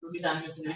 Bisa lanjutnya.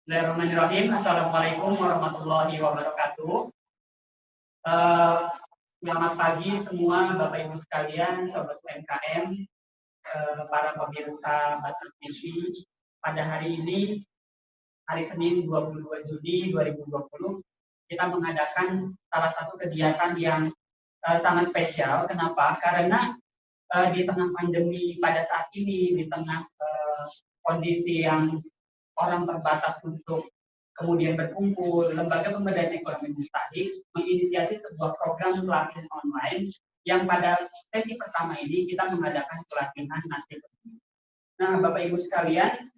Bismillahirrahmanirrahim. Assalamualaikum warahmatullahi wabarakatuh. Selamat pagi semua Bapak Ibu sekalian, sobat UMKM, para pemirsa Basnas TV. Pada hari ini, hari Senin 22 Juni 2020, kita mengadakan salah satu kegiatan yang sangat spesial. Kenapa? Karena di tengah pandemi pada saat ini, di tengah kondisi yang orang terbatas untuk kemudian berkumpul, Lembaga Pemberdayaan Ekonomi Mustahik menginisiasi sebuah program pelatihan online yang pada sesi pertama ini kita mengadakan pelatihan nasi kebuli. Nah, Bapak Ibu sekalian,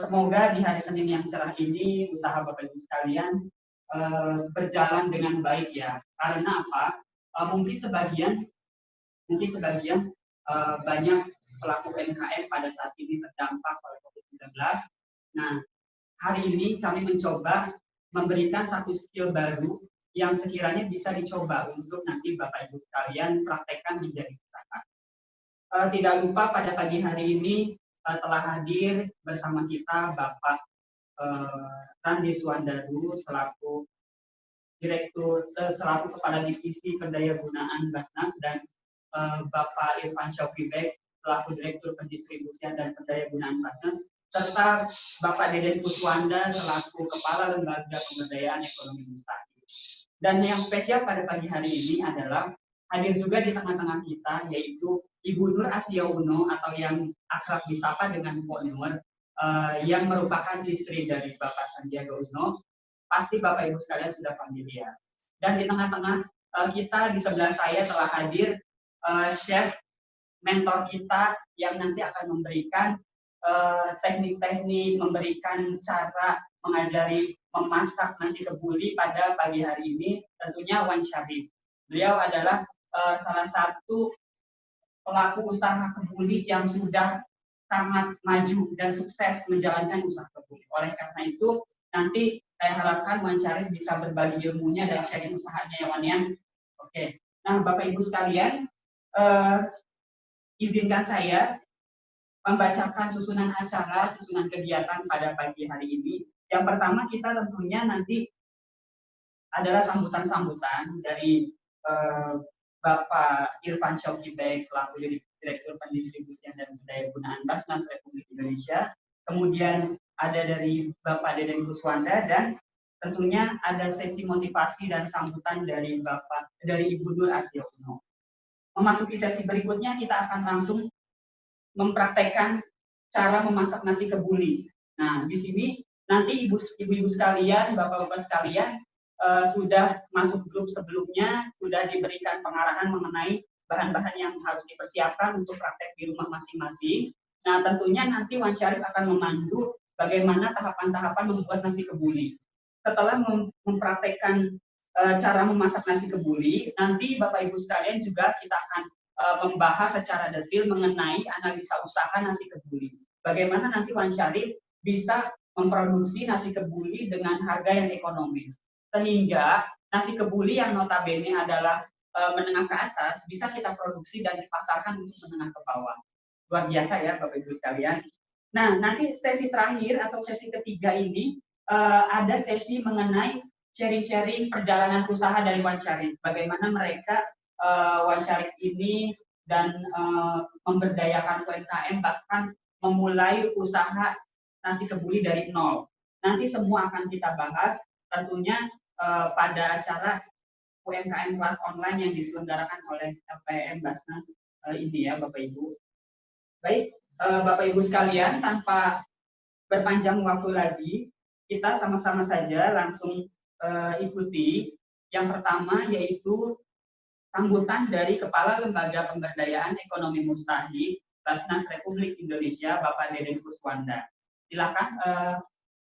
semoga di hari Senin yang cerah ini usaha Bapak Ibu sekalian berjalan dengan baik ya. Karena apa? Mungkin sebagian banyak pelaku UMKM pada saat ini terdampak oleh COVID-19. Nah, hari ini kami mencoba memberikan satu skill baru yang sekiranya bisa dicoba untuk nanti Bapak Ibu sekalian praktekkan menjadi usaha. Tidak lupa pada pagi hari ini telah hadir bersama kita Bapak Randi Suwandaru selaku Kepala Divisi Pendayagunaan Basnas dan Bapak Irfan Syafibek selaku Direktur Pendistribusian dan Pendayagunaan Basnas, serta Bapak Deden Kuswanda selaku Kepala Lembaga Pemberdayaan Ekonomi Mustahik. Dan yang spesial pada pagi hari ini adalah hadir juga di tengah-tengah kita, yaitu Ibu Nur Asia Uno atau yang akrab disapa dengan Mpok Nur, yang merupakan istri dari Bapak Sandiaga Uno. Pasti Bapak Ibu sekalian sudah familiar. Dan di tengah-tengah kita, di sebelah saya telah hadir chef mentor kita yang nanti akan memberikan teknik-teknik, memberikan cara mengajari memasak nasi kebuli pada pagi hari ini, tentunya Wan Syarif. Beliau adalah salah satu pelaku usaha kebuli yang sudah sangat maju dan sukses menjalankan usaha kebuli. Oleh karena itu, nanti saya harapkan Wan Syarif bisa berbagi ilmunya dan sharing usahanya ya Wan ya. Oke. Nah, Bapak Ibu sekalian, izinkan saya membacakan susunan acara, susunan kegiatan pada pagi hari ini. Yang pertama kita tentunya nanti adalah sambutan-sambutan dari Bapak Irfan Syafibek selaku Direktur Pendistribusian dan Pendayagunaan Basnas Republik Indonesia. Kemudian ada dari Bapak Deden Kuswanda dan tentunya ada sesi motivasi dan sambutan dari Ibu Nur Asia Uno. Memasuki sesi berikutnya kita akan langsung mempraktekkan cara memasak nasi kebuli. Nah, di sini nanti ibu-ibu sekalian, bapak-bapak sekalian sudah masuk grup sebelumnya, sudah diberikan pengarahan mengenai bahan-bahan yang harus dipersiapkan untuk praktek di rumah masing-masing. Nah, tentunya nanti Wan Syarif akan memandu bagaimana tahapan-tahapan membuat nasi kebuli. Setelah mempraktekkan cara memasak nasi kebuli, nanti Bapak Ibu sekalian juga kita akan membahas secara detail mengenai analisa usaha nasi kebuli. Bagaimana nanti Wan Syarif bisa memproduksi nasi kebuli dengan harga yang ekonomis. Sehingga nasi kebuli yang notabene adalah menengah ke atas bisa kita produksi dan dipasarkan untuk menengah ke bawah. Luar biasa ya Bapak Ibu sekalian. Nah, nanti sesi terakhir atau sesi ketiga ini ada sesi mengenai sharing-sharing perjalanan usaha dari Wan Syarif. Bagaimana mereka Wan Syarif ini dan memberdayakan UMKM bahkan memulai usaha nasi kebuli dari nol. Nanti semua akan kita bahas tentunya pada acara UMKM kelas online yang diselenggarakan oleh LPM Basnas ini ya Bapak Ibu. Baik, Bapak Ibu sekalian, tanpa berpanjang waktu lagi, kita sama-sama saja langsung ikuti. Yang pertama yaitu sambutan dari Kepala Lembaga Pemberdayaan Ekonomi Mustahik Basnas Republik Indonesia, Bapak Deden Kuswanda. Silakan,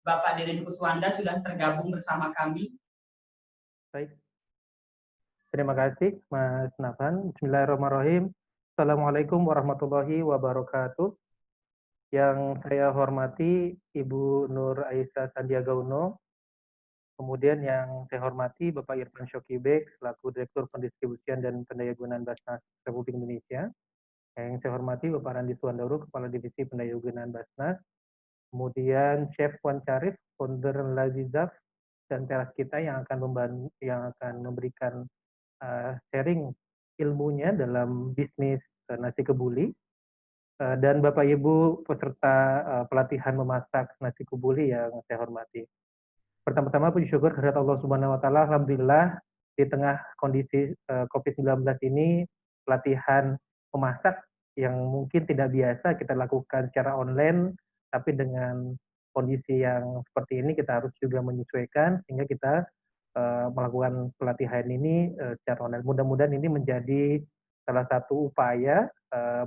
Bapak Deden Kuswanda sudah tergabung bersama kami. Baik. Terima kasih, Mas Nafan. Bismillahirrahmanirrahim. Assalamualaikum warahmatullahi wabarakatuh. Yang saya hormati Ibu Nur Aisyah Sandiaga Uno, kemudian yang saya hormati Bapak Irfan Syokibek selaku Direktur Pendistribusian dan Pendayagunaan Basnas Republik Indonesia. Yang saya hormati Bapak Randi Suwandoro, Kepala Divisi Pendayagunaan Basnas. Kemudian Chef Wan Charif, founder Lazizaf, dan teras kita yang akan memberikan sharing ilmunya dalam bisnis nasi kebuli. Dan Bapak Ibu peserta pelatihan memasak nasi kebuli yang saya hormati. Pertama-tama puji syukur kehadirat Allah Subhanahu wa taala, alhamdulillah di tengah kondisi COVID-19 ini pelatihan memasak yang mungkin tidak biasa kita lakukan secara online, tapi dengan kondisi yang seperti ini kita harus juga menyesuaikan sehingga kita melakukan pelatihan ini secara online. Mudah-mudahan ini menjadi salah satu upaya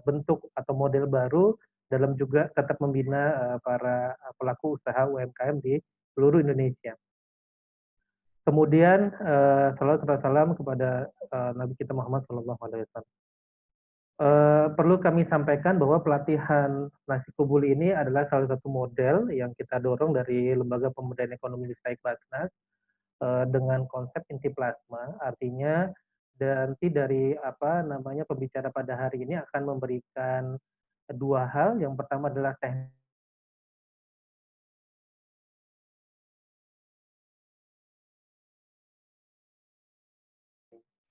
bentuk atau model baru dalam juga tetap membina para pelaku usaha UMKM di seluruh Indonesia. Kemudian salawat serta salam kepada Nabi kita Muhammad SAW. Perlu kami sampaikan bahwa pelatihan nasi kebuli ini adalah salah satu model yang kita dorong dari Lembaga Pemberdayaan Ekonomi Mustahik Basnas dengan konsep inti plasma, artinya nanti dari pembicara pada hari ini akan memberikan dua hal. Yang pertama adalah teknik.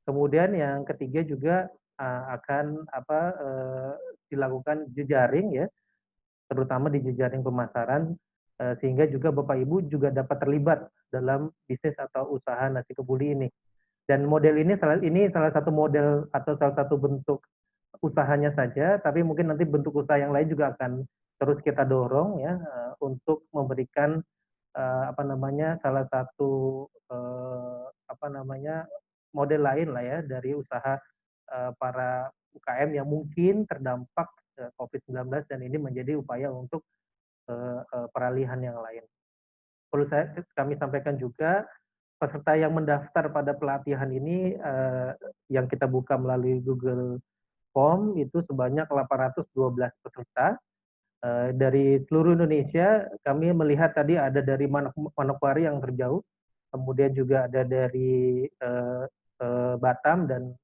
Kemudian yang ketiga juga akan dilakukan jejaring ya, terutama di jejaring pemasaran sehingga juga Bapak Ibu juga dapat terlibat dalam bisnis atau usaha nasi kebuli ini. Dan model ini salah satu model atau salah satu bentuk usahanya saja, tapi mungkin nanti bentuk usaha yang lain juga akan terus kita dorong ya untuk memberikan salah satu model lain lah ya dari usaha para UKM yang mungkin terdampak COVID-19 dan ini menjadi upaya untuk peralihan yang lain. Perlu kami sampaikan juga peserta yang mendaftar pada pelatihan ini yang kita buka melalui Google Form itu sebanyak 812 peserta dari seluruh Indonesia. Kami melihat tadi ada dari Manokwari yang terjauh, kemudian juga ada dari Batam dan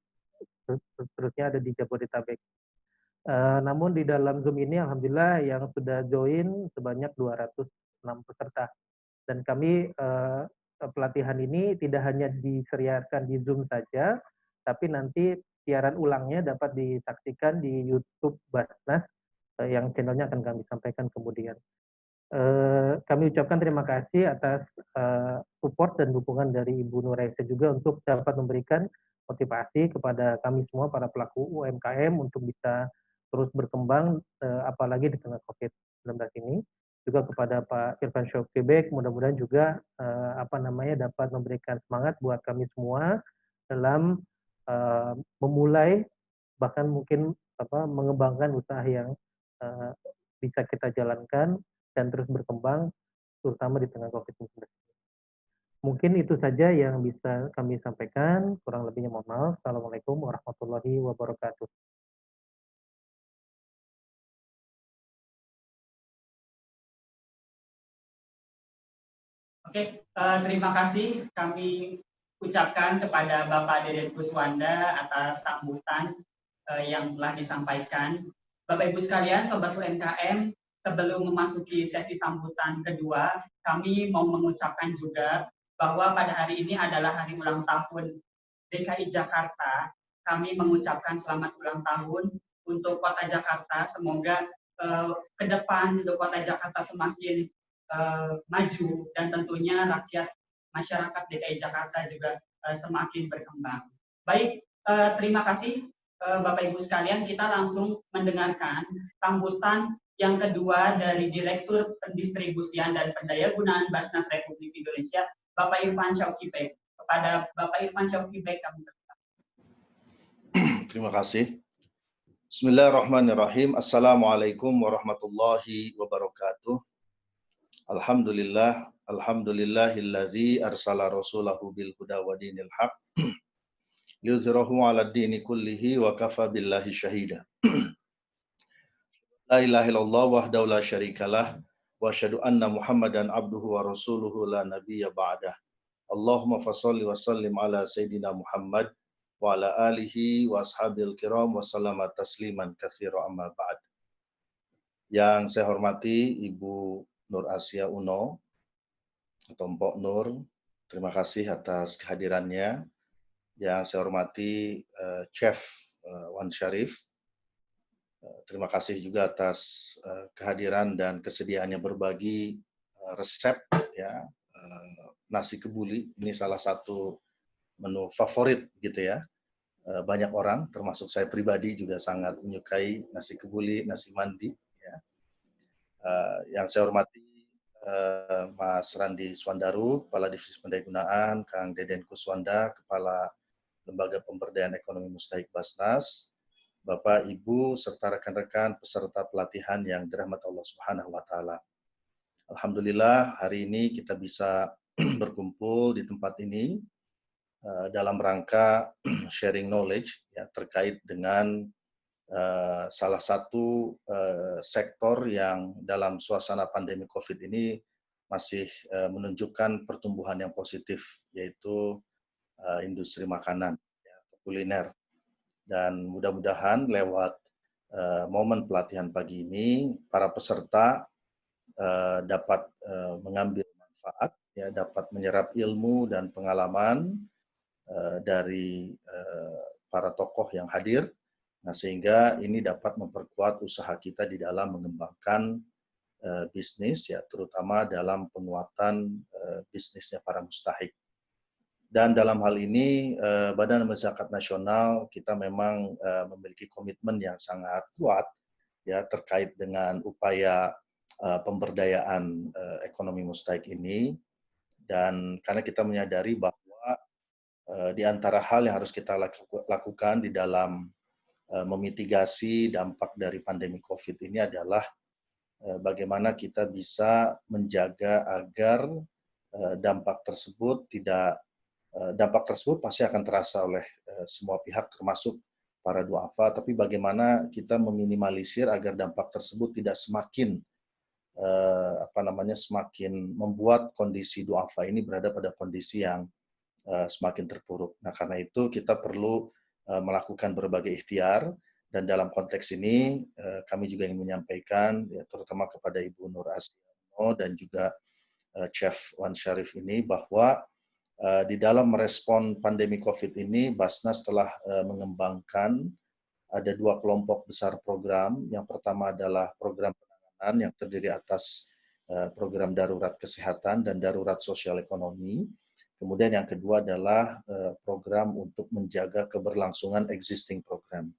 seterusnya ada di Jabodetabek. Namun di dalam Zoom ini alhamdulillah yang sudah join sebanyak 206 peserta. Dan kami pelatihan ini tidak hanya diseriakan di Zoom saja, tapi nanti siaran ulangnya dapat disaksikan di YouTube Basnas yang channelnya akan kami sampaikan kemudian. Kami ucapkan terima kasih atas support dan dukungan dari Ibu Nur Aisyah juga untuk dapat memberikan motivasi kepada kami semua para pelaku UMKM untuk bisa terus berkembang apalagi di tengah COVID-19 ini. Juga kepada Pak Irfan Syokibek, mudah-mudahan juga dapat memberikan semangat buat kami semua dalam memulai bahkan mungkin mengembangkan usaha yang bisa kita jalankan dan terus berkembang terutama di tengah COVID-19. Mungkin itu saja yang bisa kami sampaikan, kurang lebihnya mohon maaf. Assalamualaikum warahmatullahi wabarakatuh. Oke, terima kasih kami ucapkan kepada Bapak Deden Kuswanda atas sambutan yang telah disampaikan. Bapak Ibu sekalian, Sobat UMKM, sebelum memasuki sesi sambutan kedua, kami mau mengucapkan juga bahwa pada hari ini adalah hari ulang tahun DKI Jakarta. Kami mengucapkan selamat ulang tahun untuk Kota Jakarta. Semoga ke depan Kota Jakarta semakin maju dan tentunya rakyat masyarakat DKI Jakarta juga semakin berkembang. Baik, terima kasih Bapak Ibu sekalian. Kita langsung mendengarkan sambutan yang kedua dari Direktur Pendistribusian dan Pendayagunaan Basnas Republik Indonesia, Bapak Irfan Syauqi. Kepada Bapak Irfan Syauqi kami persilakan. Terima kasih. Bismillahirrahmanirrahim. Assalamualaikum warahmatullahi wabarakatuh. Alhamdulillahillazi arsala rasulahu bil huda wa dinil haq liyuzhirahu 'ala dini kullihi wa kafa billahi syahida. La ilaha illallah wahdahu la syarikalah wa asyhadu anna Muhammadan abduhu wa rasuluhu la nabiyya ba'dah. Allahumma fasholli wa sallim ala sayyidina Muhammad wa ala alihi wa ashabil kiram wa sallama tasliman katsira amma ba'd. Yang saya hormati Ibu Nur Asia Uno atau Mpok Nur, terima kasih atas kehadirannya. Yang saya hormati Chef Wan Syarif, terima kasih juga atas kehadiran dan kesediaannya berbagi resep ya, nasi kebuli. Ini salah satu menu favorit gitu ya. Banyak orang, termasuk saya pribadi juga sangat menyukai nasi kebuli, nasi mandi. Ya. Yang saya hormati Mas Randi Swandaru, Kepala Divisi Pendayagunaan, Kang Deden Kuswanda, Kepala Lembaga Pemberdayaan Ekonomi Mustahik Basnas, Bapak, Ibu, serta rekan-rekan peserta pelatihan yang dirahmati Allah Subhanahu wa Ta'ala. Alhamdulillah, hari ini kita bisa berkumpul di tempat ini dalam rangka sharing knowledge ya, terkait dengan salah satu sektor yang dalam suasana pandemi COVID ini masih menunjukkan pertumbuhan yang positif, yaitu industri makanan, ya, kuliner. Dan mudah-mudahan lewat momen pelatihan pagi ini, para peserta dapat mengambil manfaat, ya, dapat menyerap ilmu dan pengalaman dari para tokoh yang hadir. Nah, sehingga ini dapat memperkuat usaha kita di dalam mengembangkan bisnis, ya, terutama dalam penguatan bisnisnya para mustahik. Dan dalam hal ini, Badan Amal Zakat Nasional kita memang memiliki komitmen yang sangat kuat ya terkait dengan upaya pemberdayaan ekonomi mustahik ini. Dan karena kita menyadari bahwa di antara hal yang harus kita lakukan di dalam memitigasi dampak dari pandemi COVID ini adalah bagaimana kita bisa menjaga agar dampak tersebut pasti akan terasa oleh semua pihak termasuk para duafa, tapi bagaimana kita meminimalisir agar dampak tersebut tidak semakin semakin membuat kondisi duafa ini berada pada kondisi yang semakin terpuruk. Nah, karena itu kita perlu melakukan berbagai ikhtiar, dan dalam konteks ini kami juga ingin menyampaikan ya, terutama kepada Ibu Nur Asia dan juga Chef Wan Syarif ini bahwa di dalam merespon pandemi COVID ini, Basnas telah mengembangkan ada 2 kelompok besar program. Yang pertama adalah program penanganan yang terdiri atas program darurat kesehatan dan darurat sosial ekonomi. Kemudian yang kedua adalah program untuk menjaga keberlangsungan existing program.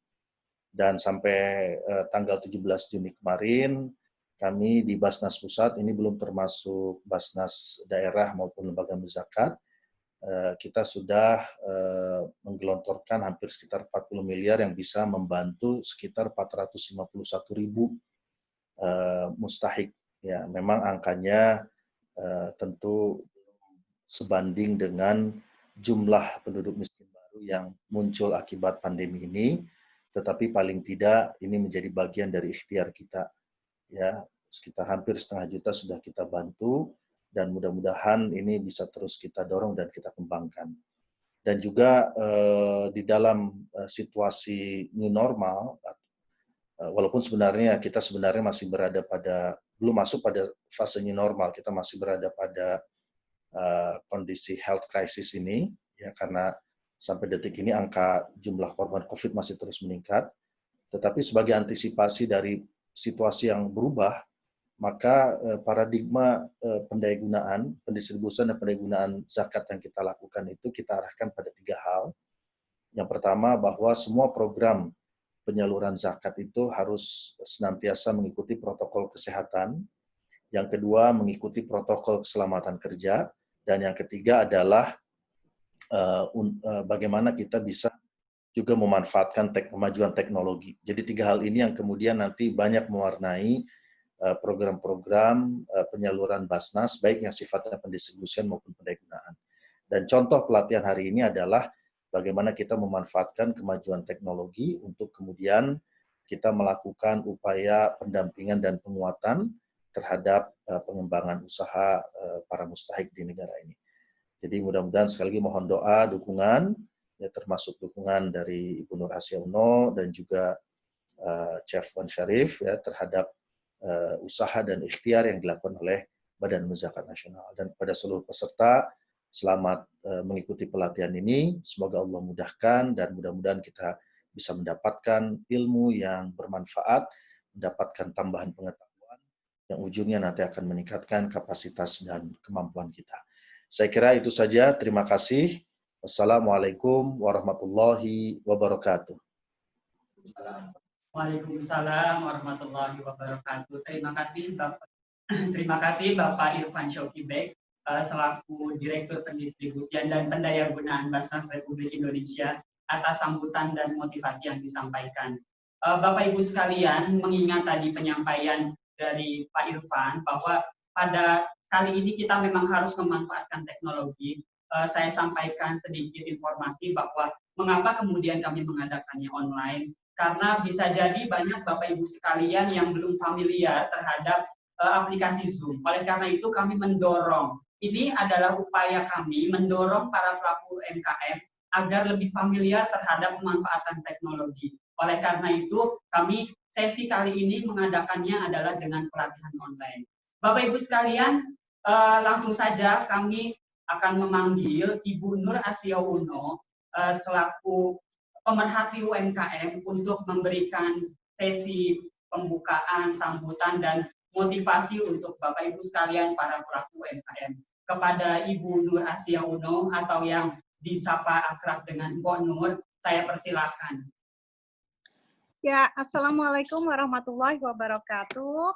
Dan sampai tanggal 17 Juni kemarin, kami di Basnas Pusat, ini belum termasuk Basnas daerah maupun lembaga zakat, kita sudah menggelontorkan hampir sekitar 40 miliar yang bisa membantu sekitar 451.000 mustahik. Ya, memang angkanya tentu sebanding dengan jumlah penduduk miskin baru yang muncul akibat pandemi ini, tetapi paling tidak ini menjadi bagian dari ikhtiar kita. Ya, sekitar hampir 0,5 juta sudah kita bantu, dan mudah-mudahan ini bisa terus kita dorong dan kita kembangkan. Dan juga di dalam situasi new normal, walaupun sebenarnya kita masih berada belum masuk pada fase new normal, kita masih berada pada kondisi health crisis ini, ya, karena sampai detik ini angka jumlah korban COVID masih terus meningkat. Tetapi sebagai antisipasi dari situasi yang berubah, maka paradigma pendayagunaan, pendistribusian dan pendayagunaan zakat yang kita lakukan itu kita arahkan pada 3 hal. Yang pertama, bahwa semua program penyaluran zakat itu harus senantiasa mengikuti protokol kesehatan. Yang kedua, mengikuti protokol keselamatan kerja. Dan yang ketiga adalah bagaimana kita bisa juga memanfaatkan kemajuan teknologi. Jadi 3 hal ini yang kemudian nanti banyak mewarnai program-program penyaluran Basnas, baik yang sifatnya pendistribusian maupun pendayagunaan. Dan contoh pelatihan hari ini adalah bagaimana kita memanfaatkan kemajuan teknologi untuk kemudian kita melakukan upaya pendampingan dan penguatan terhadap pengembangan usaha para mustahik di negara ini. Jadi mudah-mudahan sekali lagi mohon doa, dukungan, ya, termasuk dukungan dari Ibu Nur Asia Uno dan juga Chef Wan Syarif ya, terhadap usaha dan ikhtiar yang dilakukan oleh Badan Zakat Nasional. Dan kepada seluruh peserta, selamat mengikuti pelatihan ini. Semoga Allah mudahkan dan mudah-mudahan kita bisa mendapatkan ilmu yang bermanfaat, mendapatkan tambahan pengetahuan yang ujungnya nanti akan meningkatkan kapasitas dan kemampuan kita. Saya kira itu saja. Terima kasih. Wassalamualaikum warahmatullahi wabarakatuh. Waalaikumsalam warahmatullahi wabarakatuh. Terima kasih Bapak Irfan Syauqi Beg selaku Direktur Pendistribusian dan Pendayagunaan Basnas Republik Indonesia atas sambutan dan motivasi yang disampaikan. Bapak Ibu sekalian, mengingat tadi penyampaian dari Pak Irfan bahwa pada kali ini kita memang harus memanfaatkan teknologi. Saya sampaikan sedikit informasi bahwa mengapa kemudian kami mengadakannya online. Karena bisa jadi banyak Bapak Ibu sekalian yang belum familiar terhadap aplikasi Zoom. Oleh karena itu kami mendorong, ini adalah upaya kami mendorong para pelaku UMKM agar lebih familiar terhadap pemanfaatan teknologi. Oleh karena itu kami sesi kali ini mengadakannya adalah dengan pelatihan online. Bapak Ibu sekalian, langsung saja kami akan memanggil Ibu Nur Asia Uno selaku pemerhati UMKM untuk memberikan sesi pembukaan, sambutan, dan motivasi untuk Bapak Ibu sekalian para pelaku UMKM. Kepada Ibu Nur Asia Uno atau yang disapa akrab dengan Mbok Nur, saya persilahkan. Ya, Assalamualaikum warahmatullahi wabarakatuh.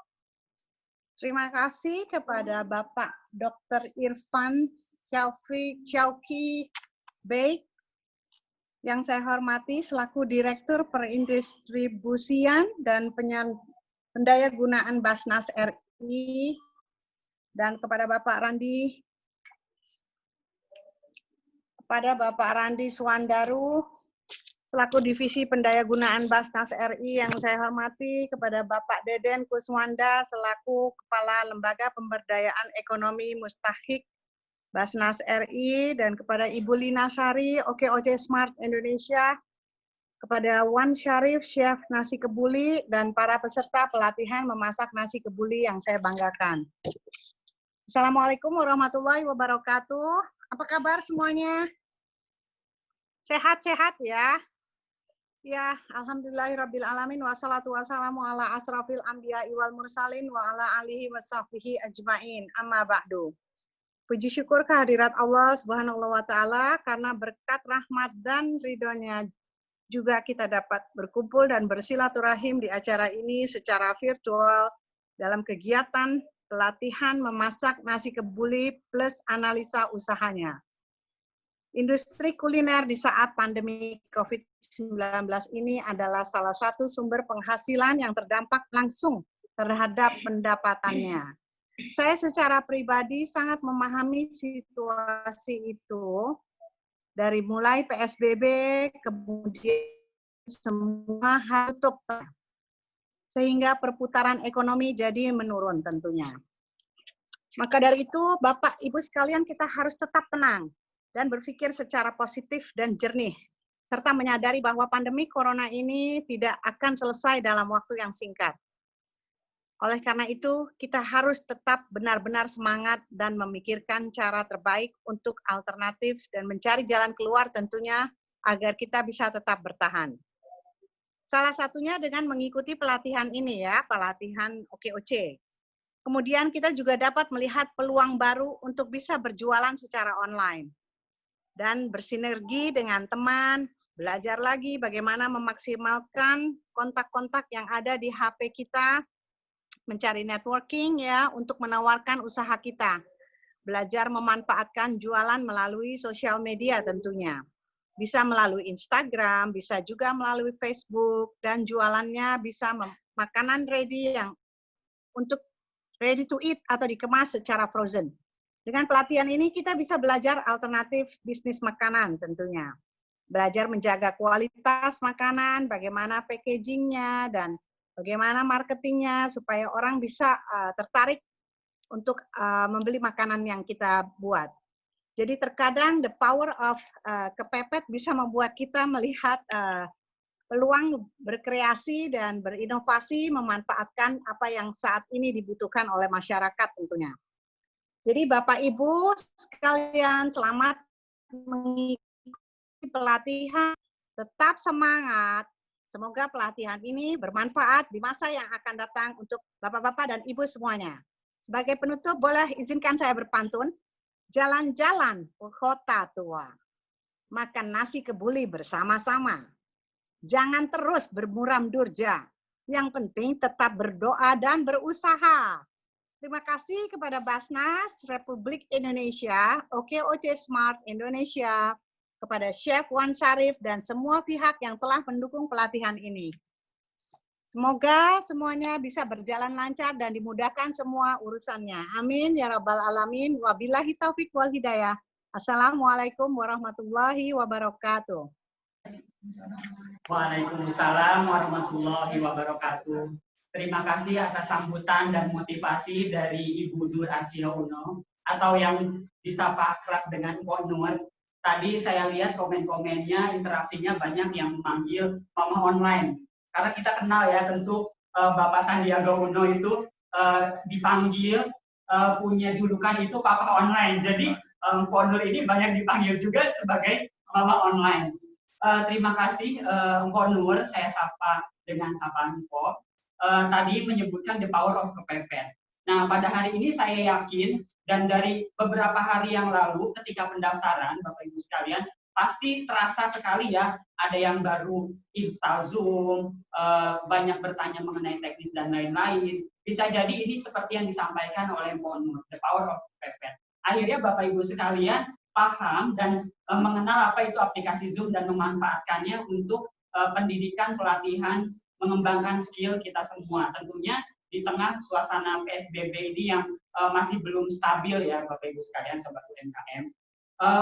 Terima kasih kepada Bapak Dr. Irfan Syauqi Beg yang saya hormati selaku Direktur Perindustribusian dan Pendayagunaan Basnas RI, dan kepada Bapak Randi Suwandaru selaku Divisi Pendayagunaan Basnas RI yang saya hormati, kepada Bapak Deden Kuswanda selaku Kepala Lembaga Pemberdayaan Ekonomi Mustahik Basnas RI, dan kepada Ibu Lina Sari, OKOC Smart Indonesia, kepada Wan Syarif, Chef Nasi Kebuli, dan para peserta pelatihan memasak nasi kebuli yang saya banggakan. Assalamualaikum warahmatullahi wabarakatuh. Apa kabar semuanya? Sehat-sehat ya? Ya, alhamdulillahirrabbilalamin, wassalatu wassalamu ala asrafil anbiya wal mursalin wa ala alihi wa sahbihi ajmain, amma ba'du. Puji syukur kehadirat Allah Subhanahu wa Ta'ala, karena berkat rahmat dan ridhonya juga kita dapat berkumpul dan bersilaturahim di acara ini secara virtual dalam kegiatan pelatihan memasak nasi kebuli plus analisa usahanya. Industri kuliner di saat pandemi COVID-19 ini adalah salah satu sumber penghasilan yang terdampak langsung terhadap pendapatannya. Saya secara pribadi sangat memahami situasi itu, dari mulai PSBB, kemudian semua hal tutup, sehingga perputaran ekonomi jadi menurun tentunya. Maka dari itu, Bapak, Ibu sekalian, kita harus tetap tenang dan berpikir secara positif dan jernih, serta menyadari bahwa pandemi corona ini tidak akan selesai dalam waktu yang singkat. Oleh karena itu, kita harus tetap benar-benar semangat dan memikirkan cara terbaik untuk alternatif dan mencari jalan keluar tentunya agar kita bisa tetap bertahan. Salah satunya dengan mengikuti pelatihan ini ya, pelatihan OKOC. Kemudian kita juga dapat melihat peluang baru untuk bisa berjualan secara online dan bersinergi dengan teman, Belajar lagi bagaimana memaksimalkan kontak-kontak yang ada di HP kita, mencari networking ya untuk menawarkan usaha kita. Belajar memanfaatkan jualan melalui sosial media tentunya. Bisa melalui Instagram, bisa juga melalui Facebook, dan jualannya bisa makanan ready yang untuk ready to eat atau dikemas secara frozen. Dengan pelatihan ini kita bisa belajar alternatif bisnis makanan tentunya. Belajar menjaga kualitas makanan, bagaimana packagingnya, dan bagaimana marketingnya supaya orang bisa tertarik untuk membeli makanan yang kita buat. Jadi terkadang the power of kepepet bisa membuat kita melihat peluang berkreasi dan berinovasi memanfaatkan apa yang saat ini dibutuhkan oleh masyarakat tentunya. Jadi Bapak Ibu sekalian, selamat mengikuti pelatihan, tetap semangat. Semoga pelatihan ini bermanfaat di masa yang akan datang untuk Bapak-Bapak dan Ibu semuanya. Sebagai penutup, boleh izinkan saya berpantun. Jalan-jalan ke kota tua, makan nasi kebuli bersama-sama. Jangan terus bermuram durja, yang penting tetap berdoa dan berusaha. Terima kasih kepada Basnas Republik Indonesia, OKOC Smart Indonesia, kepada Chef Wan Syarif dan semua pihak yang telah mendukung pelatihan ini. Semoga semuanya bisa berjalan lancar dan dimudahkan semua urusannya. Amin ya rabbal alamin. Wabillahi taufik wal hidayah. Assalamualaikum warahmatullahi wabarakatuh. Waalaikumsalam warahmatullahi wabarakatuh. Terima kasih atas sambutan dan motivasi dari Ibu Nur Asia Uno, atau yang disapa akrab dengan Ko Nur. Tadi saya lihat komen-komennya, interaksinya banyak yang memanggil Mama Online. Karena kita kenal ya, tentu Bapak Sandiaga Uno itu dipanggil punya julukan itu Papa Online. Jadi Ko Nur ini banyak dipanggil juga sebagai Mama Online. Terima kasih Ko Nur, saya sapa dengan sapaan Ko. Tadi menyebutkan the power of kepepet. Nah, pada hari ini saya yakin, dan dari beberapa hari yang lalu ketika pendaftaran, Bapak Ibu sekalian, pasti terasa sekali ya, ada yang baru install Zoom, banyak bertanya mengenai teknis dan lain-lain. Bisa jadi ini seperti yang disampaikan oleh Ko Nur, the power of kepepet. Akhirnya Bapak Ibu sekalian paham dan mengenal apa itu aplikasi Zoom dan memanfaatkannya untuk pendidikan, pelatihan, mengembangkan skill kita semua. Tentunya di tengah suasana PSBB ini yang masih belum stabil ya Bapak Ibu sekalian, Sobat UMKM.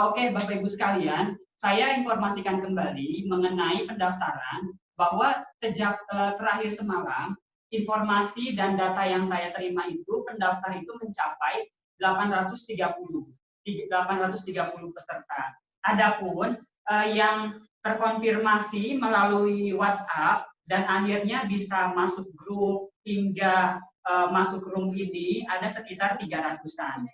Oke Bapak Ibu sekalian, saya informasikan kembali mengenai pendaftaran bahwa sejak terakhir semalam, informasi dan data yang saya terima itu, pendaftar itu mencapai 830 peserta. Adapun yang terkonfirmasi melalui WhatsApp dan akhirnya bisa masuk grup hingga masuk room ini ada sekitar 300-an.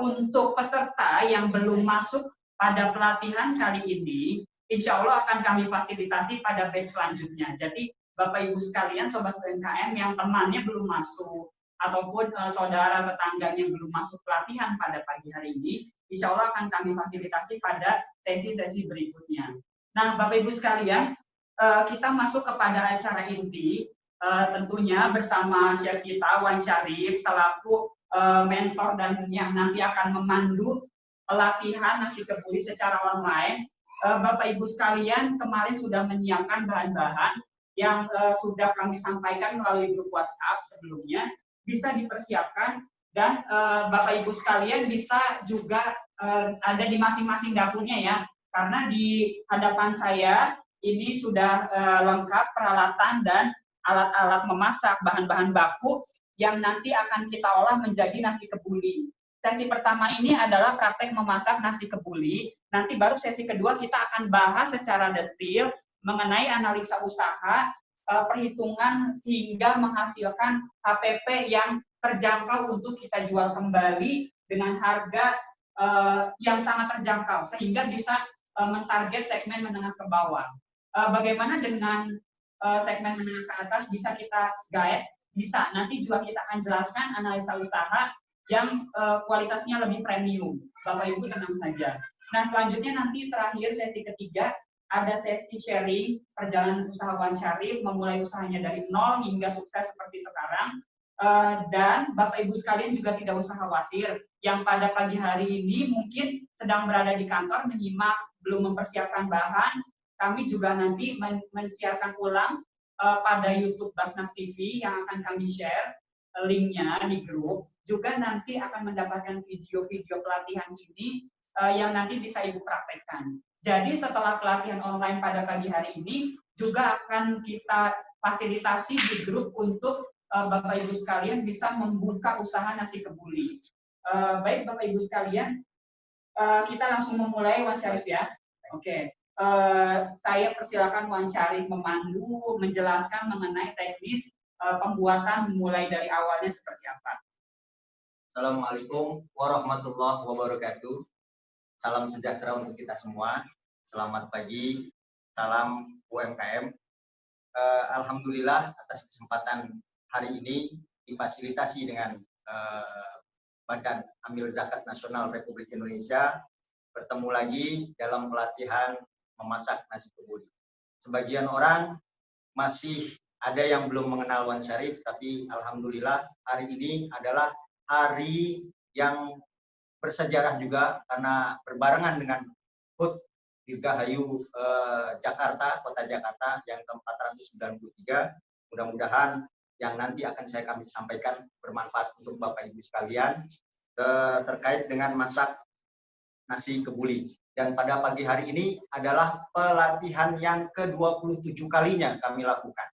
Untuk peserta yang belum masuk pada pelatihan kali ini, insya Allah akan kami fasilitasi pada batch selanjutnya. Jadi Bapak Ibu sekalian, Sobat UMKM yang temannya belum masuk, ataupun saudara tetangganya belum masuk pelatihan pada pagi hari ini, insya Allah akan kami fasilitasi pada sesi-sesi berikutnya. Nah Bapak Ibu sekalian, kita masuk kepada acara inti, tentunya bersama Chef kita Wan Syarif selaku mentor dan yang nanti akan memandu pelatihan nasi kebuli secara online. Bapak Ibu sekalian kemarin sudah menyiapkan bahan-bahan yang sudah kami sampaikan melalui grup WhatsApp sebelumnya, bisa dipersiapkan dan Bapak Ibu sekalian bisa juga ada di masing-masing dapurnya ya, karena di hadapan saya ini sudah lengkap peralatan dan alat-alat memasak, bahan-bahan baku yang nanti akan kita olah menjadi nasi kebuli. Sesi pertama ini adalah praktek memasak nasi kebuli. Nanti baru sesi kedua kita akan bahas secara detail mengenai analisa usaha, perhitungan sehingga menghasilkan HPP yang terjangkau untuk kita jual kembali dengan harga yang sangat terjangkau sehingga bisa mentarget segmen menengah ke bawah. Bagaimana dengan segmen menengah ke atas bisa kita guide? Bisa, nanti juga kita akan jelaskan analisa usaha yang kualitasnya lebih premium. Bapak Ibu tenang saja. Nah selanjutnya nanti terakhir sesi ketiga ada sesi sharing perjalanan usaha Wan Syarif memulai usahanya dari nol hingga sukses seperti sekarang. Dan Bapak Ibu sekalian juga tidak usah khawatir yang pada pagi hari ini mungkin sedang berada di kantor menyimak belum mempersiapkan bahan. Kami juga nanti mensiarkan ulang pada YouTube Basnas TV yang akan kami share linknya di grup. Juga nanti akan mendapatkan video-video pelatihan ini yang nanti bisa Ibu praktekkan. Jadi setelah pelatihan online pada pagi hari ini juga akan kita fasilitasi di grup untuk Bapak Ibu sekalian bisa membuka usaha nasi kebuli. Baik Bapak Ibu sekalian, kita langsung memulai Wan Syarif ya. Oke. Saya persilakan Wan Syarif memandu, menjelaskan mengenai teknis pembuatan mulai dari awalnya seperti apa. Assalamualaikum warahmatullahi wabarakatuh. Salam sejahtera untuk kita semua. Selamat pagi, salam UMKM. Alhamdulillah atas kesempatan hari ini difasilitasi dengan Badan Amil Zakat Nasional Republik Indonesia bertemu lagi dalam pelatihan memasak nasi kebuli. Sebagian orang masih ada yang belum mengenal Wan Syarif, tapi alhamdulillah hari ini adalah hari yang bersejarah juga karena berbarengan dengan HUT Dirgahayu Jakarta, Kota Jakarta yang ke-493. Mudah-mudahan yang nanti akan kami sampaikan bermanfaat untuk Bapak Ibu sekalian terkait dengan masak nasi kebuli. Dan pada pagi hari ini adalah pelatihan yang ke-27 kalinya kami lakukan.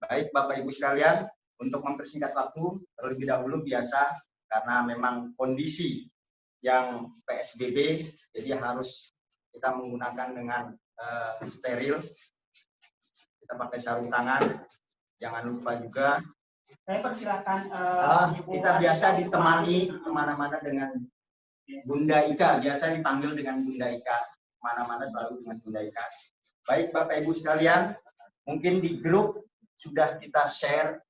Baik Bapak Ibu sekalian, untuk mempersingkat waktu terlebih dahulu biasa karena memang kondisi yang PSBB, jadi harus kita menggunakan dengan steril. Kita pakai sarung tangan. Jangan lupa juga. Saya persilakan. Kita biasa ditemani kemana-mana dengan Bunda Ika. Biasa dipanggil dengan Bunda Ika. Mana-mana selalu dengan Bunda Ika. Baik Bapak Ibu sekalian, mungkin di grup sudah kita share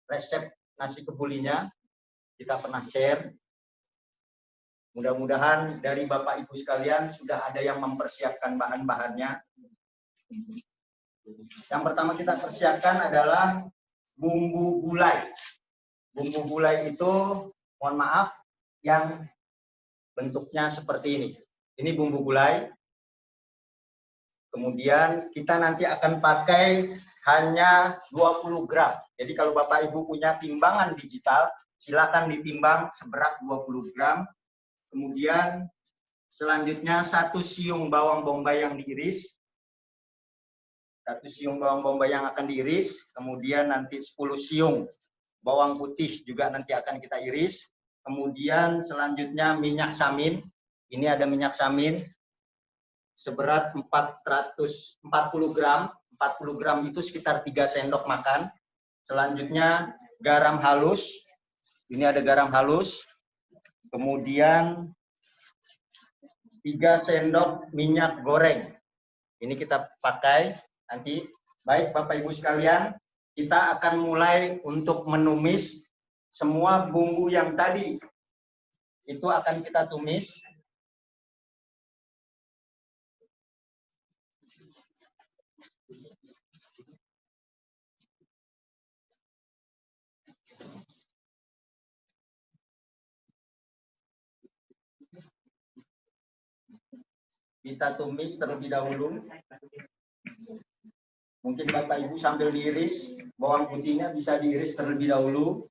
resep nasi kebulinya. Kita pernah share. Mudah-mudahan dari Bapak Ibu sekalian sudah ada yang mempersiapkan bahan-bahannya. Yang pertama kita persiapkan adalah bumbu gulai. Bumbu gulai itu, mohon maaf, yang bentuknya seperti ini. Ini bumbu gulai. Kemudian kita nanti akan pakai hanya 20 gram. Jadi kalau Bapak Ibu punya timbangan digital, silakan ditimbang seberat 20 gram. Kemudian selanjutnya 1 siung bawang bombay yang diiris. 1 siung bawang bombay yang akan diiris. Kemudian nanti 10 siung bawang putih juga nanti akan kita iris. Kemudian selanjutnya minyak samin. Ini ada minyak samin seberat 440 gram. 40 gram itu sekitar 3 sendok makan. Selanjutnya garam halus. Ini ada garam halus. Kemudian 3 sendok minyak goreng. Ini kita pakai nanti. Baik Bapak Ibu sekalian, kita akan mulai untuk menumis semua bumbu yang tadi. Itu akan kita tumis. Kita tumis terlebih dahulu. Mungkin Bapak Ibu sambil diiris, bawang putihnya bisa diiris terlebih dahulu.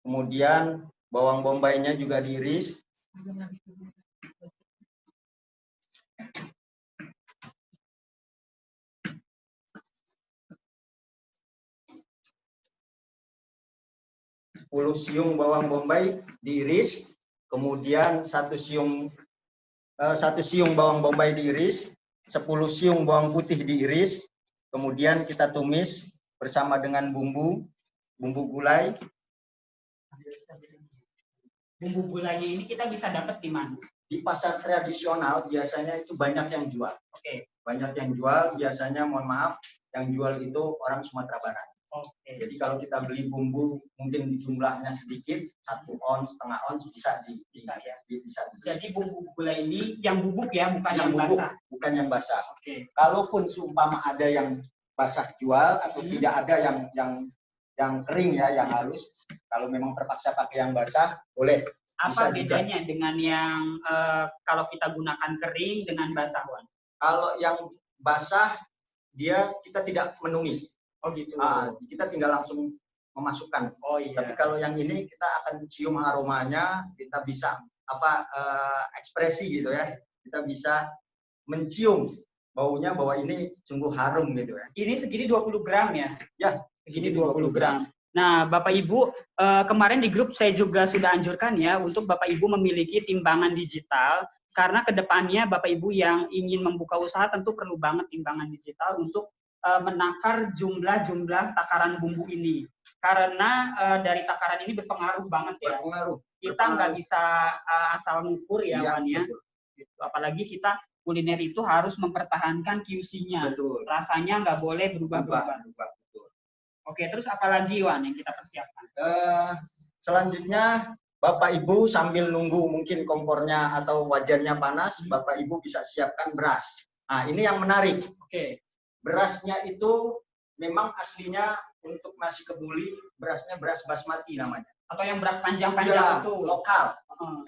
Kemudian bawang bombaynya juga diiris. Sepuluh siung bawang bombay diiris. Kemudian 1 siung bawang bombay diiris, 10 siung bawang putih diiris, kemudian kita tumis bersama dengan bumbu gulai. Bumbu gulainya ini kita bisa dapat di mana? Di pasar tradisional biasanya itu banyak yang jual. Oke. Banyak yang jual, biasanya mohon maaf, yang jual itu orang Sumatera Barat. Oke. Jadi kalau kita beli bumbu mungkin jumlahnya sedikit, 1 ons, setengah ons bisa Bisa ya. bisa. Jadi bumbu gula ini yang bubuk ya, bukan yang bubuk, basah. bukan yang basah. Oke. Kalaupun seumpama ada yang basah jual atau tidak ada yang kering ya, yang halus, kalau memang terpaksa pakai yang basah, boleh. Apa Bisa bedanya juga. dengan yang kalau kita gunakan kering dengan basah, Wan? Kalau yang basah dia kita tidak menumis. Oh gitu. Kita tinggal langsung memasukkan. Oh iya. Tapi kalau yang ini kita akan cium aromanya, kita bisa ekspresi gitu ya. Kita bisa mencium baunya bahwa ini sungguh harum gitu ya. Ini segini 20 gram ya? Ya, segini 20 gram. Nah, Bapak Ibu, kemarin di grup saya juga sudah anjurkan ya untuk Bapak Ibu memiliki timbangan digital, karena kedepannya Bapak Ibu yang ingin membuka usaha tentu perlu banget timbangan digital untuk menakar jumlah takaran bumbu ini. Karena dari takaran ini berpengaruh banget ya. Kita nggak bisa asal ngukur ya, Wan ya. Gitu. Apalagi kita kuliner itu harus mempertahankan QC-nya. Rasanya nggak boleh berubah-ubah. Oke, terus apa lagi, Wan, yang kita persiapkan? Selanjutnya, Bapak Ibu sambil nunggu mungkin kompornya atau wajannya panas, Bapak Ibu bisa siapkan beras. Nah, ini yang menarik. Oke. Berasnya itu memang aslinya untuk nasi kebuli, berasnya beras basmati namanya. Atau yang beras panjang-panjang itu? Lokal.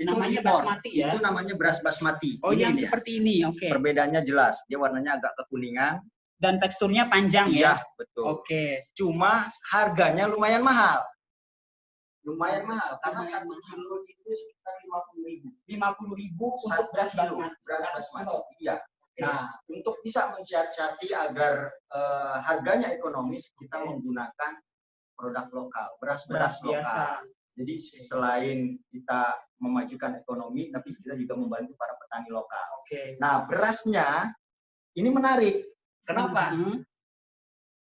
Itu namanya basmati ya? Itu namanya beras basmati. Oh, ini yang seperti ini, oke. Perbedaannya jelas, dia warnanya agak kekuningan. Dan teksturnya panjang ya? Iya, betul. Oke. Cuma harganya lumayan mahal. Lumayan mahal, karena 1 kilo itu sekitar 50.000. 50.000 untuk beras basmati? Beras basmati, iya. Nah, untuk bisa mensiasati agar harganya ekonomis, kita menggunakan produk lokal, beras-beras lokal. Jadi selain kita memajukan ekonomi, tapi kita juga membantu para petani lokal. Nah, berasnya ini menarik. Kenapa?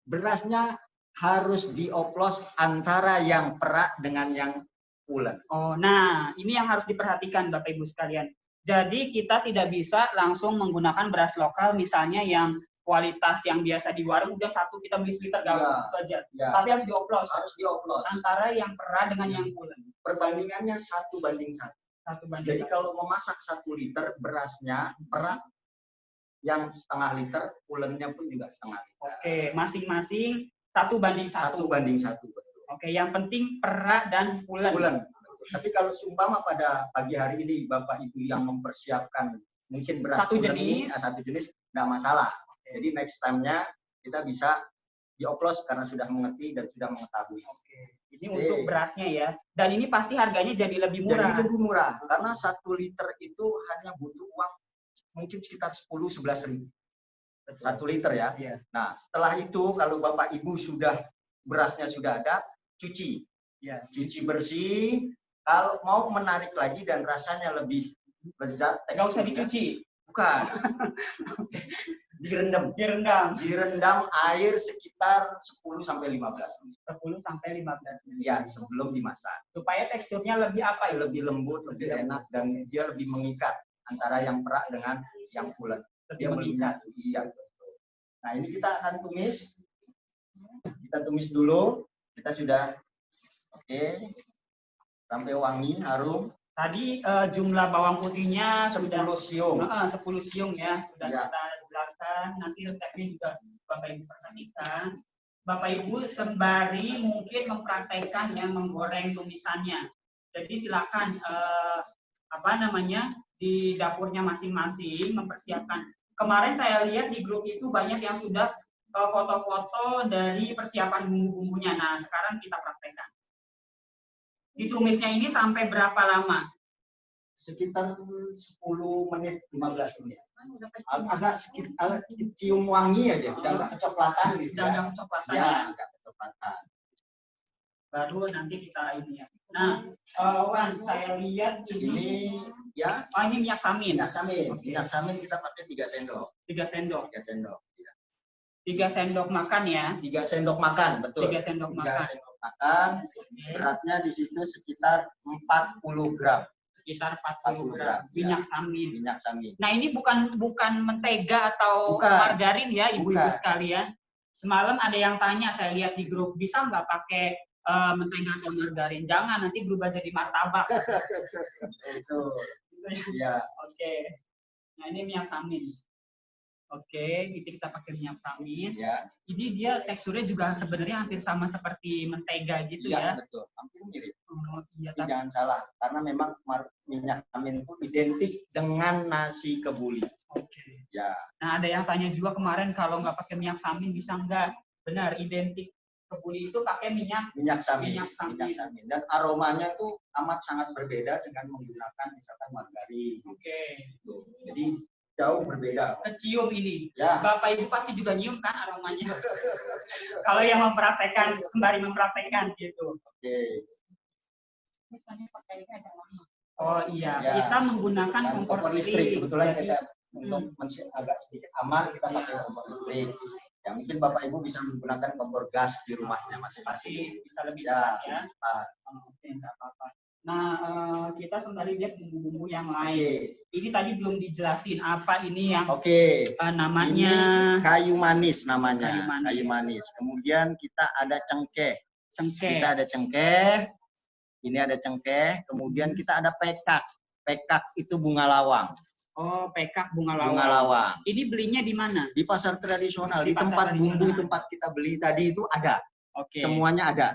Berasnya harus dioplos antara yang perak dengan yang pulen. Oh, nah ini yang harus diperhatikan Bapak Ibu sekalian. Jadi kita tidak bisa langsung menggunakan beras lokal, misalnya yang kualitas yang biasa di warung udah satu kita beli seliter gabung aja. Tapi harus dioplos. Harus dioplos. Antara yang perak dengan yang pulen. Perbandingannya 1:1. Jadi kalau memasak 1 liter berasnya perak yang setengah liter, pulennya pun juga setengah liter. Oke, masing-masing 1:1. 1:1, betul. Oke, yang penting perak dan pulen. Tapi kalau seumpama pada pagi hari ini Bapak Ibu yang mempersiapkan mungkin beras satu jenis, nggak masalah. Jadi next time-nya kita bisa dioplos karena sudah mengerti dan sudah mengetahui. Ini untuk berasnya ya. Dan ini pasti harganya jadi lebih murah. Jadi lebih murah karena 1 liter itu hanya butuh uang mungkin sekitar 10-11.000. 1 liter ya. Nah, setelah itu kalau Bapak Ibu berasnya sudah ada, cuci. Cuci bersih. Kalau mau menarik lagi dan rasanya lebih lezat, nggak usah dicuci. Bukan. Direndam air sekitar 10-15 menit. 10-15 menit. Ya, sebelum dimasak. Supaya teksturnya lebih apa ya? Lebih lembut, lebih enak, dan dia lebih mengikat antara yang perak dengan yang pulen. Dia mengikat. Iya, betul. Nah, ini kita akan tumis. Kita tumis dulu. Kita sudah sampai wangi, harum. Tadi jumlah bawang putihnya 10 sudah siung. 10 siung ya, sudah kita jelaskan. Nanti resepnya juga Bapak Ibu perhatikan. Bapak Ibu sembari mungkin mempraktekkan yang menggoreng tumisannya. Jadi silakan di dapurnya masing-masing mempersiapkan. Kemarin saya lihat di grup itu banyak yang sudah foto-foto dari persiapan bumbu-bumbunya. Nah, sekarang kita praktekkan. Ditumisnya ini sampai berapa lama? Sekitar 10 menit, 15 menit. Agak cium wangi aja, udah agak kecoklatan gitu. Udah agak kecoklatan ya. Agak kecoklatan. Baru nanti kita ini ya. Nah, Wan, saya lihat ini ya. Ini minyak samin. Minyak samin kita pakai 3 sendok. 3 sendok. 3 sendok. 3 sendok makan ya. 3 sendok makan, betul. 3 sendok makan. Beratnya di situ sekitar 40 gram. Sekitar 40 gram. Minyak samin. Minyak samin. Nah, ini bukan mentega atau margarin ya, ibu-ibu sekalian. Semalam ada yang tanya, saya lihat di grup, bisa nggak pakai mentega atau margarin? Jangan, nanti berubah jadi martabak. Itu. Ya. Oke. Nah, ini minyak samin. Oke, kita pakai minyak samin. Ya. Jadi dia teksturnya juga sebenarnya hampir sama seperti mentega gitu ya. Iya, betul. Hampir mirip. Iya, Tapi jangan salah, karena memang minyak samin itu identik dengan nasi kebuli. Oke. Ya. Nah, ada yang tanya juga kemarin kalau nggak pakai minyak samin bisa nggak? Benar, identik kebuli itu pakai minyak samin. Minyak samin. Dan aromanya tuh amat sangat berbeda dengan menggunakan misalkan margarin. Oke. Jadi jauh berbeda. Kecium ini. Ya. Bapak Ibu pasti juga nyium kan aromanya. Kalau yang mempraktekkan, sembari mempraktekkan gitu. Oke. Oh iya, Ya. kita menggunakan kompor listrik. Kebetulan Jadi, kita untuk agak sedikit aman kita pakai kompor listrik. Ya mungkin Bapak Ibu bisa menggunakan kompor gas di rumahnya masing-masing. bisa lebih Ya. cepat ya. Cepat. Oke, nggak apa-apa. Nah, kita sembari lihat bumbu-bumbu yang lain. Oke. Ini tadi belum dijelasin apa ini yang Oke. namanya. Ini kayu manis namanya. Kayu manis. Kayu manis. Kemudian kita ada cengkeh. Cengkeh. Kita ada cengkeh. Ini ada cengkeh. Kemudian kita ada pekak. Pekak itu bunga lawang. Oh, pekak bunga lawang. Bunga lawang. Ini belinya di mana? Di pasar tradisional. Di Di pasar tempat bumbu tradisional. tempat kita beli tadi itu ada. Oke. Semuanya ada.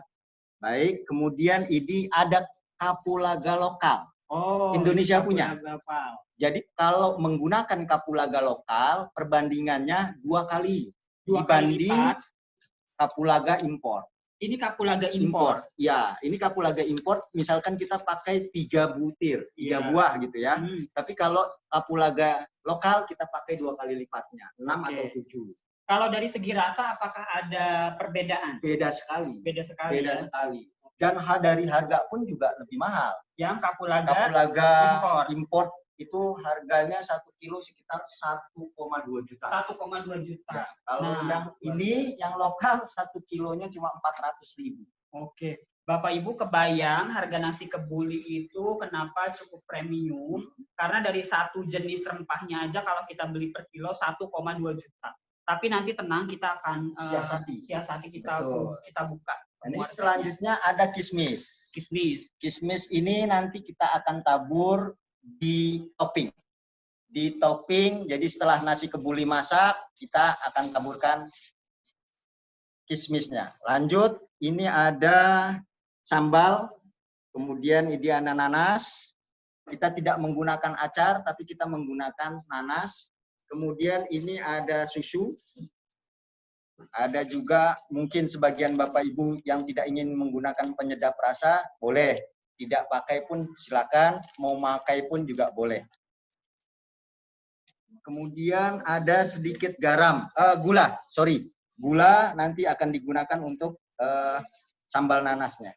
Baik. Kemudian ini ada kapulaga lokal. Oh, Indonesia punya. Lokal. Jadi kalau menggunakan kapulaga lokal, perbandingannya 2 kali Dua kali dibanding lipat. kapulaga impor. Ini kapulaga impor. Ya, ini kapulaga impor. Misalkan kita pakai 3 butir, 3 Iya. buah gitu ya. Tapi kalau kapulaga lokal kita pakai 2 kali lipatnya, 6 Oke. atau 7. Kalau dari segi rasa, apakah ada perbedaan? Beda sekali. Beda sekali. Beda Ya? sekali. Dan dari harga pun juga lebih mahal. Yang kapulaga Kapulaga impor. impor itu harganya 1 kilo sekitar 1,2 juta. 1,2 juta. Ya, kalau Nah, yang ini yang lokal 1 kilonya cuma 400.000. Oke. Bapak Ibu kebayang harga nasi kebuli itu kenapa cukup premium? Karena dari satu jenis rempahnya aja kalau kita beli per kilo 1,2 juta. Tapi nanti tenang, kita akan siasati kita buka. Ini selanjutnya ada kismis. Kismis ini nanti kita akan tabur di topping. Di topping, jadi setelah nasi kebuli masak, kita akan taburkan kismisnya. Lanjut, ini ada sambal, kemudian ini ada nanas. Kita tidak menggunakan acar, tapi kita menggunakan nanas. Kemudian ini ada susu. Ada juga mungkin sebagian Bapak Ibu yang tidak ingin menggunakan penyedap rasa, boleh. Tidak pakai pun silakan, mau pakai pun juga boleh. Kemudian ada sedikit gula. Gula nanti akan digunakan untuk sambal nanasnya.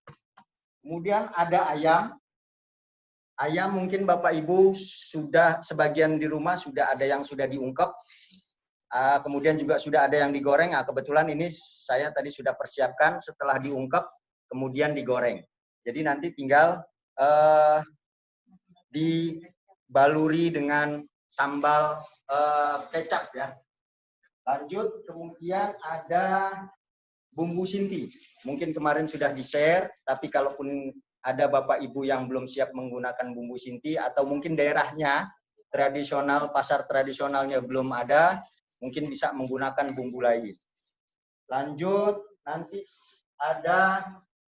Kemudian ada ayam. Ayam mungkin Bapak Ibu sudah sebagian di rumah sudah ada yang sudah diungkep. Kemudian juga sudah ada yang digoreng. Kebetulan ini saya tadi sudah persiapkan setelah diungkep, kemudian digoreng. Jadi nanti tinggal dibaluri dengan sambal kecap ya. Lanjut, kemudian ada bumbu sinti. Mungkin kemarin sudah di-share, tapi kalaupun ada Bapak Ibu yang belum siap menggunakan bumbu sinti atau mungkin daerahnya tradisional, pasar tradisionalnya belum ada, mungkin bisa menggunakan bumbu lain. Lanjut, nanti ada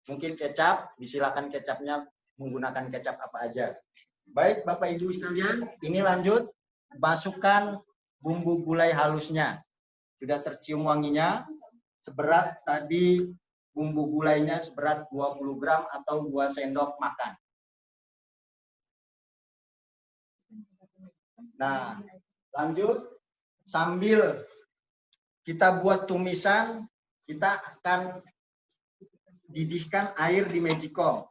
mungkin kecap, disilakan kecapnya menggunakan kecap apa aja. Baik Bapak Ibu sekalian, ini lanjut, masukkan bumbu gulai halusnya. Sudah tercium wanginya, seberat tadi bumbu gulainya seberat 20 gram atau 2 sendok makan. Nah, lanjut. Sambil kita buat tumisan, kita akan didihkan air di magicom.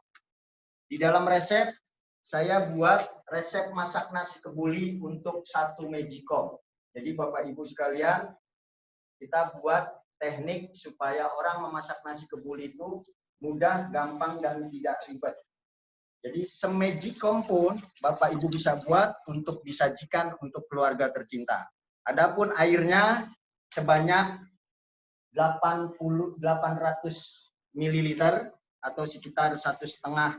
Di dalam resep, saya buat resep masak nasi kebuli untuk 1 magicom. Jadi Bapak Ibu sekalian, kita buat teknik supaya orang memasak nasi kebuli itu mudah, gampang, dan tidak ribet. Jadi semagicom pun Bapak Ibu bisa buat untuk disajikan untuk keluarga tercinta. Adapun airnya sebanyak 800 ml atau sekitar 1,5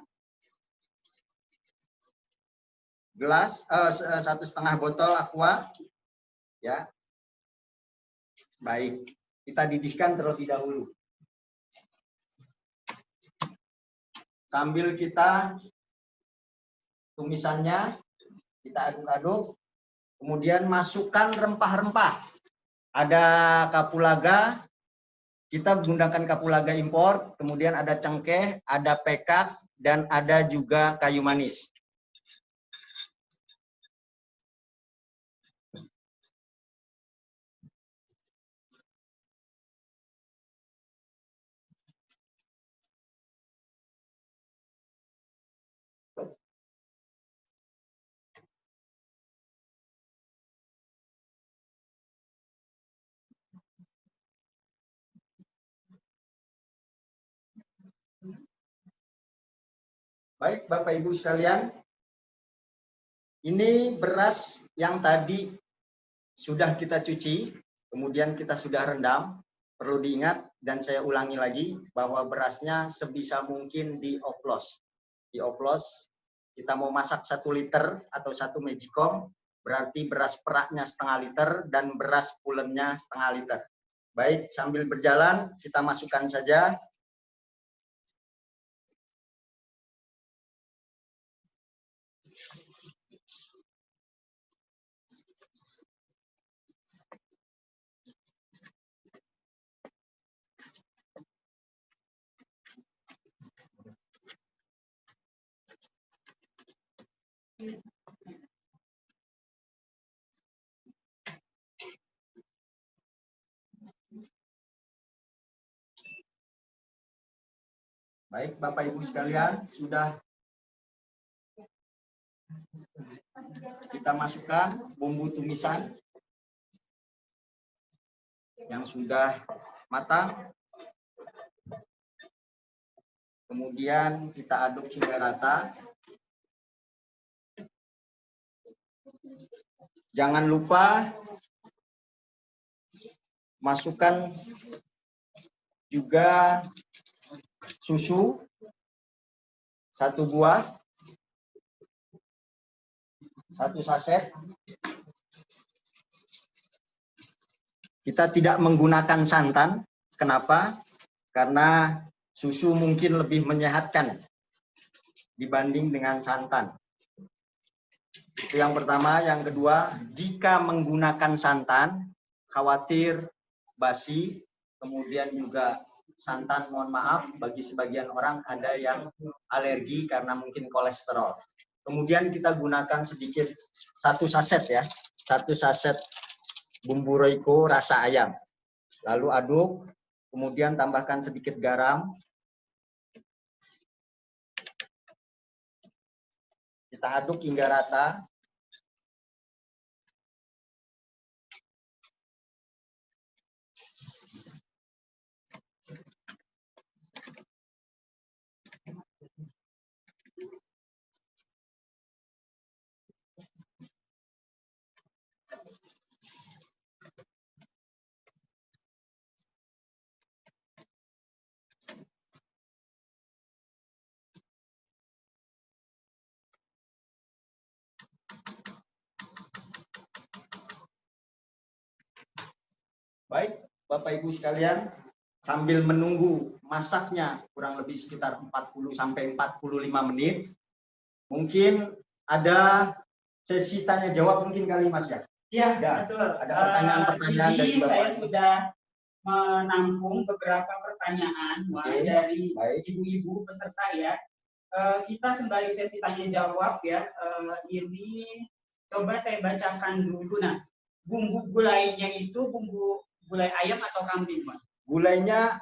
gelas, 1,5 botol aqua, ya. Baik, kita didihkan terlebih dahulu. Sambil kita tumisannya, kita aduk-aduk, kemudian masukkan rempah-rempah. Ada kapulaga, kita menggunakan kapulaga impor, kemudian ada cengkeh, ada pekak, dan ada juga kayu manis. Baik, Bapak Ibu sekalian, ini beras yang tadi sudah kita cuci, kemudian kita sudah rendam. Perlu diingat, dan saya ulangi lagi, bahwa berasnya sebisa mungkin dioplos. Dioplos, kita mau masak 1 liter atau 1 magicom, berarti beras peraknya 1/2 liter dan beras pulennya 1/2 liter. Baik, sambil berjalan, kita masukkan saja. Baik, Bapak Ibu sekalian, sudah kita masukkan bumbu tumisan yang sudah matang. Kemudian kita aduk hingga rata. Jangan lupa masukkan juga susu 1 buah, 1 saset. Kita tidak menggunakan santan. Kenapa? Karena susu mungkin lebih menyehatkan dibanding dengan santan. Itu yang pertama. Yang kedua, jika menggunakan santan, khawatir basi, kemudian juga santan, mohon maaf, bagi sebagian orang ada yang alergi karena mungkin kolesterol. Kemudian kita gunakan sedikit 1 saset ya, 1 saset bumbu Royco rasa ayam. Lalu aduk, kemudian tambahkan sedikit garam. Kita aduk hingga rata. Baik, Bapak Ibu sekalian, sambil menunggu masaknya kurang lebih sekitar 40 sampai 45 menit, mungkin ada sesi tanya jawab mungkin kali Mas ya? Iya, Ya, betul. ada pertanyaan-pertanyaan dari Bapak. Saya sudah menampung beberapa pertanyaan dari ibu-ibu peserta ya. Kita sembari sesi tanya jawab ya. Ini coba saya bacakan dulu. Nah, bumbu gulainya itu bumbu gulai ayam atau kambing, Mas? Gulainya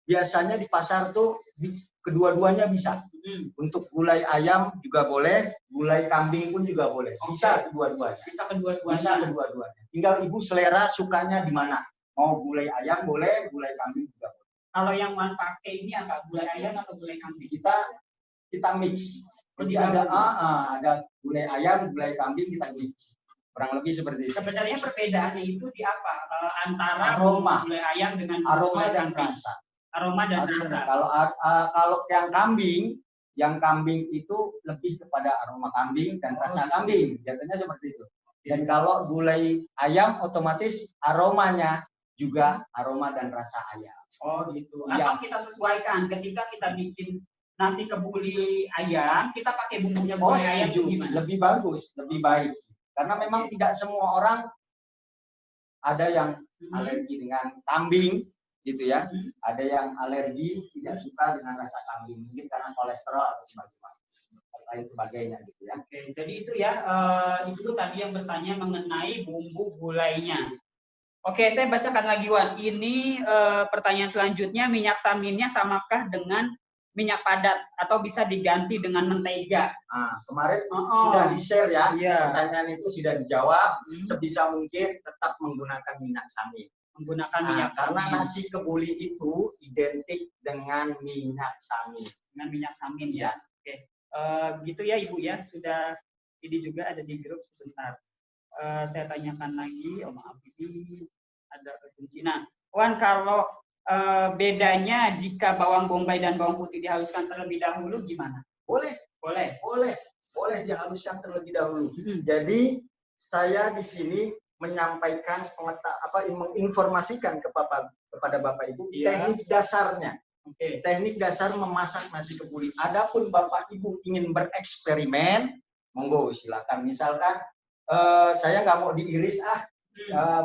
biasanya di pasar tuh kedua-duanya bisa. Untuk gulai ayam juga boleh, gulai kambing pun juga boleh. Bisa kedua-duanya. Bisa kedua-duanya. Bisa kedua-duanya. Tinggal ibu selera sukanya di mana. Mau gulai ayam boleh, gulai kambing juga boleh. Kalau yang mau pakai ini apa? Gulai ayam atau gulai kambing? Kita mix. Jadi ada gulai ayam, gulai kambing kita mix. Kurang lebih seperti itu. Sebenarnya perbedaannya itu di apa? Antara Aroma. gulai ayam dengan Aroma gulai dan kambing. rasa. Aroma dan Aroma. rasa. Kalau yang kambing itu lebih kepada aroma kambing dan rasa kambing, jatuhnya seperti itu. Dan kalau gulai ayam otomatis aromanya juga aroma dan rasa ayam. Oh gitu. Ya. Atau kita sesuaikan ketika kita bikin nasi kebuli ayam, kita pakai bumbunya Oh, gulai ayam itu setuju. gimana? Lebih bagus, lebih baik. Karena memang tidak semua orang ada yang alergi dengan kambing, gitu ya. Ada yang alergi tidak suka dengan rasa kambing, mungkin karena kolesterol atau lain sebagainya, gitu ya. Oke, jadi itu ya, Ibu tadi yang bertanya mengenai bumbu gulainya. Oke, saya bacakan lagi, Wan. Ini pertanyaan selanjutnya, minyak saminnya samakah dengan minyak padat atau bisa diganti dengan mentega? Nah, kemarin sudah di-share ya, Iya. pertanyaan itu sudah dijawab. Sebisa mungkin tetap menggunakan minyak samin. Menggunakan minyak Karena samin. nasi kebuli itu identik dengan minyak samin. Dengan minyak samin ya. Oke, gitu ya Ibu ya. Sudah ini juga ada di grup sebentar. Saya tanyakan lagi. Oh maaf, ini ada kunci. Nah, Wan, kalau bedanya jika bawang bombay dan bawang putih dihaluskan terlebih dahulu gimana? Boleh, Boleh. boleh dihaluskan terlebih dahulu. Jadi saya di sini menyampaikan menginformasikan kepada Bapak Ibu teknik dasarnya. Oke. Teknik dasar memasak nasi kebuli. Adapun Bapak Ibu ingin bereksperimen, monggo silakan. Misalkan saya nggak mau diiris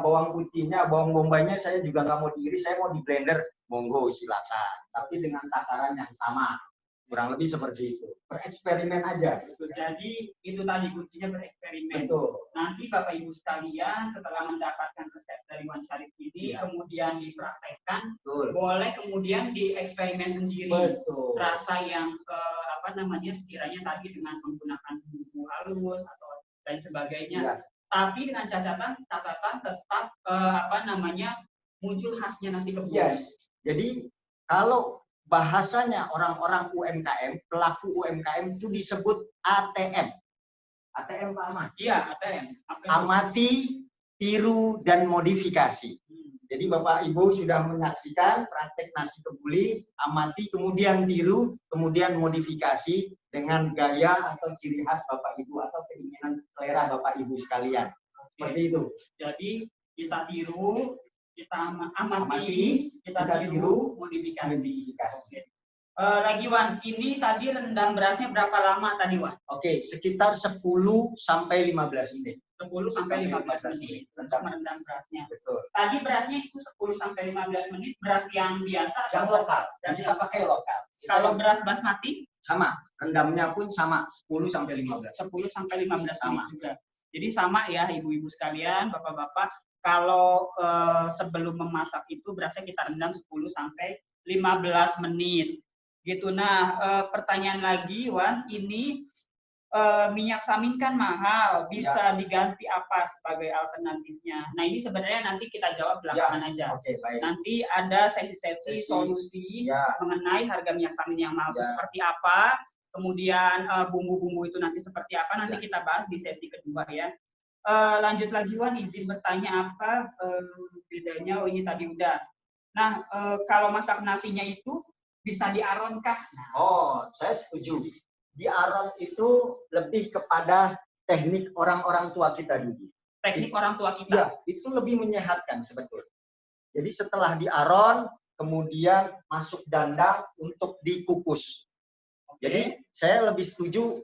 bawang putihnya, bawang bombaynya saya juga nggak mau diiris, saya mau di blender, monggo silakan. Tapi dengan takaran yang sama. Kurang lebih seperti itu. Bereksperimen aja. Jadi itu tadi kuncinya bereksperimen. Betul. Nanti Bapak Ibu sekalian setelah mendapatkan resep dari Wan Syarif ini, kemudian dipraktekkan, boleh kemudian dieksperimen sendiri. Betul. Rasa yang sekiranya tadi dengan menggunakan bumbu halus atau lain sebagainya. Ya. Tapi dengan catatan tetap muncul khasnya nanti kebuli. Yes. Jadi kalau bahasanya orang-orang UMKM, pelaku UMKM itu disebut ATM. ATM Pak Ahmad? Iya, ATM. Amati, tiru, dan modifikasi. Jadi Bapak Ibu sudah menyaksikan praktek nasi kebuli, amati, kemudian tiru, kemudian modifikasi dengan gaya atau ciri khas Bapak Ibu atau keinginan selera Bapak Ibu sekalian. Seperti itu. Jadi kita tiru, kita amati, kita tiru, modifikasi. Oke. Lagi Wan, ini tadi rendam berasnya berapa lama tadi Wan? Oke, sekitar 10 sampai 15 menit. 10 sampai 15 menit untuk merendam berasnya. Betul. Tadi berasnya itu 10 sampai 15 menit beras yang biasa. Yang lokal. Dan kita pakai lokal. Kalau beras basmati? Sama. Rendamnya pun sama. 10 sampai 15. 10 sampai 15 menit juga. Jadi sama ya ibu-ibu sekalian, bapak-bapak. Kalau sebelum memasak itu berasnya kita rendam 10 sampai 15 menit. Gitu. Nah, pertanyaan lagi Wan, ini minyak samin kan mahal, bisa diganti apa sebagai alternatifnya? Nah ini sebenarnya nanti kita jawab belakangan aja. Oke, baik. Nanti ada sesi-sesi solusi mengenai harga minyak samin yang mahal itu seperti apa, kemudian bumbu-bumbu itu nanti seperti apa, nanti kita bahas di sesi kedua ya. Lanjut lagi Wan, izin bertanya apa bedanya? Oh ini tadi udah. Nah kalau masak nasinya itu bisa diaronkah? Oh, saya setuju. Diaron itu lebih kepada teknik orang-orang tua kita dulu. Teknik orang tua kita? Ya, itu lebih menyehatkan sebetulnya. Jadi setelah diaron, kemudian masuk dandang untuk dikukus. Jadi saya lebih setuju,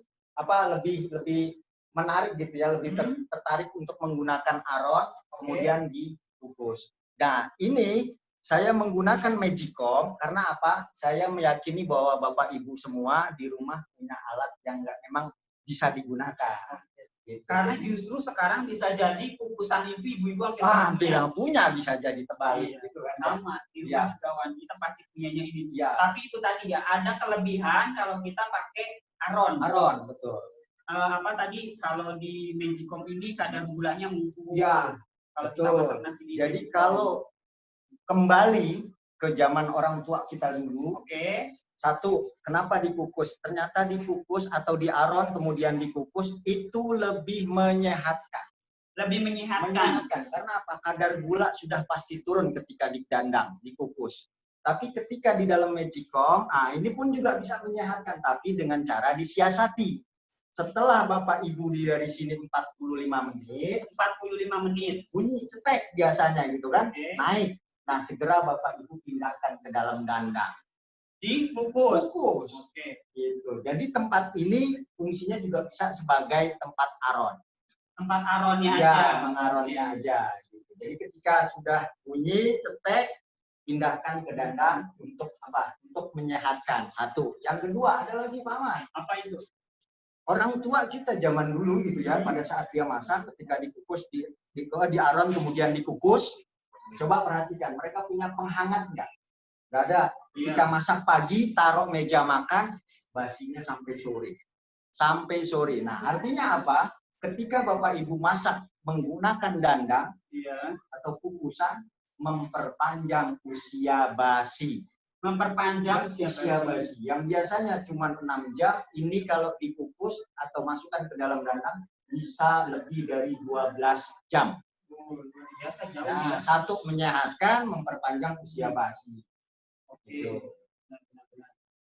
lebih menarik gitu ya, lebih tertarik untuk menggunakan aron, kemudian dikukus. Nah, ini saya menggunakan Magicom karena apa? Saya meyakini bahwa Bapak Ibu semua di rumah punya alat yang memang bisa digunakan. Gitu. Karena justru sekarang bisa jadi kukusan itu ibu-ibu tidak punya bisa jadi terbalik. Gitu kan? Sama, di rumah kawan kita pasti punyanya ini. Tapi itu tadi ya, ada kelebihan kalau kita pakai aron. Aron, betul. Tadi kalau di Magicom ini kadar gulanya ngumpul. Ya, kalau betul. Kita masak nasi di jadi kalau kembali ke zaman orang tua kita dulu. Satu, kenapa dikukus? Ternyata dikukus atau diaron kemudian dikukus itu lebih menyehatkan. Lebih menyehatkan. Menyehatkan karena apa? Kadar gula sudah pasti turun ketika didandang, dikukus. Tapi ketika di dalam magicom, ini pun juga bisa menyehatkan, tapi dengan cara disiasati. Setelah Bapak Ibu dari sini 45 menit, 45 menit. bunyi cetek biasanya gitu kan, Oke. naik. Nah, segera Bapak Ibu pindahkan ke dalam dandang. Dikukus. Kukus. Oke. Gitu. Jadi tempat ini fungsinya juga bisa sebagai tempat aron. Tempat aronnya Ya, aja. mengaronnya aja. Gitu. Jadi ketika sudah bunyi cetek, pindahkan ke dandang untuk apa? Untuk menyehatkan. Satu. Yang kedua ada lagi Pak Ahmad. Apa itu? Orang tua kita zaman dulu gitu ya, pada saat dia masak, ketika dikukus di aron kemudian dikukus, coba perhatikan mereka punya penghangat nggak? Nggak ada. Ketika masak pagi, taruh meja makan, basinya sampai sore. Sampai sore. Nah, artinya apa? Ketika Bapak Ibu masak menggunakan dandang atau kukusan, memperpanjang usia basi. Memperpanjang Usia basi. Yang biasanya cuma 6 jam, ini kalau dikukus atau masukkan ke dalam dandang, bisa lebih dari 12 jam. Biasa jauh Nah, ya. satu menyehatkan, memperpanjang usia basi. Oke.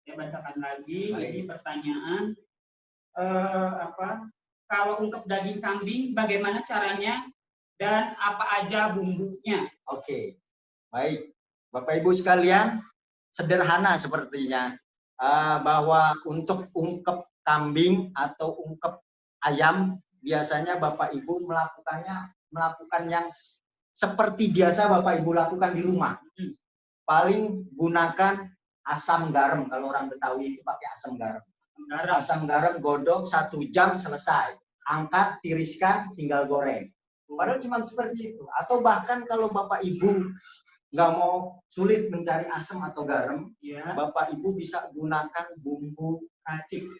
Saya bacakan lagi. Baik. Ini pertanyaan. Kalau untuk daging kambing, bagaimana caranya dan apa aja bumbunya? Oke, baik. Bapak Ibu sekalian, sederhana sepertinya. Bahwa untuk ungkep kambing atau ungkep ayam, biasanya Bapak Ibu melakukan yang seperti biasa Bapak Ibu lakukan di rumah. Paling gunakan asam garam. Kalau orang Betawi itu pakai asam garam. Asam garam godok 1 jam selesai. Angkat, tiriskan, tinggal goreng. Padahal cuma seperti itu. Atau bahkan kalau Bapak Ibu nggak mau sulit mencari asam atau garam, Bapak Ibu bisa gunakan bumbu racik.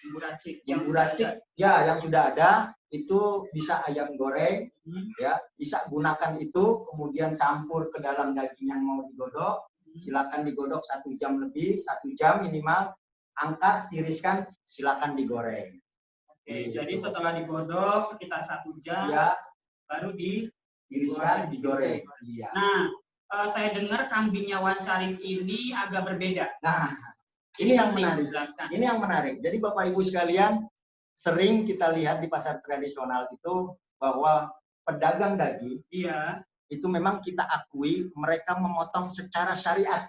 Bumbu racik, ya yang sudah ada itu bisa ayam goreng, ya bisa gunakan itu, kemudian campur ke dalam daging yang mau digodok. Silakan digodok 1 jam lebih, 1 jam minimal. Angkat, tiriskan, silakan digoreng. Oke, jadi setelah digodok sekitar 1 jam, baru ditiriskan, digoreng. Iya. Nah, saya dengar kambingnya Wan Syarif ini agak berbeda. Nah, ini yang menarik. Ini yang menarik. Jadi Bapak Ibu sekalian, sering kita lihat di pasar tradisional itu bahwa pedagang daging, itu memang kita akui mereka memotong secara syariat.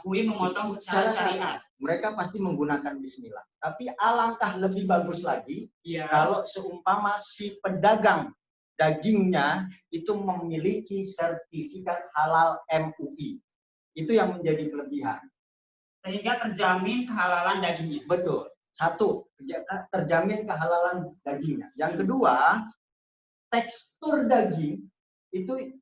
Memotong secara syariat. Mereka pasti menggunakan bismillah. Tapi alangkah lebih bagus lagi kalau seumpama si pedagang dagingnya itu memiliki sertifikat halal MUI. Itu yang menjadi kelebihan. Sehingga terjamin kehalalan dagingnya. Betul. Satu, terjamin kehalalan dagingnya. Yang kedua, tekstur daging itu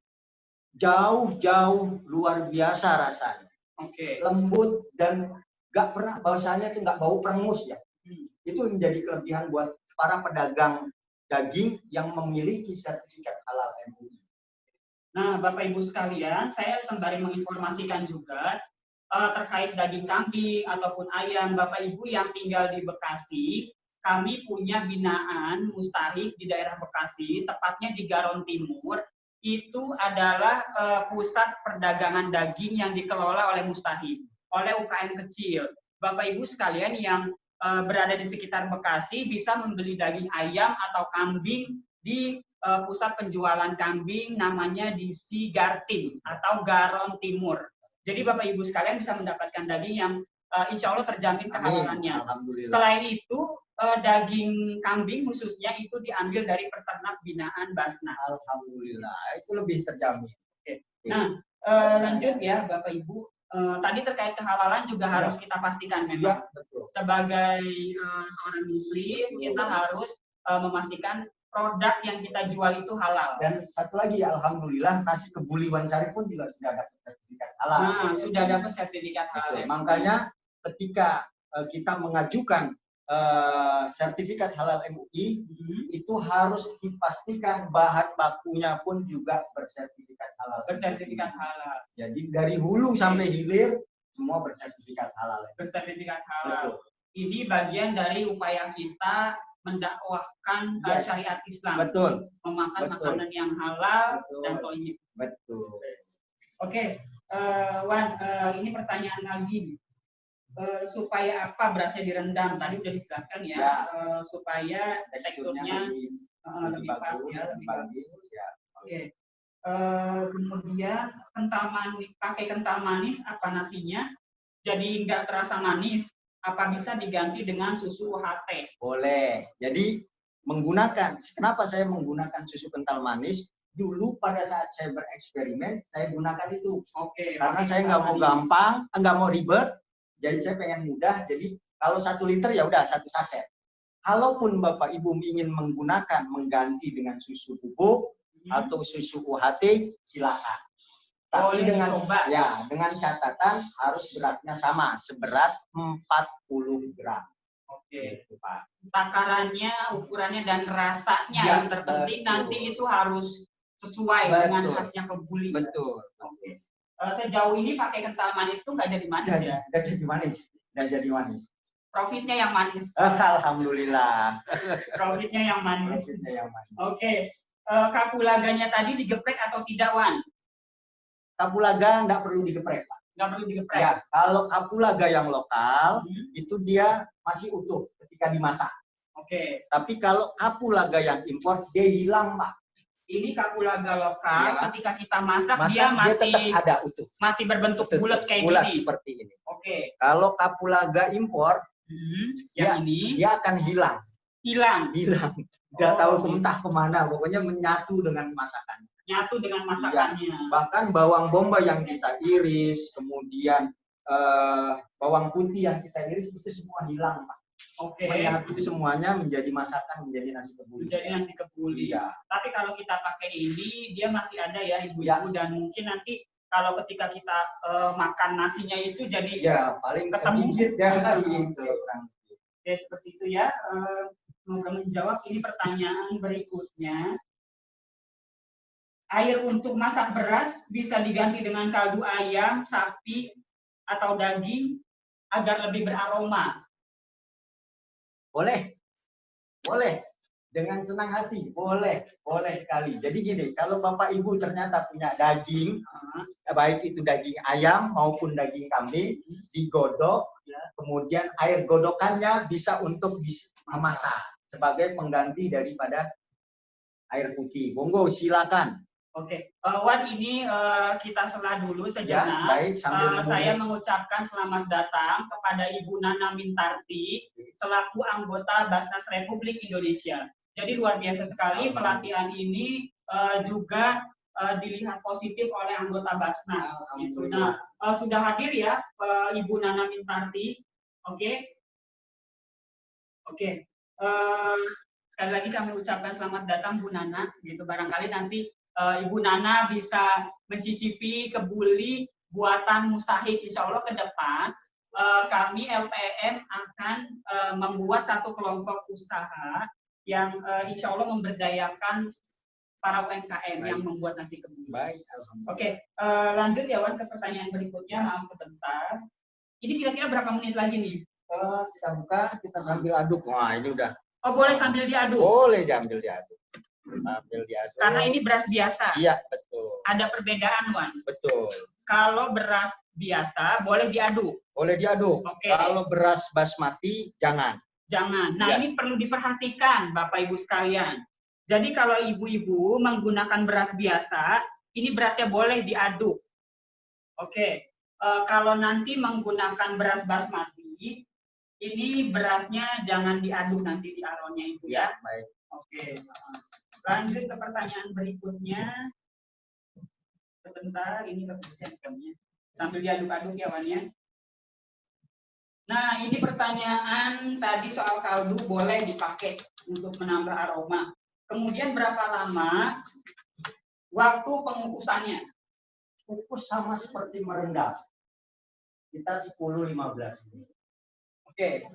jauh-jauh luar biasa rasanya. Oke. Lembut dan nggak pernah bahasanya itu nggak bau perengus ya. Itu menjadi kelebihan buat para pedagang daging yang memiliki sertifikat halal MUI. Nah, Bapak Ibu sekalian, saya sembari menginformasikan juga terkait daging kambing ataupun ayam. Bapak Ibu yang tinggal di Bekasi, kami punya binaan mustahik di daerah Bekasi, tepatnya di Garon Timur. Itu adalah pusat perdagangan daging yang dikelola oleh mustahik, oleh UKM kecil. Bapak Ibu sekalian yang berada di sekitar Bekasi bisa membeli daging ayam atau kambing di pusat penjualan kambing namanya di Sigarting atau Garon Timur. Jadi Bapak Ibu sekalian bisa mendapatkan daging yang insya Allah terjamin kehalalannya. Selain itu daging kambing khususnya itu diambil dari peternak binaan Basnas. Alhamdulillah, itu lebih terjamin. Oke. Nah, lanjut ya Bapak Ibu. Tadi terkait kehalalan juga harus kita pastikan memang. Betul. Sebagai seorang muslim, kita harus memastikan produk yang kita jual itu halal. Dan satu lagi, alhamdulillah nasi kebuli Wan Syarif pun juga sudah dapat sertifikat halal. Nah, sudah dapat sertifikat halal. Makanya ketika kita mengajukan sertifikat halal MUI, itu harus dipastikan bahan bakunya pun juga bersertifikat halal. Bersertifikat halal. Jadi dari hulu sampai hilir semua bersertifikat halal. Bersertifikat halal. Ini bagian dari upaya kita mendakwahkan Yes. syariat Islam. Betul. Memakan Betul. makanan yang halal Betul. dan thayyib. Betul. Oke, Wan, ini pertanyaan lagi. Supaya apa berasnya direndam? Tadi udah dijelaskan ya. Ya. Supaya teksturnya lebih pas bagus, ya, lebih bagus. ya. Oke. Kemudian pakai kental manis apa nasinya? Jadi nggak terasa manis. Apa bisa diganti dengan susu UHT? Boleh. Jadi kenapa saya menggunakan susu kental manis? Dulu pada saat saya bereksperimen, saya gunakan itu. Oke. Karena saya nggak mau gampang, nggak mau ribet. Jadi saya pengen mudah. Jadi kalau 1 liter ya udah 1 saset. Kalaupun Bapak Ibu ingin mengganti dengan susu bubuk atau susu UHT, silakan. Tapi dengan catatan harus beratnya sama, seberat 40 gram. Oke. Gitu, Pak. Takarannya, ukurannya dan rasanya Ya, yang terpenting betul. nanti itu harus sesuai dengan khasnya kebuli. Betul. Oke. Sejauh ini pakai kental manis tuh nggak jadi manis ya? Nggak jadi manis. Profitnya yang manis. Alhamdulillah. Profitnya yang manis. Oke. Kapulaganya tadi digeprek atau tidak, Wan? Kapulaga nggak perlu digeprek, Pak. Nggak perlu digeprek. Ya, kalau kapulaga yang lokal itu dia masih utuh ketika dimasak. Oke. Tapi kalau kapulaga yang impor dia hilang, Pak. Ini kapulaga lokal, ya. Ketika kita masak dia tetap ada utuh. Masih berbentuk bulat kayak bulat gini. Seperti ini. Oke. Kalau kapulaga impor, dia akan hilang. Nggak tahu entah kemana, pokoknya menyatu dengan masakan. Nyatu dengan masakannya. Ya, bahkan bawang bombay yang kita iris, kemudian bawang putih yang kita iris itu semua hilang, Pak. Oke. Menyatu semuanya menjadi masakan, menjadi nasi kebuli. Ya. Tapi kalau kita pakai ini, dia masih ada ya ibu-ibu dan mungkin nanti kalau ketika kita makan nasinya itu jadi paling ketemu sedikit ya gitu. Oke, seperti itu ya. Semoga menjawab ini pertanyaan berikutnya. Air untuk masak beras bisa diganti dengan kaldu ayam, sapi, atau daging agar lebih beraroma. Boleh. Dengan senang hati. Boleh sekali. Jadi gini, kalau Bapak Ibu ternyata punya daging, baik itu daging ayam maupun daging kambing, digodok, kemudian air godokannya bisa untuk memasak sebagai pengganti daripada air putih. Monggo, silakan. Oke, Wan, ini kita sela dulu sejenak. Baik, saya mengucapkan selamat datang kepada Ibu Nana Mintarti selaku anggota Basnas Republik Indonesia. Jadi luar biasa sekali pelatihan ini juga dilihat positif oleh anggota Basnas. Gitu. Nah, sudah hadir ya Ibu Nana Mintarti. Oke. Sekali lagi kami ucapkan selamat datang Bu Nana. Gitu, barangkali nanti Ibu Nana bisa mencicipi kebuli buatan Mustahik. Insya Allah ke depan kami LPM akan membuat satu kelompok usaha yang insya Allah memberdayakan para UMKM yang membuat nasi kebuli. Baik, Oke, lanjut ya Wan ke pertanyaan berikutnya. Maaf sebentar. Ini kira-kira berapa menit lagi nih? Kita buka, kita sambil aduk. Wah, ini udah. Oh, boleh sambil diaduk? Boleh diambil diaduk. Karena ini beras biasa. Iya, betul. Ada perbedaan, Wan. Betul. Kalau beras biasa boleh diaduk. Boleh diaduk. Oke. Kalau beras basmati jangan. Nah, ini perlu diperhatikan Bapak Ibu sekalian. Jadi kalau ibu-ibu menggunakan beras biasa, ini berasnya boleh diaduk. Oke. Kalau nanti menggunakan beras basmati, ini berasnya jangan diaduk nanti di aronnya itu ya. Baik. Oke. Lanjut ke pertanyaan berikutnya. Sebentar, ini kebersihannya. Sambil diaduk-aduk ya, Wan ya. Nah, ini pertanyaan tadi soal kaldu boleh dipakai untuk menambah aroma. Kemudian berapa lama waktu pengukusannya? Kukus sama seperti merendam. Kita 10-15 menit. Oke.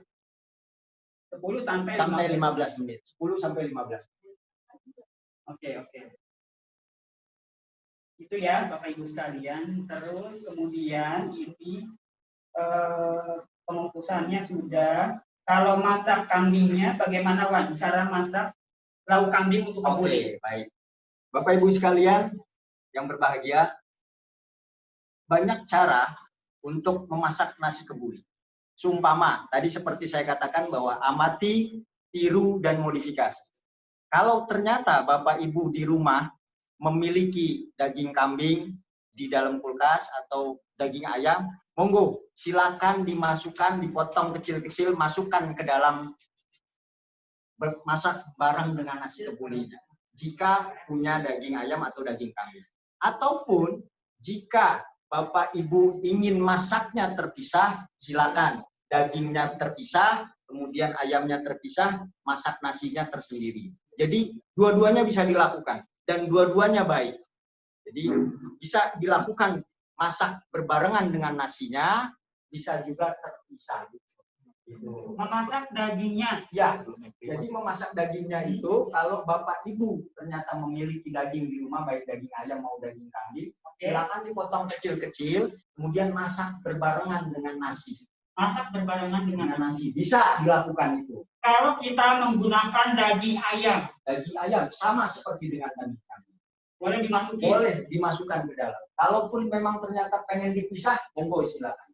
10 sampai 15 menit. 10 sampai 15 menit. Oke. Itu ya Bapak Ibu sekalian. Terus kemudian ini pengukusannya sudah. Kalau masak kambingnya, bagaimana Wan? Cara masak lauk kambing untuk kebuli? Oke, baik. Bapak Ibu sekalian yang berbahagia, banyak cara untuk memasak nasi kebuli. Sumpama, tadi seperti saya katakan bahwa amati, tiru, dan modifikasi. Kalau ternyata Bapak Ibu di rumah memiliki daging kambing di dalam kulkas atau daging ayam, monggo silakan dimasukkan, dipotong kecil-kecil, masukkan ke dalam masak bareng dengan nasi kebuli. Jika punya daging ayam atau daging kambing. Ataupun jika Bapak Ibu ingin masaknya terpisah, silakan. Dagingnya terpisah, kemudian ayamnya terpisah, masak nasinya tersendiri. Jadi dua-duanya bisa dilakukan dan dua-duanya baik. Jadi bisa dilakukan masak berbarengan dengan nasinya, bisa juga terpisah. Memasak dagingnya. Ya, jadi memasak dagingnya itu kalau Bapak Ibu ternyata memiliki daging di rumah, baik daging ayam maupun daging kambing, silakan dipotong kecil-kecil, kemudian masak berbarengan dengan nasi. Masak berbarengan dengan nasi. Bisa dilakukan itu. Kalau kita menggunakan daging ayam. Daging ayam sama seperti dengan daging kambing. Boleh dimasukin? Boleh dimasukkan ke dalam. Kalaupun memang ternyata pengen dipisah, monggo silakan.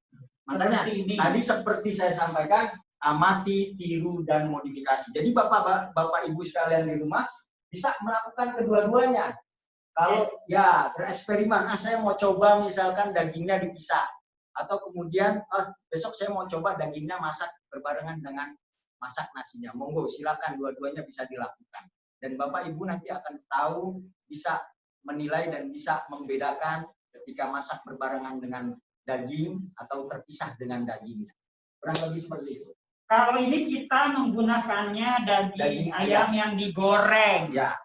Makanya tadi seperti saya sampaikan, amati, tiru, dan modifikasi. Jadi Bapak Ibu sekalian di rumah bisa melakukan kedua-duanya. Kalau ya bereksperimen, saya mau coba misalkan dagingnya dipisah. Atau kemudian besok saya mau coba dagingnya masak berbarengan dengan masak nasinya. Monggo silakan, dua-duanya bisa dilakukan. Dan Bapak Ibu nanti akan tahu, bisa menilai dan bisa membedakan ketika masak berbarengan dengan daging atau terpisah dengan dagingnya. Kurang lebih seperti itu. Kalau ini kita menggunakannya daging ayam yang digoreng. Ya.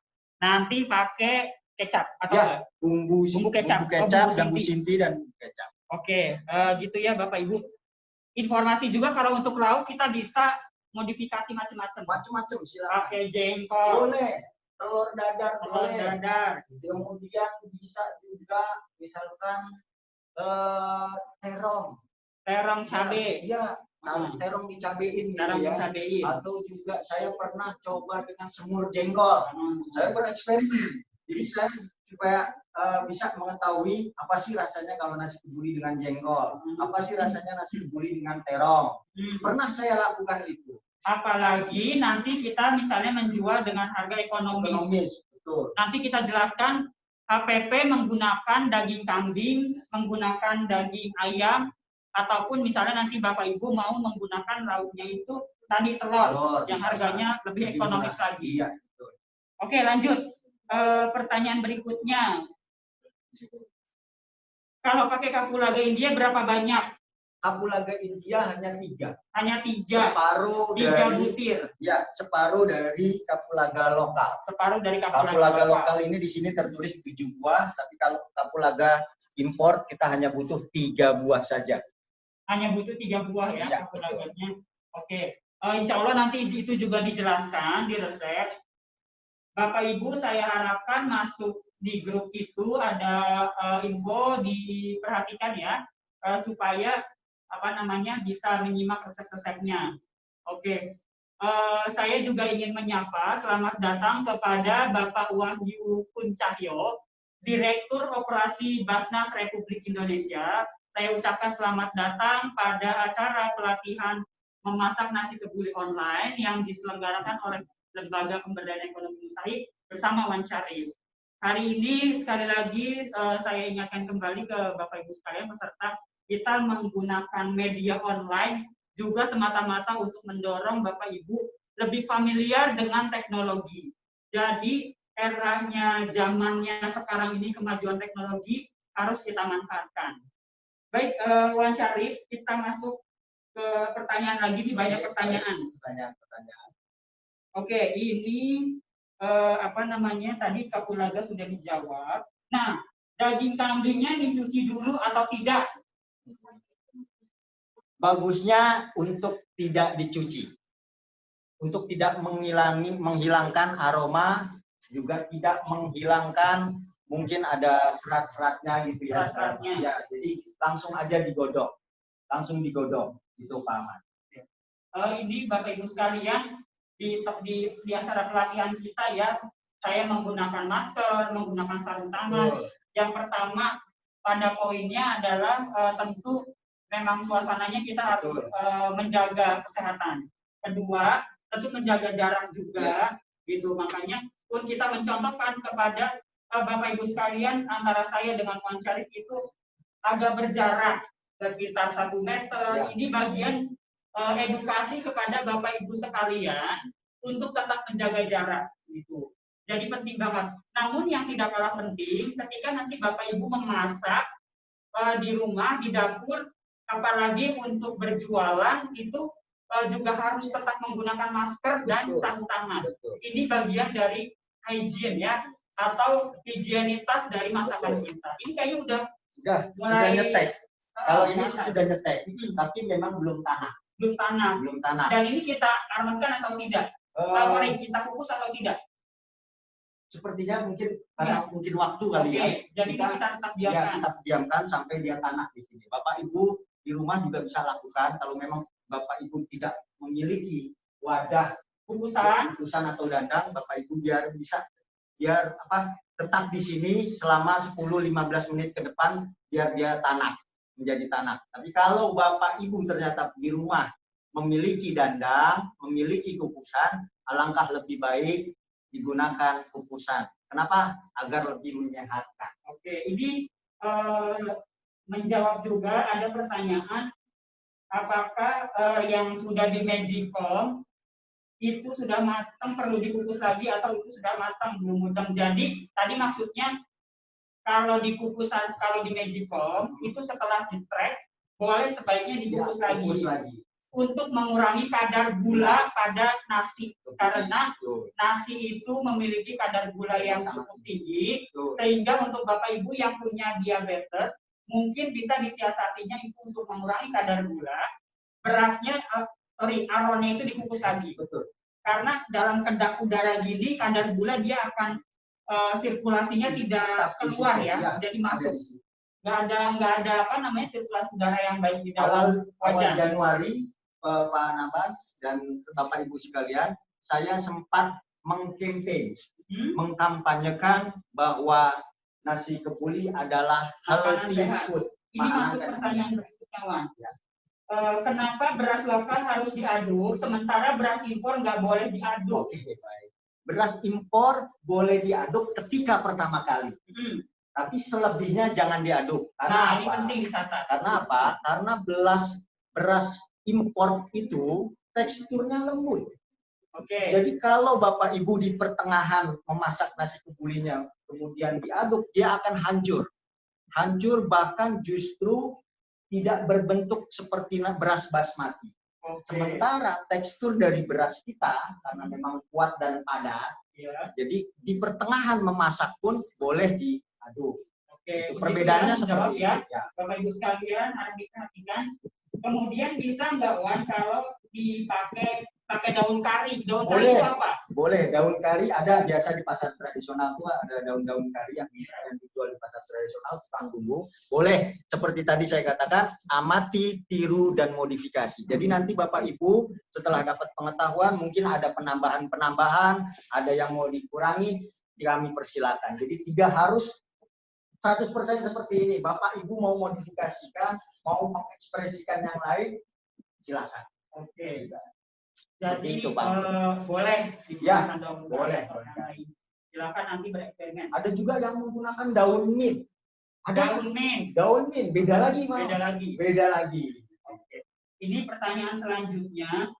Nanti pakai kecap atau ya, bumbu kecap dan Bu Sinti dan kecap. Oke, gitu ya Bapak Ibu. Informasi juga kalau untuk lauk kita bisa modifikasi macam-macam. Macam-macam silakan. Pakai jengkol. Boleh. Telur dadar boleh. Kemudian bisa juga misalkan terong cabe. Iya, terong dicabein gitu ya. Atau juga saya pernah coba dengan semur jengkol. Saya bereksperimen. Jadi saya supaya bisa mengetahui apa sih rasanya kalau nasi kebuli dengan jengkol, apa sih rasanya nasi kebuli dengan terong. Pernah saya lakukan itu. Apalagi nanti kita misalnya menjual dengan harga ekonomis. Betul. Nanti kita jelaskan HPP menggunakan daging kambing, menggunakan daging ayam, ataupun misalnya nanti Bapak Ibu mau menggunakan lauknya itu tadi telur yang harganya lebih ekonomis lagi. Iya, betul. Oke, lanjut. Pertanyaan berikutnya. Kalau pakai kapulaga India berapa banyak? Kapulaga India hanya 3. Hanya 3. Separuh 3 dari butir. Ya, separuh dari kapulaga lokal. Separuh dari kapulaga lokal ini di sini tertulis 7 buah, tapi kalau kapulaga impor kita hanya butuh 3 buah saja. Hanya butuh 3 buah ya, kapulaganya. Oke. Insya Allah nanti itu juga dijelaskan di resep. Bapak Ibu saya harapkan masuk di grup itu ada info, diperhatikan ya supaya bisa menyimak resep-resepnya. Oke. Saya juga ingin menyapa selamat datang kepada Bapak Wahyu Kuncahyo, Direktur Operasi Basnas Republik Indonesia. Saya ucapkan selamat datang pada acara pelatihan memasak nasi kebuli online yang diselenggarakan oleh Lembaga Pemberdayaan Ekonomi Mustahik bersama Wan Syarif. Hari ini sekali lagi saya ingatkan kembali ke Bapak Ibu sekalian peserta, kita menggunakan media online juga semata-mata untuk mendorong Bapak Ibu lebih familiar dengan teknologi. Jadi eranya, zamannya sekarang ini kemajuan teknologi harus kita manfaatkan. Baik, Wan Syarif, kita masuk ke pertanyaan lagi, banyak pertanyaan. Pertanyaan. Oke, ini tadi kapulaga sudah dijawab. Nah, daging kambingnya dicuci dulu atau tidak? Bagusnya untuk tidak dicuci. Untuk tidak menghilangkan aroma, juga tidak menghilangkan mungkin ada serat-seratnya gitu ya. Ya, jadi langsung aja digodok. Langsung digodok, itu Pak Ahmad. ini Bapak Ibu sekalian di acara pelatihan kita ya, saya menggunakan masker, menggunakan sarung tangan. Yang pertama pada poinnya adalah tentu memang suasananya kita harus menjaga kesehatan. Kedua, tentu menjaga jarak juga, gitu. Makanya pun kita mencontohkan kepada Bapak Ibu sekalian, antara saya dengan Wan Syarif itu agak berjarak sekitar 1 meter. Ini bagian edukasi kepada Bapak Ibu sekalian untuk tetap menjaga jarak, gitu. Jadi penting banget. Namun yang tidak kalah penting, ketika nanti Bapak Ibu memasak di rumah, di dapur, apalagi untuk berjualan itu juga harus tetap menggunakan masker dan sarung tangan. Ini bagian dari hygiene ya, atau higienitas dari masakan kita. Ini kayaknya udah sudah nyetek. Kalau ini sih sudah nyetek, tapi memang belum tanah. Belum tanah. Dan ini kita aromatkan atau tidak? Kita kukus atau tidak? Sepertinya mungkin karena mungkin waktu kali ya. Jadi kita tetap diamkan. Ya, kita diamkan sampai dia tanah di sini. Bapak Ibu di rumah juga bisa lakukan kalau memang Bapak Ibu tidak memiliki wadah kukusan atau dandang, Bapak Ibu biar tetap di sini selama 10-15 menit ke depan biar dia menjadi tanah. Tapi kalau Bapak Ibu ternyata di rumah memiliki dandang, memiliki kukusan, alangkah lebih baik digunakan kukusan. Kenapa? Agar lebih menyehatkan. Ini menjawab juga ada pertanyaan, apakah yang sudah di Magicom itu sudah matang perlu dikukus lagi atau itu sudah matang belum mudeng. Jadi tadi maksudnya kalau di Magicom itu setelah di-track boleh sebaiknya dikukus lagi untuk mengurangi kadar gula pada nasi, karena nasi itu memiliki kadar gula yang cukup tinggi, sehingga untuk Bapak Ibu yang punya diabetes mungkin bisa disiasatinya itu untuk mengurangi kadar gula. Berasnya aronnya itu dikukus lagi. Karena dalam kedap udara gini kadar gula dia akan sirkulasinya tidak keluar ya, jadi masuk. Nggak ada sirkulasi udara yang baik di dalam awal Januari, Pak Naban dan Bapak Ibu sekalian, saya sempat mengkampanyekan bahwa nasi kebuli adalah healthy food. Ini masuk pertanyaan kawan. Kenapa beras lokal harus diaduk, sementara beras impor nggak boleh diaduk? Baik. Beras impor boleh diaduk ketika pertama kali. Tapi selebihnya jangan diaduk. Karena ini penting dicatat. Karena apa? Karena beras impor itu teksturnya lembut. Jadi kalau Bapak Ibu di pertengahan memasak nasi kebulinya kemudian diaduk, dia akan hancur. Hancur bahkan justru tidak berbentuk seperti beras basmati. Sementara tekstur dari beras kita karena memang kuat dan padat, jadi di pertengahan memasak pun boleh diaduk. Itu perbedaannya seperti itu. Bapak Ibu sekalian harus diperhatikan. Kemudian bisa nggak Wan kalau pakai daun kari? Daun kari itu apa? Boleh. Daun kari ada biasa di pasar tradisional tuh, ada daun-daun kari yang dijual di pasar tradisional, tukang bumbu. Boleh. Seperti tadi saya katakan, amati, tiru, dan modifikasi. Jadi nanti Bapak Ibu setelah dapat pengetahuan mungkin ada penambahan, ada yang mau dikurangi, kami persilakan. Jadi tidak harus 100% seperti ini. Bapak Ibu mau modifikasikan, mau mengekspresikan yang lain, silakan. Jadi itu, Pak. Boleh digunakan daun boleh. Silakan nanti bereksperimen. Ada juga yang menggunakan daun mint. Daun mint beda lagi, Mas. Beda lagi. Ini pertanyaan selanjutnya.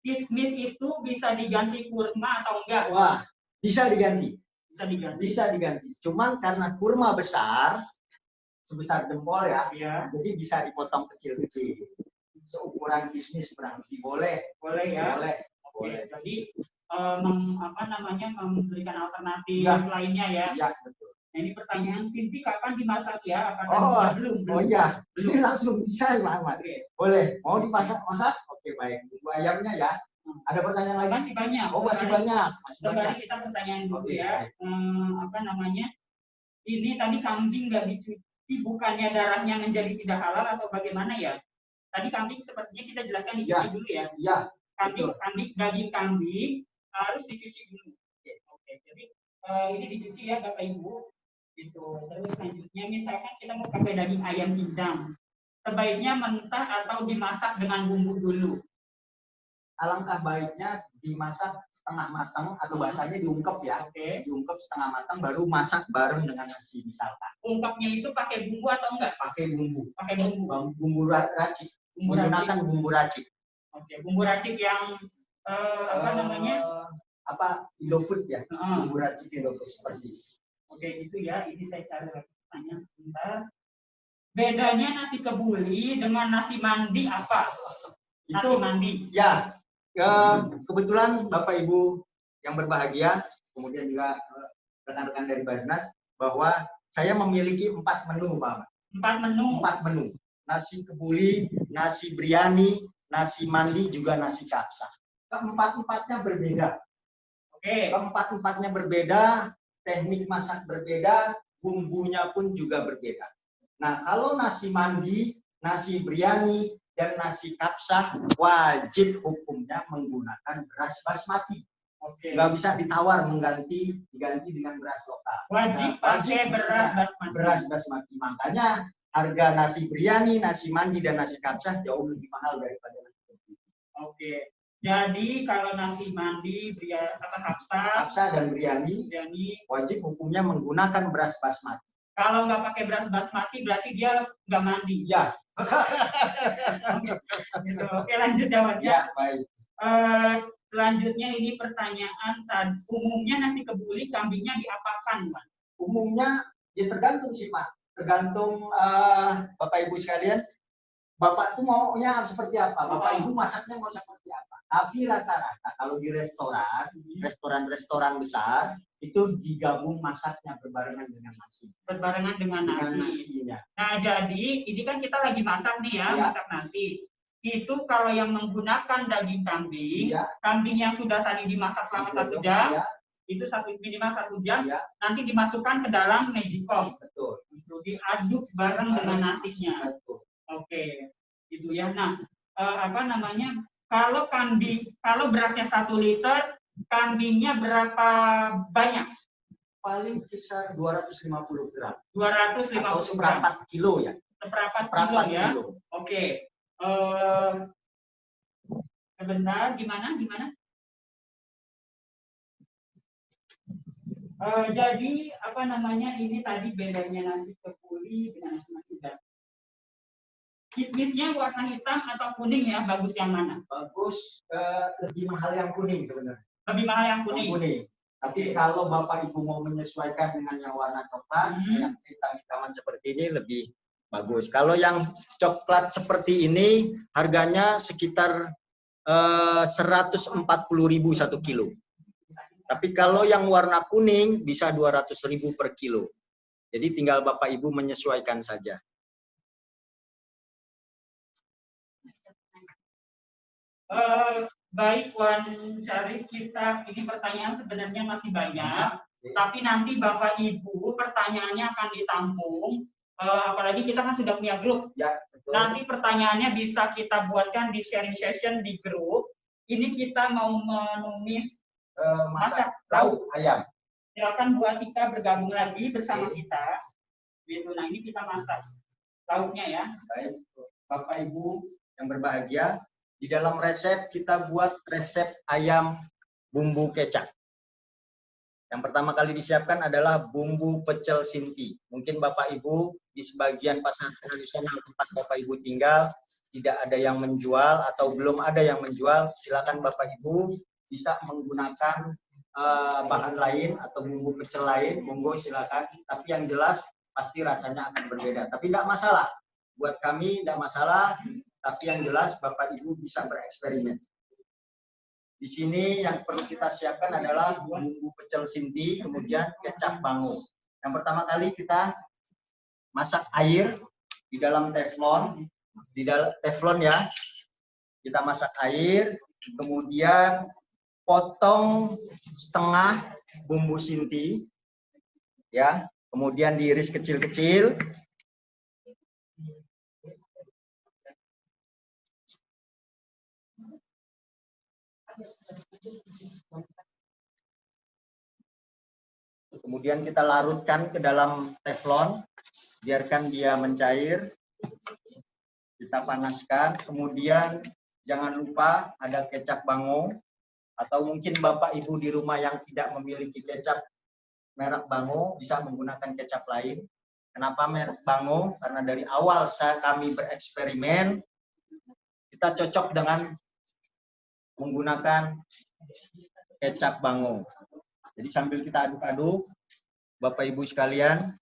Kismis itu bisa diganti kurma atau enggak? Wah, bisa diganti. Bisa diganti. Cuman karena kurma besar, sebesar jempol ya, jadi bisa dipotong kecil-kecil. Seukuran kismis kurang lebih boleh. Ya. Boleh. Jadi memberikan alternatif lainnya ya. Iya, betul. Nah, ini pertanyaan Sinti kapan dimasak ya? Apakah belum? Iya. Ini langsung bisa, Mas. Boleh. Mau dimasak? Oke, baik. Tunggu ayamnya ya. Ada pertanyaan lagi? Masih banyak. Masih banyak. Sekarang kita pertanyaan dulu ya. Ini tadi kambing nggak dicuci, bukannya darahnya menjadi tidak halal atau bagaimana ya? Tadi kambing sepertinya kita jelaskan dicuci Ya. dulu ya. Iya. Daging kambing harus dicuci dulu. Oke, jadi ini dicuci ya Bapak Ibu. Gitu. Terus selanjutnya misalkan kita mau pakai daging ayam cincang, sebaiknya mentah atau dimasak dengan bumbu dulu? Alangkah baiknya dimasak setengah matang atau bahasanya diungkep ya. Oke. Diungkep setengah matang baru masak bareng dengan nasi misalkan. Ungkapnya itu pakai bumbu atau enggak? Pakai bumbu. Pakai bumbu. Bumbu racik. Menggunakan bumbu racik. Oke, bumbu racik yang apa namanya? Apa Indofood ya? Bumbu racik Indofood seperti itu. Oke, itu ya. Ini saya cari tanya sebentar. Bedanya nasi kebuli dengan nasi mandi apa? Nasi mandi. Ya, kebetulan Bapak Ibu yang berbahagia, kemudian juga rekan-rekan dari Basnas, bahwa saya memiliki 4 menu, Pak. 4 menu. 4 menu. Nasi kebuli, nasi biryani, nasi mandi, juga nasi kapsa. Keempat-empatnya berbeda. Oke. Keempat-empatnya berbeda, teknik masak berbeda, bumbunya pun juga berbeda. Nah, kalau nasi mandi, nasi biryani, dan nasi kapsa wajib hukumnya menggunakan beras basmati. Oke. Nggak bisa ditawar diganti dengan beras lokal. Wajib pakai beras basmati. Beras basmati. Makanya harga nasi biryani, nasi mandi, dan nasi kapsa jauh lebih mahal daripada nasi kebuli. Oke. Jadi kalau nasi mandi, kapsa dan biryani wajib hukumnya menggunakan beras basmati. Kalau nggak pakai beras basmati berarti dia nggak mandi. Ya. Gitu. Oke, lanjut jawabnya. Ya, baik. Selanjutnya ini pertanyaan, umumnya nasi kebuli kambingnya diapakan, Pak? Umumnya ya tergantung sih, Pak. Tergantung Bapak Ibu sekalian. Bapak tuh maunya seperti apa? Bapak Ibu masaknya mau seperti apa? Tapi rata-rata kalau di restoran besar itu digabung masaknya berbarengan dengan nasi. Berbarengan dengan nasinya. Nah, jadi ini kan kita lagi masak nih ya, masak nasi. Itu kalau yang menggunakan daging kambing, kambing yang sudah tadi dimasak selama 1 jam, itu minimal 1 jam, nanti dimasukkan ke dalam magicom. Betul. Itu diaduk bareng dengan nasinya. Betul. Oke, gitu ya. Nah, apa namanya? Kalau berasnya 1 liter, kambingnya berapa banyak? Paling kisar 250 gram. 250 atau seperempat kilo ya. Seperempat kilo. Oke. Sebentar, gimana? Jadi apa namanya ini tadi bedanya nasi kebuli dengan nasi mandi. Kismisnya warna hitam atau kuning ya? Bagus yang mana? Bagus, lebih mahal yang kuning sebenarnya. Lebih mahal yang kuning. Tapi kalau Bapak Ibu mau menyesuaikan dengan yang warna coklat, yang hitam-hitaman seperti ini lebih bagus. Kalau yang coklat seperti ini harganya sekitar 140.000 1 kilo. Tapi kalau yang warna kuning bisa 200.000 per kilo. Jadi tinggal Bapak Ibu menyesuaikan saja. Baik Wan Syarif, kita ini pertanyaan sebenarnya masih banyak, tapi nanti Bapak Ibu pertanyaannya akan ditampung, apalagi kita kan sudah punya grup. Ya, betul. Nanti pertanyaannya bisa kita buatkan di sharing session di grup. Ini kita mau menulis masak lauk ayam. Silakan Bu Atika bergabung lagi bersama kita. Gitu. Nah ini kita masak lauknya ya. Baik, Bapak Ibu yang berbahagia. Di dalam resep kita buat resep ayam bumbu kecap. Yang pertama kali disiapkan adalah bumbu pecel Sinti. Mungkin Bapak Ibu di sebagian pasar tradisional tempat Bapak Ibu tinggal tidak ada yang menjual atau belum ada yang menjual, silakan Bapak Ibu bisa menggunakan bahan lain atau bumbu pecel lain, monggo silakan. Tapi yang jelas pasti rasanya akan berbeda. Tapi tidak masalah. Buat kami tidak masalah. Tapi yang jelas Bapak Ibu bisa bereksperimen. Di sini yang perlu kita siapkan adalah bumbu pecel Sinti, kemudian kecap bango. Yang pertama kali kita masak air di dalam teflon, ya. Kita masak air, kemudian potong setengah bumbu Sinti, ya. Kemudian diiris kecil-kecil. Kemudian kita larutkan ke dalam teflon, biarkan dia mencair. Kita panaskan, kemudian jangan lupa ada kecap bango, atau mungkin Bapak Ibu di rumah yang tidak memiliki kecap merek bango bisa menggunakan kecap lain. Kenapa merek bango? Karena dari awal kami bereksperimen, kita cocok dengan menggunakan kecap bango. Jadi sambil kita aduk-aduk, Bapak Ibu sekalian,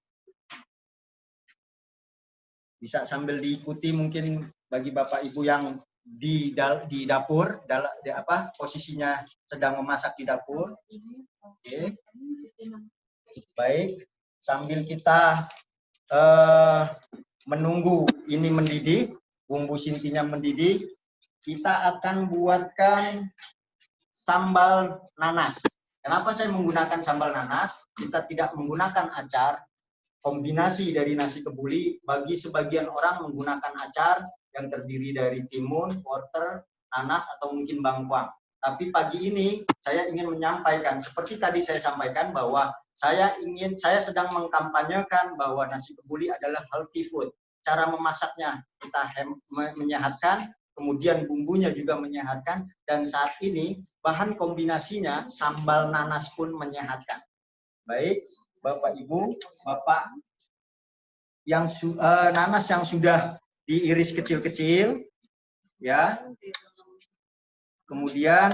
bisa sambil diikuti mungkin bagi Bapak Ibu yang di dapur, posisinya sedang memasak di dapur. Oke. Baik, sambil kita menunggu ini mendidih, bumbu sintinya mendidih, kita akan buatkan sambal nanas. Kenapa saya menggunakan sambal nanas? Kita tidak menggunakan acar. Kombinasi dari nasi kebuli, bagi sebagian orang menggunakan acar yang terdiri dari timun, wortel, nanas, atau mungkin bangkuang. Tapi pagi ini saya ingin menyampaikan, seperti tadi saya sampaikan bahwa saya sedang mengkampanyekan bahwa nasi kebuli adalah healthy food. Cara memasaknya kita menyehatkan, kemudian bumbunya juga menyehatkan, dan saat ini bahan kombinasinya sambal nanas pun menyehatkan. Baik, Bapak Ibu, Bapak yang nanas yang sudah diiris kecil-kecil, ya. Kemudian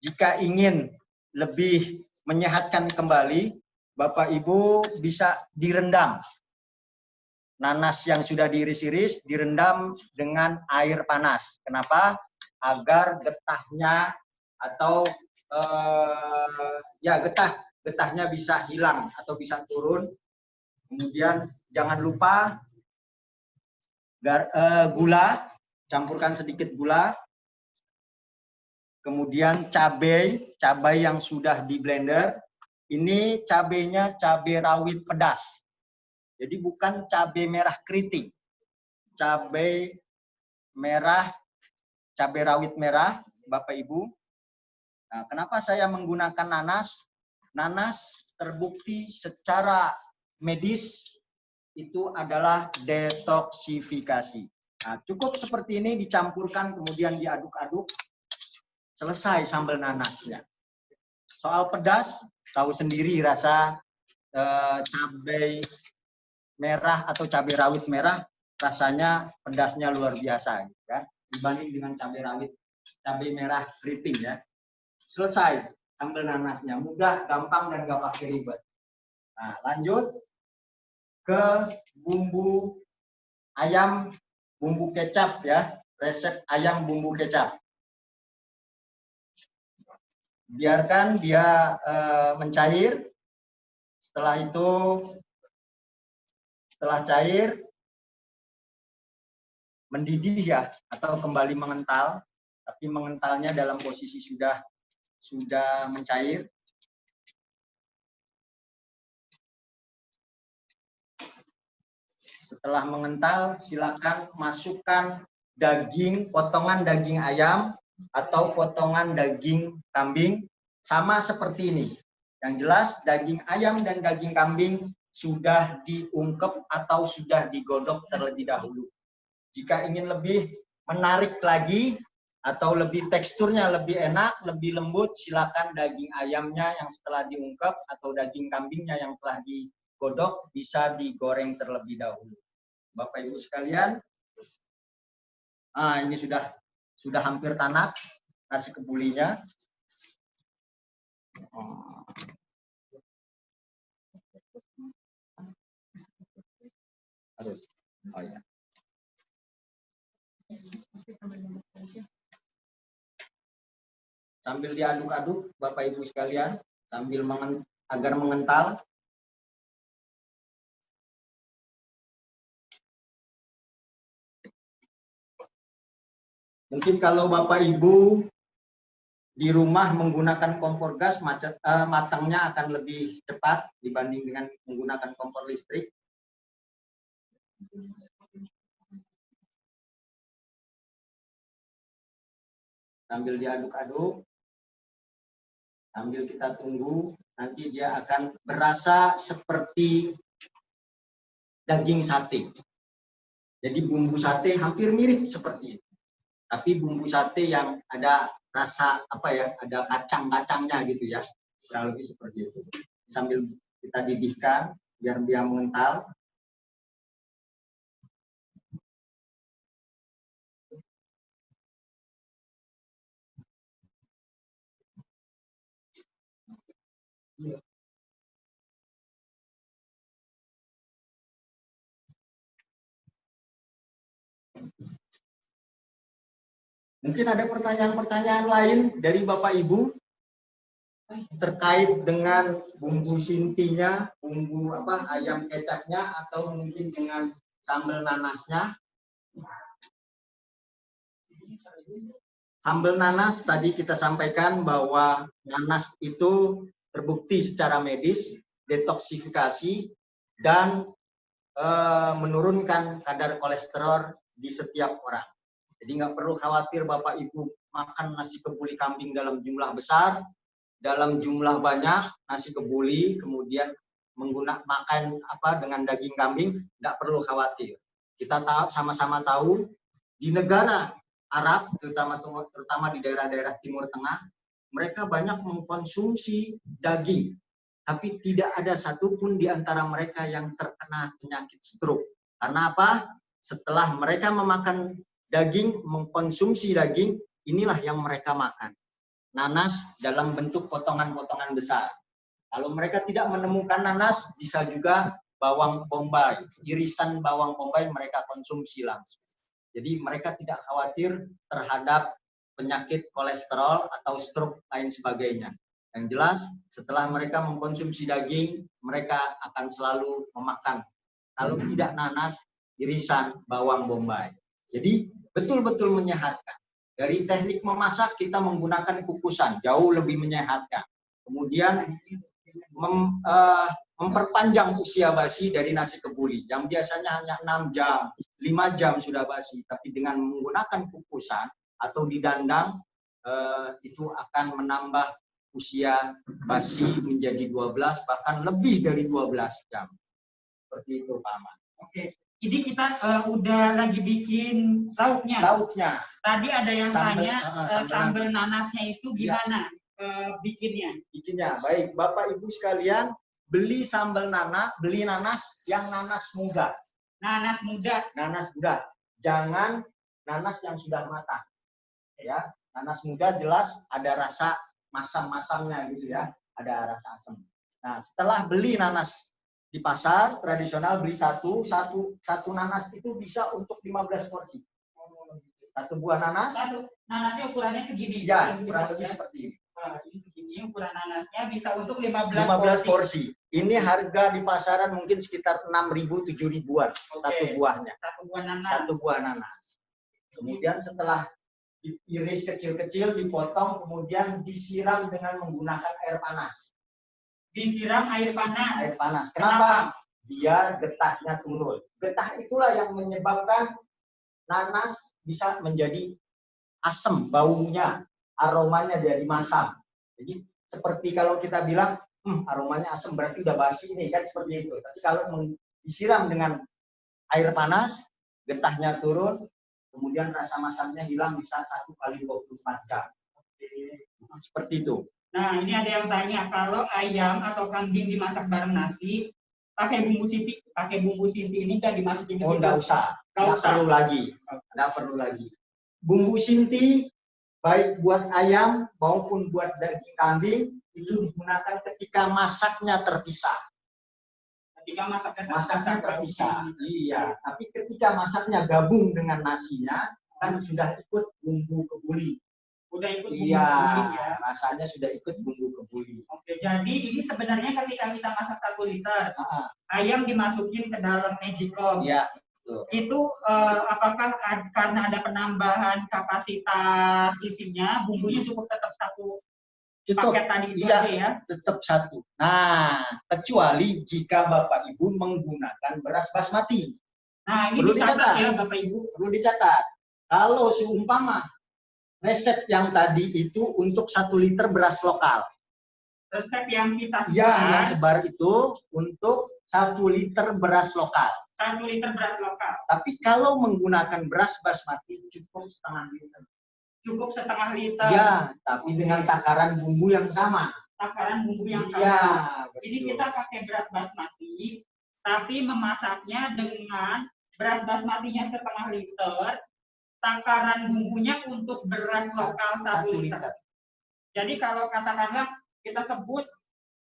jika ingin lebih menyehatkan kembali, Bapak Ibu bisa direndam. Nanas yang sudah diiris-iris direndam dengan air panas. Kenapa? Agar getahnya atau getahnya bisa hilang atau bisa turun. Kemudian jangan lupa gula, campurkan sedikit gula. Kemudian cabai yang sudah di blender. Ini cabainya cabai rawit pedas. Jadi bukan cabai merah keriting. Cabai rawit merah, Bapak Ibu. Nah, kenapa saya menggunakan nanas? Nanas terbukti secara medis itu adalah detoksifikasi. Nah, cukup seperti ini dicampurkan, kemudian diaduk-aduk, selesai sambal nanasnya. Soal pedas, tahu sendiri rasa cabai merah atau cabai rawit merah, rasanya pedasnya luar biasa, ya, dibanding dengan cabai merah keriting, ya. Selesai sambal nanasnya, mudah, gampang, dan gak pakai ribet. Nah, lanjut ke bumbu ayam bumbu kecap, ya, resep ayam bumbu kecap. Biarkan dia mencair. Setelah itu, setelah cair, mendidih, ya, atau kembali mengental, tapi mengentalnya dalam posisi sudah mencair. Setelah mengental, silakan masukkan potongan daging ayam atau potongan daging kambing, sama seperti ini. Yang jelas daging ayam dan daging kambing sudah diungkep atau sudah digodok terlebih dahulu. Jika ingin lebih menarik lagi atau lebih teksturnya lebih enak, lebih lembut, silakan daging ayamnya yang setelah diungkep atau daging kambingnya yang telah digodok bisa digoreng terlebih dahulu. Bapak Ibu sekalian, ini sudah hampir tanak nasi kebulinya. Oh ya. Sambil diaduk-aduk, Bapak Ibu sekalian, sambil agar mengental. Mungkin kalau Bapak Ibu di rumah menggunakan kompor gas, matangnya akan lebih cepat dibanding dengan menggunakan kompor listrik. Sambil diaduk-aduk, sambil kita tunggu, nanti dia akan berasa seperti daging sate. Jadi bumbu sate hampir mirip seperti itu. Tapi bumbu sate yang ada rasa apa ya, ada kacang-kacangnya gitu ya. Kurang lebih seperti itu. Sambil kita didihkan biar dia mengental. Mungkin ada pertanyaan-pertanyaan lain dari Bapak Ibu terkait dengan bumbu sintinya, bumbu apa ayam kecapnya, atau mungkin dengan sambal nanasnya. Sambal nanas tadi kita sampaikan bahwa nanas itu terbukti secara medis detoksifikasi dan menurunkan kadar kolesterol di setiap orang. Jadi nggak perlu khawatir Bapak Ibu makan nasi kebuli kambing dalam jumlah besar, dalam jumlah banyak nasi kebuli, kemudian makan apa dengan daging kambing, nggak perlu khawatir. Kita sama-sama tahu di negara Arab, terutama di daerah-daerah Timur Tengah, mereka banyak mengkonsumsi daging, tapi tidak ada satupun di antara mereka yang terkena penyakit stroke. Karena apa? Setelah mereka memakan daging, mengkonsumsi daging, inilah yang mereka makan. Nanas dalam bentuk potongan-potongan besar. Kalau mereka tidak menemukan nanas, bisa juga bawang bombay, irisan bawang bombay mereka konsumsi langsung. Jadi mereka tidak khawatir terhadap penyakit kolesterol atau stroke lain sebagainya. Yang jelas, setelah mereka mengkonsumsi daging, mereka akan selalu memakan. Kalau tidak nanas, irisan bawang bombay. Jadi betul-betul menyehatkan. Dari teknik memasak kita menggunakan kukusan, jauh lebih menyehatkan. Kemudian memperpanjang usia basi dari nasi kebuli, yang biasanya hanya 6 jam, 5 jam sudah basi. Tapi dengan menggunakan kukusan atau didandang, itu akan menambah usia basi menjadi 12, bahkan lebih dari 12 jam. Seperti itu, Pak Ahmad. Oke. Jadi kita udah lagi bikin lauknya. Lauknya. Tadi ada yang tanya sambal nanasnya itu gimana bikinnya? Bikinnya, baik Bapak Ibu sekalian, beli sambal nanas, beli nanas yang nanas muda. Nanas muda. Nanas muda. Jangan nanas yang sudah matang. Ya, nanas muda jelas ada rasa masam-masamnya gitu ya, ada rasa asam. Nah, setelah beli nanas di pasar tradisional, beli satu nanas itu bisa untuk 15 porsi. Satu buah nanas. Nanasnya ukurannya segini. Ya, kurang lebih seperti ini. Ini segini ukuran nanasnya, bisa untuk 15 porsi. Ini harga di pasaran mungkin sekitar 6.000 7.000-an satu buahnya. Satu buah nanas. Kemudian setelah diiris kecil-kecil, dipotong, kemudian disiram dengan menggunakan air panas. Disiram air panas. Air panas. Kenapa? Biar getahnya turun. Getah itulah yang menyebabkan nanas bisa menjadi asam baunya, aromanya dari masam. Jadi seperti kalau kita bilang, aromanya asam berarti udah basi ini kan, seperti itu. Tapi kalau disiram dengan air panas, getahnya turun, kemudian rasa masamnya hilang bisa 1 kali 24 jam. Seperti itu. Nah, ini ada yang tanya, kalau ayam atau kambing dimasak bareng nasi, pakai bumbu sinti ini nggak dimasukin ke situ? Oh, nggak usah. Nggak perlu lagi. Nggak perlu lagi. Bumbu sinti, baik buat ayam maupun buat daging kambing, itu digunakan ketika masaknya terpisah. Ketika masaknya terpisah. Iya, tapi ketika masaknya gabung dengan nasinya, kan sudah ikut bumbu kebuli. Udah ikut bumbu iya, kebuli ya. Rasanya sudah ikut bumbu kebuli. Oke, jadi ini sebenarnya ketika kita masak 1 liter, ayam dimasukin ke dalam magicom. Iya. Itu apakah karena ada penambahan kapasitas isinya, bumbunya cukup tetap 1 paket tadi itu aja ya? Tetap 1. Nah, kecuali jika Bapak Ibu menggunakan beras basmati. Nah, ini perlu dicatat ya Bapak Ibu. Perlu dicatat. Kalau seumpama resep yang tadi itu untuk 1 liter beras lokal. Resep yang kita sebar. Ya, yang sebar itu untuk 1 liter beras lokal. 1 liter beras lokal. Tapi kalau menggunakan beras basmati cukup setengah liter. Cukup setengah liter. Ya, tapi dengan takaran bumbu yang sama. Takaran bumbu yang sama. Ya, ini kita pakai beras basmati, tapi memasaknya dengan beras basmatinya setengah liter, takaran bumbunya untuk beras lokal 1 liter. Jadi kalau katakanlah kita sebut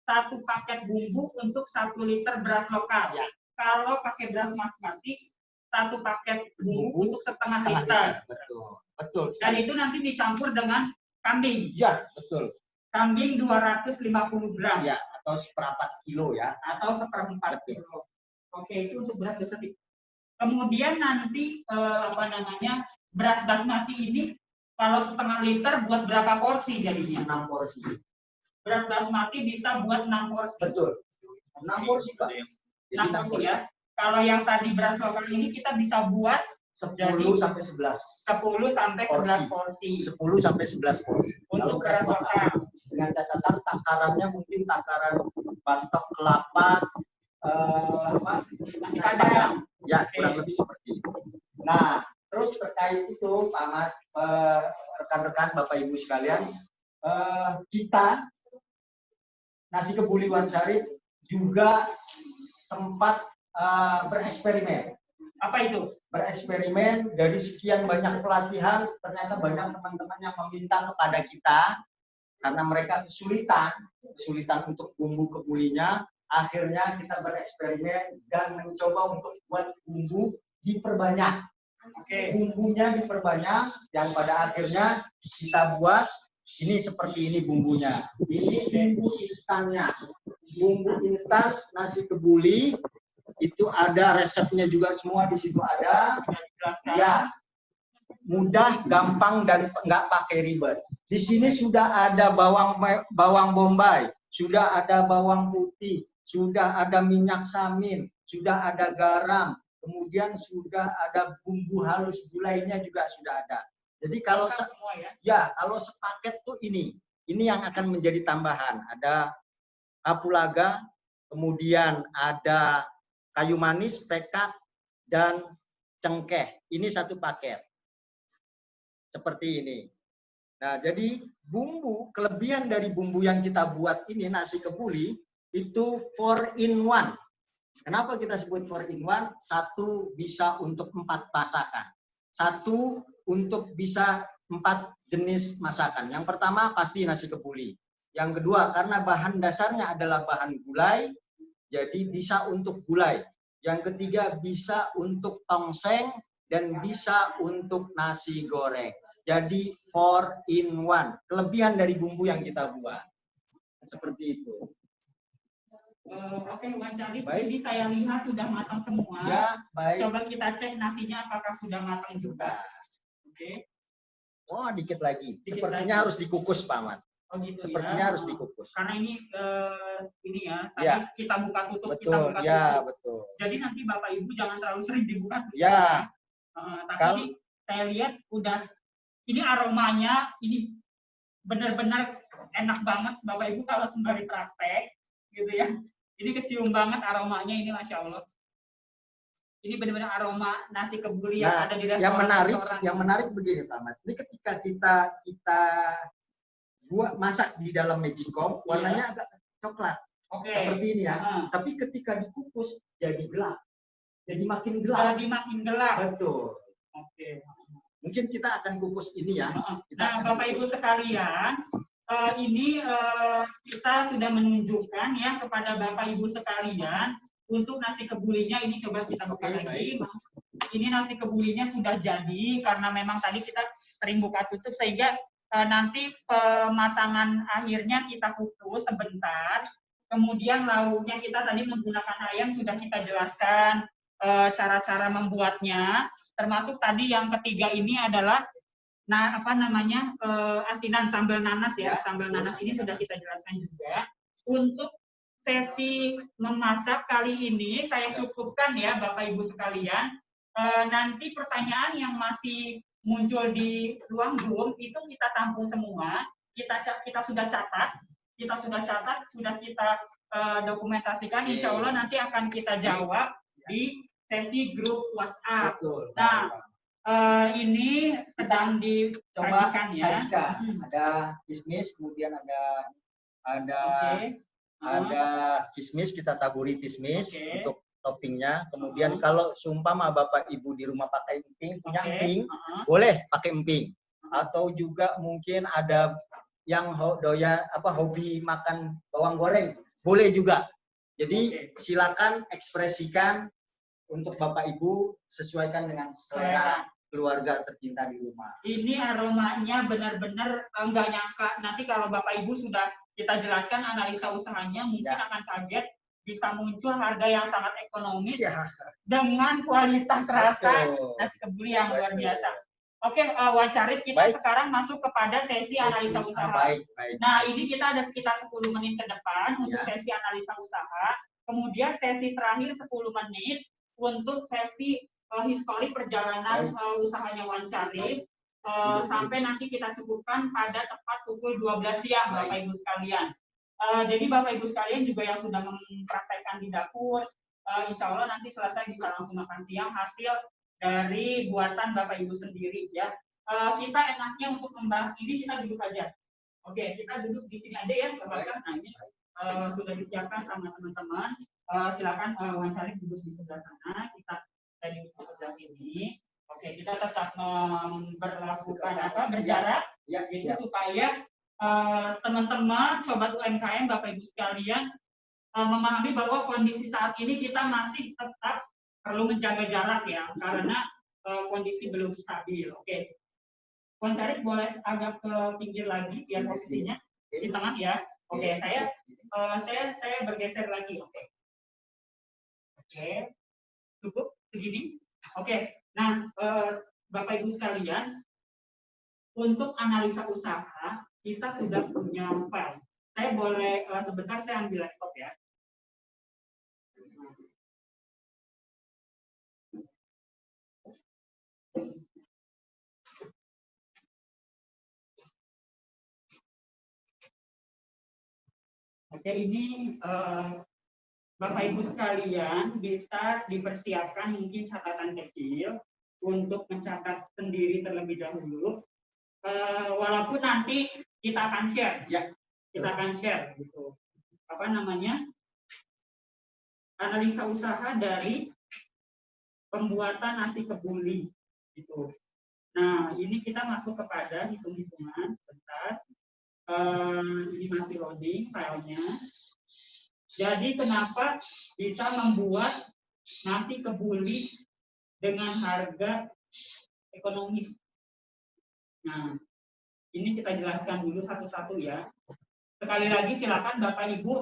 1 paket bumbu untuk 1 liter beras lokal. Ya. Kalau pakai beras basmati, 1 paket bumbu untuk setengah liter. Betul, betul. Dan itu nanti dicampur dengan kambing. Ya, betul. Kambing 250 gram. Ya, atau 1/4 kilo ya. Atau 1/4 kilo. Oke, itu untuk beras basmati. Kemudian nanti beras basmati ini kalau setengah liter buat berapa porsi jadinya? 6 porsi. Beras basmati bisa buat 6 porsi. Betul. 6 porsi, Pak. 6 porsi ya. Kalau yang tadi beras lokal ini kita bisa buat 10 sampai 11. 10 sampai 11 porsi. 10 sampai 11 porsi. Untuk beras lokal. Dengan catatan takarannya mungkin takaran batok kelapa nasi padang. Ya, kurang lebih seperti itu. Nah, terus terkait itu, Pak Ahmad, rekan-rekan Bapak Ibu sekalian, kita Nasi Kebuli Wan Syarif juga sempat bereksperimen. Apa itu? Bereksperimen dari sekian banyak pelatihan, ternyata banyak teman-teman yang meminta kepada kita karena mereka kesulitan untuk bumbu kebulinya. Akhirnya kita bereksperimen dan mencoba untuk buat bumbu diperbanyak. Bumbunya diperbanyak, yang pada akhirnya kita buat ini seperti ini bumbunya. Ini bumbu instannya. Bumbu instan nasi kebuli itu ada resepnya juga semua di situ ada. Ya, mudah, gampang dan nggak pakai ribet. Di sini sudah ada bawang bombay, sudah ada bawang putih, sudah ada minyak samin, sudah ada garam, kemudian sudah ada bumbu halus gulainya juga sudah ada. Jadi kalau kalau sepaket tuh ini yang akan menjadi tambahan. Ada kapulaga, kemudian ada kayu manis, pekak, dan cengkeh. Ini 1 paket. Seperti ini. Nah, jadi kelebihan dari bumbu yang kita buat ini, nasi kebuli, itu 4 in 1. Kenapa kita sebut 4 in 1? 1 bisa untuk 4 masakan. 1 untuk bisa 4 jenis masakan. Yang pertama pasti nasi kebuli. Yang kedua, karena bahan dasarnya adalah bahan gulai, jadi bisa untuk gulai. Yang ketiga, bisa untuk tongseng dan bisa untuk nasi goreng. Jadi 4 in 1. Kelebihan dari bumbu yang kita buat. Seperti itu. Oke, Wan Syarif, ini saya lihat sudah matang semua. Ya, baik. Coba kita cek nasinya apakah sudah matang juga. Oke. Oh, dikit lagi. Sepertinya harus dikukus, Pak Ahmad. Oh, gitu. Sepertinya harus dikukus. Karena ini tadi kita buka tutup, betul, kita buka tutup. Ya, betul. Jadi nanti Bapak Ibu jangan terlalu sering dibuka tutup. Ya. Tapi saya lihat udah ini aromanya ini benar-benar enak banget Bapak Ibu kalau sembari praktek gitu ya. Ini kecium banget aromanya ini, Masya Allah. Ini benar-benar aroma nasi kebuli yang ada di restoran. Yang menarik begini, Pak Ahmad. Ini ketika kita buat masak di dalam magicom, warnanya agak coklat. Seperti ini ya. Tapi ketika dikukus jadi gelap. Jadi makin gelap. Jadi makin gelap. Betul. Oke. Mungkin kita akan kukus ini ya. Nah, Bapak Ibu sekalian, ini kita sudah menunjukkan ya kepada Bapak Ibu sekalian untuk nasi kebulinya. Ini coba kita buka lagi. Ini nasi kebulinya sudah jadi karena memang tadi kita sering buka tutup sehingga nanti pematangan akhirnya kita kukus sebentar. Kemudian lauknya kita tadi menggunakan ayam sudah kita jelaskan cara-cara membuatnya. Termasuk tadi yang ketiga ini adalah asinan sambal nanas ya. Sambal nanas ini sudah kita jelaskan juga. Untuk sesi memasak kali ini saya cukupkan ya Bapak Ibu sekalian. Nanti pertanyaan yang masih muncul di ruang Zoom itu kita tampung semua, kita sudah catat, sudah kita dokumentasikan. Insya Allah nanti akan kita jawab di sesi grup WhatsApp. Nah, ini sedang disajikan ya. Ada kismis, kemudian ada kismis, kita taburi kismis untuk toppingnya. Kemudian kalau seumpama Bapak Ibu di rumah pakai emping, punya emping, boleh pakai emping. Atau juga mungkin ada yang hobi makan bawang goreng, boleh juga. Jadi silakan ekspresikan untuk Bapak Ibu, sesuaikan dengan selera keluarga tercinta di rumah. Ini aromanya benar-benar nggak nyangka. Nanti kalau Bapak Ibu sudah kita jelaskan analisa usahanya, mungkin akan kaget bisa muncul harga yang sangat ekonomis dengan kualitas rasa nasi kebuli yang luar biasa. Oke, Wan Syarif, kita sekarang masuk kepada sesi analisa usaha. Nah, ini kita ada sekitar 10 menit ke depan untuk sesi analisa usaha. Kemudian sesi terakhir 10 menit untuk sesi historik perjalanan usahanya Wan Syarif. Sampai nanti kita cukupkan pada tepat pukul 12 siang, Bapak Ibu sekalian. Jadi Bapak Ibu sekalian juga yang sudah mempraktekkan di dapur, insya Allah nanti selesai bisa langsung makan siang hasil dari buatan Bapak Ibu sendiri ya. Kita enaknya untuk membahas ini kita duduk aja. Oke, kita duduk di sini aja ya, Bapak. Nah, ini sudah disiapkan sama teman-teman. Silakan Wan Syarif duduk di sebelah sana. Kita di sebelah ini. Oke, kita tetap berlakukan berjarak ya, gitu supaya teman-teman sobat UMKM Bapak Ibu sekalian memahami bahwa kondisi saat ini kita masih tetap perlu menjaga jarak ya, karena kondisi belum stabil. Oke, Wan Syarif boleh agak ke pinggir lagi biar posisinya di tengah ya. Oke, saya bergeser lagi. Oke, cukup segini. Oke, nah Bapak Ibu sekalian, untuk analisa usaha kita sudah punya file. Saya boleh sebentar saya ambil laptop ya. Oke, ini Bapak Ibu sekalian bisa dipersiapkan mungkin catatan kecil untuk mencatat sendiri terlebih dahulu. Walaupun nanti kita akan share, ya, kita akan share gitu. Apa namanya? Analisa usaha dari pembuatan nasi kebuli gitu. Nah, ini kita masuk kepada hitung-hitungan sebentar. Ini masih loading filenya. Jadi kenapa bisa membuat nasi kebuli dengan harga ekonomis? Nah, ini kita jelaskan dulu satu-satu ya. Sekali lagi silakan Bapak Ibu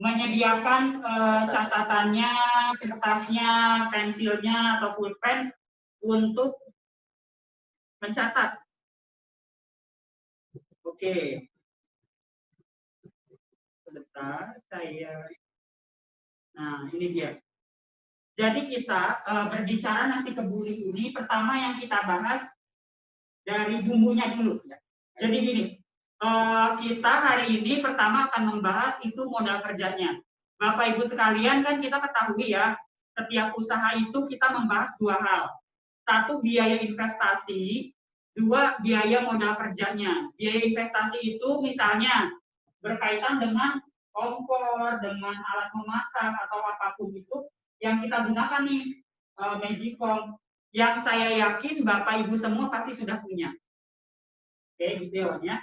menyediakan catatannya, kertasnya, pensilnya atau pulpen untuk mencatat. Oke. Sebentar, nah ini dia. Jadi kita berbicara nasi kebuli ini, pertama yang kita bahas dari bumbunya dulu. Jadi gini, kita hari ini pertama akan membahas itu modal kerjanya. Bapak Ibu sekalian kan kita ketahui ya, setiap usaha itu kita membahas dua hal. Satu, biaya investasi, dua, biaya modal kerjanya. Biaya investasi itu misalnya berkaitan dengan kompor, dengan alat memasak atau apapun itu yang kita gunakan nih, Magicom, yang saya yakin Bapak Ibu semua pasti sudah punya. Oke, gitu ya.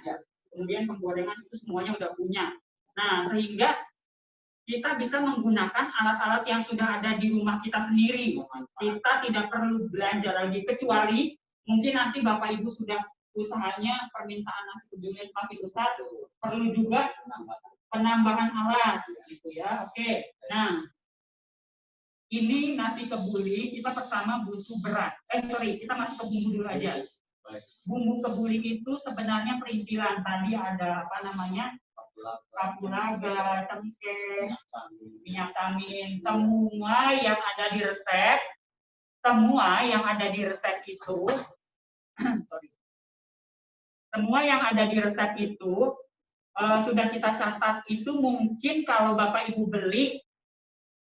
Kemudian penggorengan itu semuanya udah punya. Nah, sehingga kita bisa menggunakan alat-alat yang sudah ada di rumah kita sendiri. Kita tidak perlu belanja lagi, kecuali mungkin nanti Bapak Ibu sudah usahanya permintaan nasi kebuli semakin besar, perlu juga penambahan alat gitu ya. Oke. Nah, ini nasi kebuli kita pertama butuh beras. Kita masuk ke bumbu dulu aja. Bumbu kebuli itu sebenarnya perintilan. Tadi ada apa namanya? Kapulaga, cengkeh, minyak samin, semua yang ada di resep itu semua yang ada di resep itu sudah kita catat. Itu mungkin kalau Bapak Ibu beli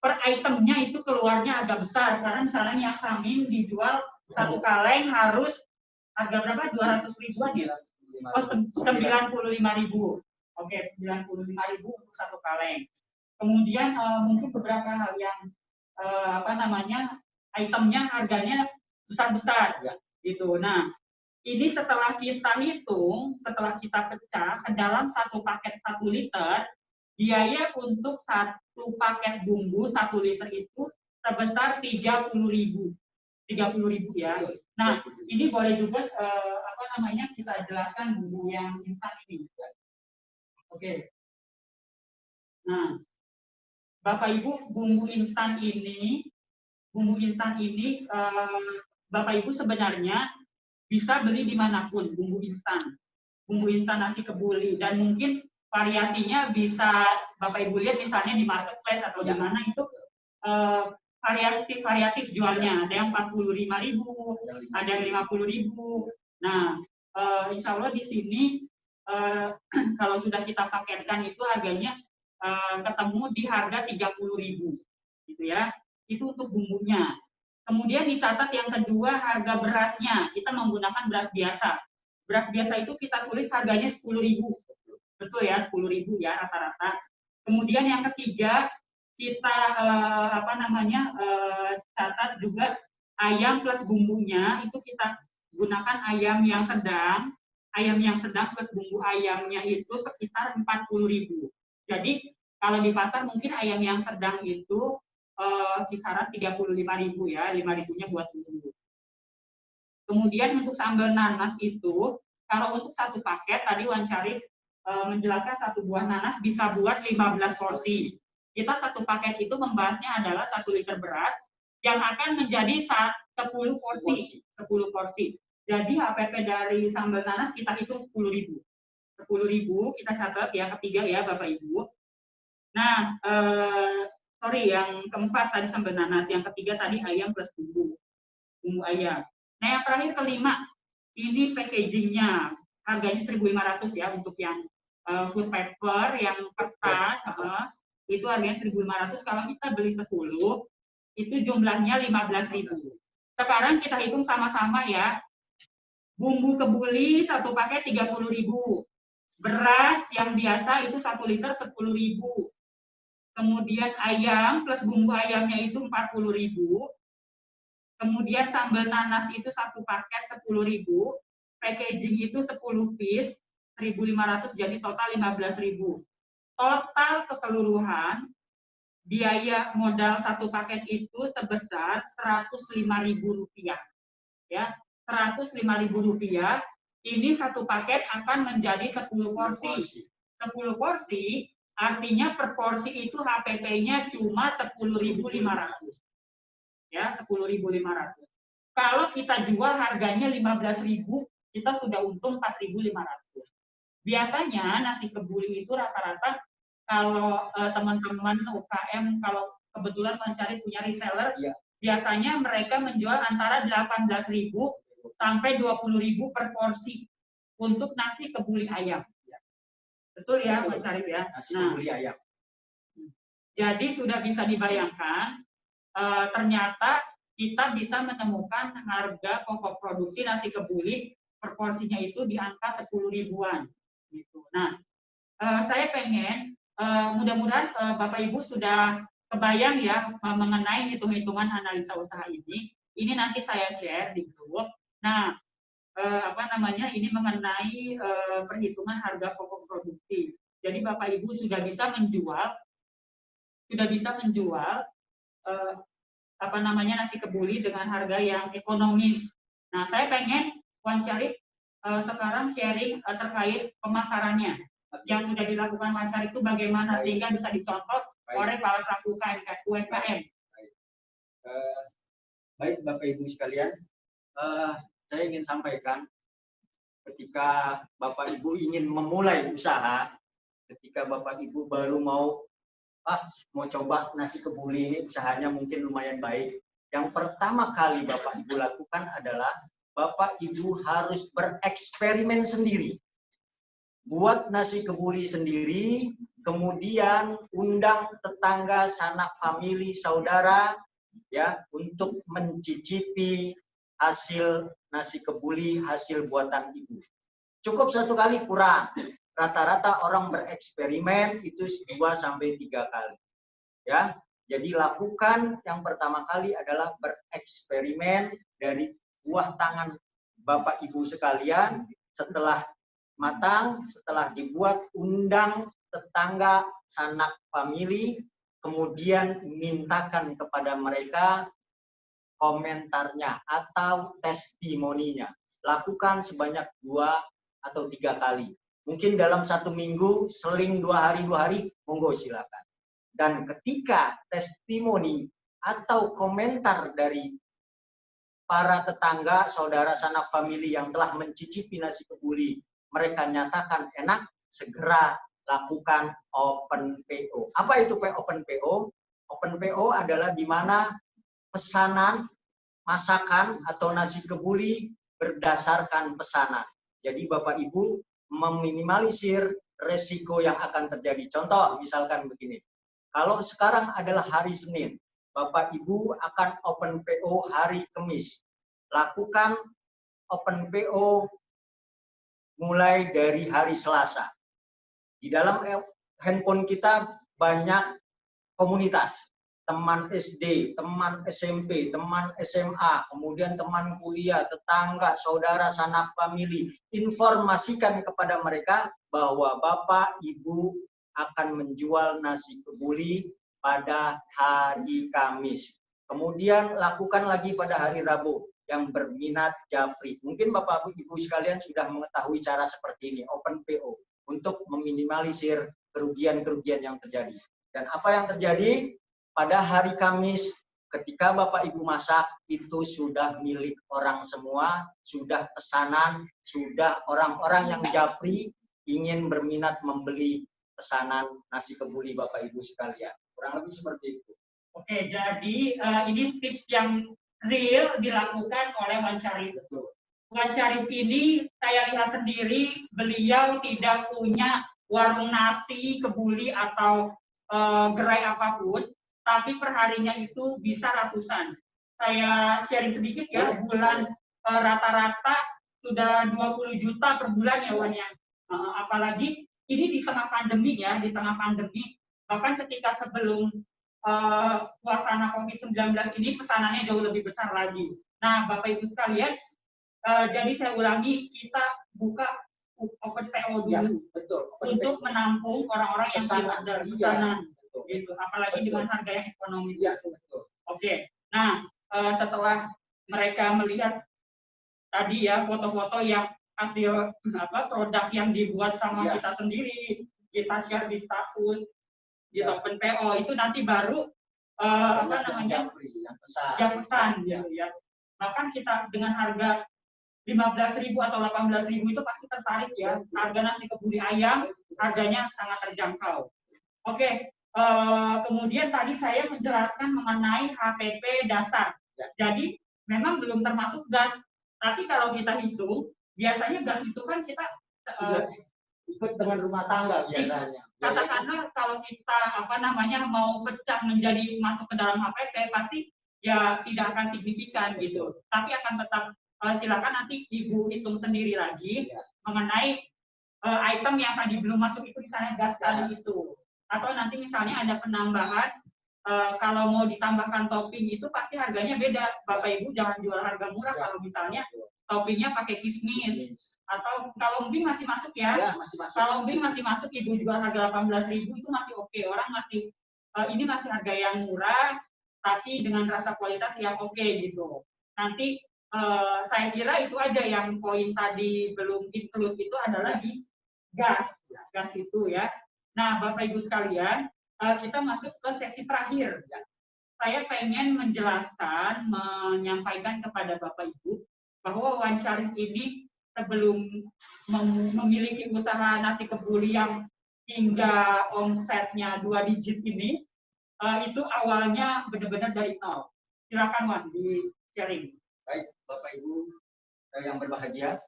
per itemnya itu keluarnya agak besar, karena misalnya yang samin dijual satu kaleng harus harga berapa? 200 ribuan ya? Oh, 95.000. Oke, 95.000 untuk satu kaleng. Kemudian mungkin beberapa hal yang itemnya harganya besar-besar gitu. Nah, ini setelah kita hitung, setelah kita pecah ke dalam satu paket 1 liter, biaya untuk satu paket bumbu 1 liter itu sebesar 30.000. 30.000 ya. Nah, ini boleh juga kita jelaskan bumbu yang instan ini. Oke. Nah, Bapak Ibu, bumbu instan ini Bapak Ibu sebenarnya bisa beli dimanapun bumbu instan nasi kebuli, dan mungkin variasinya bisa Bapak Ibu lihat misalnya di marketplace atau di mana itu variatif jualnya, ada yang 45.000, ada yang 50.000. Nah, insya Allah di sini kalau sudah kita paketkan itu harganya ketemu di harga 30.000 gitu ya. Itu untuk bumbunya. Kemudian dicatat yang kedua, harga berasnya. Kita menggunakan beras biasa. Beras biasa itu kita tulis harganya 10.000. Betul ya, 10.000 ya rata-rata. Kemudian yang ketiga, kita catat juga ayam plus bumbunya, itu kita gunakan ayam yang sedang. Ayam yang sedang plus bumbu ayamnya itu sekitar 40.000. Jadi kalau di pasar mungkin ayam yang sedang itu kisaran 35.000 ya, 5.000-nya buat bumbu. Kemudian untuk sambal nanas itu, kalau untuk satu paket tadi Wan Syarif menjelaskan satu buah nanas bisa buat 15 porsi. Kita satu paket itu membahasnya adalah 1 liter beras yang akan menjadi 10 porsi. 10 porsi. Jadi HPP dari sambal nanas kita hitung 10.000. 10.000 kita catat ya, ketiga ya Bapak Ibu. Nah, yang keempat tadi sambal nanas, yang ketiga tadi ayam plus bumbu ayam. Nah, yang terakhir kelima, ini packagingnya, harganya 1.500 ya untuk yang food paper, yang kertas, itu harganya 1.500. Kalau kita beli 10, itu jumlahnya 15.000. Sekarang kita hitung sama-sama ya. Bumbu kebuli satu paket 30.000. Beras yang biasa itu 1 liter 10.000. Kemudian ayam plus bumbu ayamnya itu 40.000. Kemudian sambal nanas itu satu paket 10.000. Packaging itu 10 piece 1.500, jadi total 15.000. Total keseluruhan biaya modal satu paket itu sebesar 105.000 rupiah. Ya, 105.000 rupiah. Ini satu paket akan menjadi 10 porsi. 10 porsi artinya per porsi itu HPP-nya cuma 10.500. Ya, 10.500. Kalau kita jual harganya 15.000, kita sudah untung 4.500. Biasanya nasi kebuli itu rata-rata kalau teman-teman UKM, kalau kebetulan mencari punya reseller, ya, biasanya mereka menjual antara 18.000 sampai 20.000 per porsi untuk nasi kebuli ayam. Betul ya, Mas Syarif ya. Nasi kebuli ayam. Jadi sudah bisa dibayangkan, ternyata kita bisa menemukan harga pokok produksi nasi kebuli per porsinya itu di angka 10 ribuan. Gitu. Nah, saya pengen mudah-mudahan Bapak Ibu sudah kebayang ya mengenai hitung-hitungan analisa usaha ini. Ini nanti saya share di grup. Nah, ini mengenai perhitungan harga pokok produksi. Jadi Bapak Ibu sudah bisa menjual nasi kebuli dengan harga yang ekonomis. Nah, saya pengen Wan Syarif sekarang sharing terkait pemasarannya yang sudah dilakukan Wan Syarif itu bagaimana sehingga bisa dicontoh oleh para pelaku UMKM. Baik Bapak Ibu sekalian, saya ingin sampaikan ketika Bapak Ibu ingin memulai usaha, ketika Bapak Ibu baru mau coba nasi kebuli ini, usahanya mungkin lumayan baik. Yang pertama kali Bapak Ibu lakukan adalah Bapak Ibu harus bereksperimen sendiri. Buat nasi kebuli sendiri, kemudian undang tetangga, sanak famili, saudara, ya, untuk mencicipi hasil nasi kebuli, hasil buatan ibu. Cukup satu kali kurang. Rata-rata orang bereksperimen itu 2-3 kali. Ya, jadi lakukan yang pertama kali adalah bereksperimen dari buah tangan Bapak Ibu sekalian. Setelah matang, setelah dibuat, undang tetangga, sanak famili, kemudian mintakan kepada mereka komentarnya atau testimoninya. Lakukan sebanyak 2-3 kali. Mungkin dalam 1 minggu, seling 2 hari, monggo silakan. Dan ketika testimoni atau komentar dari para tetangga, saudara, sanak famili yang telah mencicipi nasi kebuli, mereka nyatakan enak, segera lakukan open PO. Apa itu open PO? Open PO adalah di mana pesanan, masakan atau nasi kebuli berdasarkan pesanan. Jadi Bapak Ibu meminimalisir resiko yang akan terjadi. Contoh, misalkan begini. Kalau sekarang adalah hari Senin, Bapak Ibu akan open PO hari Kamis. Lakukan open PO mulai dari hari Selasa. Di dalam handphone kita banyak komunitas. Teman SD, teman SMP, teman SMA, kemudian teman kuliah, tetangga, saudara, sanak famili. Informasikan kepada mereka bahwa Bapak Ibu akan menjual nasi kebuli pada hari Kamis. Kemudian lakukan lagi pada hari Rabu yang berminat japri. Mungkin Bapak Ibu sekalian sudah mengetahui cara seperti ini, open PO, untuk meminimalisir kerugian-kerugian yang terjadi. Dan apa yang terjadi? Pada hari Kamis, ketika Bapak Ibu masak, itu sudah milik orang semua, sudah pesanan, sudah orang-orang yang japri ingin berminat membeli pesanan nasi kebuli Bapak Ibu sekalian. Kurang lebih seperti itu. Oke, jadi ini tips yang real dilakukan oleh Wan Syarif. Wan Syarif ini saya lihat sendiri, beliau tidak punya warung nasi kebuli atau gerai apapun, tapi perharinya itu bisa ratusan. Saya sharing sedikit ya, bulan rata-rata sudah 20 juta per bulan ya Wan ya. Apalagi ini di tengah pandemi ya, di tengah pandemi. Bahkan ketika sebelum suasana COVID-19 ini pesanannya jauh lebih besar lagi. Nah Bapak Ibu sekalian, jadi saya ulangi, kita buka open PO dulu ya, betul, untuk menampung orang-orang yang order pesanan. Gitu, apalagi dengan harga yang ekonomis. Ya, oke. Nah, setelah mereka melihat tadi ya foto-foto yang hasil produk yang dibuat sama kita sendiri, kita share di status di open PO, itu nanti baru yang pesan ya. Bahkan kita dengan harga 15.000 atau 18.000 itu pasti tertarik ya. Harga nasi kebuli ayam harganya sangat terjangkau. Oke. Kemudian tadi saya menjelaskan mengenai HPP dasar. Jadi memang belum termasuk gas. Tapi kalau kita hitung, biasanya gas itu kan kita ikut dengan rumah tangga biasanya. Katakanlah kalau kita mau pecah menjadi masuk ke dalam HPP, pasti ya tidak akan signifikan gitu. Tapi akan tetap silakan nanti Ibu hitung sendiri lagi mengenai item yang tadi belum masuk itu misalnya gas tadi itu. Atau nanti misalnya ada penambahan, kalau mau ditambahkan topping itu pasti harganya beda. Bapak Ibu jangan jual harga murah kalau misalnya toppingnya pakai kismis. Atau kalau umbing masih masuk ya. Kalau umbing masih masuk, Ibu jual harga 18.000 itu masih oke. Orang masih, ini masih harga yang murah, tapi dengan rasa kualitas yang oke gitu. Nanti saya kira itu aja yang poin tadi belum include itu adalah di gas itu ya. Nah, Bapak Ibu sekalian, kita masuk ke sesi terakhir. Saya pengen menjelaskan, menyampaikan kepada Bapak Ibu bahwa Wan Syarif ini sebelum memiliki usaha nasi kebuli yang hingga omsetnya 2 digit ini, itu awalnya benar-benar dari nol. Silakan Wan, di sharing. Baik, Bapak Ibu yang berbahagia,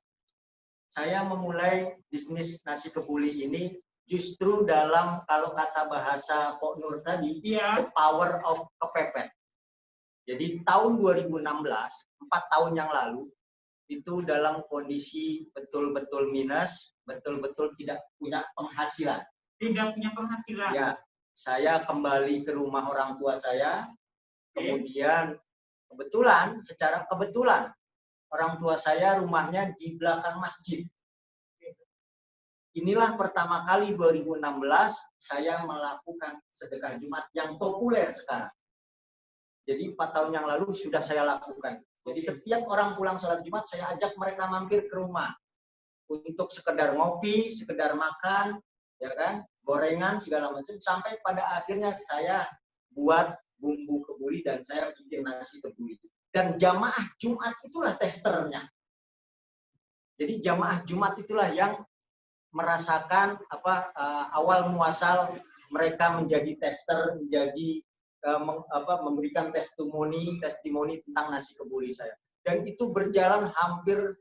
saya memulai bisnis nasi kebuli ini justru dalam, kalau kata bahasa Pak Nur tadi, the power of kepepet. Jadi tahun 2016, 4 tahun yang lalu, itu dalam kondisi betul-betul minus, betul-betul tidak punya penghasilan. Tidak punya penghasilan. Ya, saya kembali ke rumah orang tua saya, kemudian secara kebetulan, orang tua saya rumahnya di belakang masjid. Inilah pertama kali 2016 saya melakukan sedekah Jumat yang populer sekarang. Jadi 4 tahun yang lalu sudah saya lakukan. Jadi setiap orang pulang sholat Jumat, saya ajak mereka mampir ke rumah. Untuk sekedar ngopi, sekedar makan, ya kan, gorengan, segala macam. Sampai pada akhirnya saya buat bumbu kebuli dan saya bikin nasi kebuli. Dan jamaah Jumat itulah testernya. Jadi jamaah Jumat itulah yang merasakan awal muasal mereka menjadi tester, menjadi memberikan testimoni tentang nasi kebuli saya. Dan itu berjalan hampir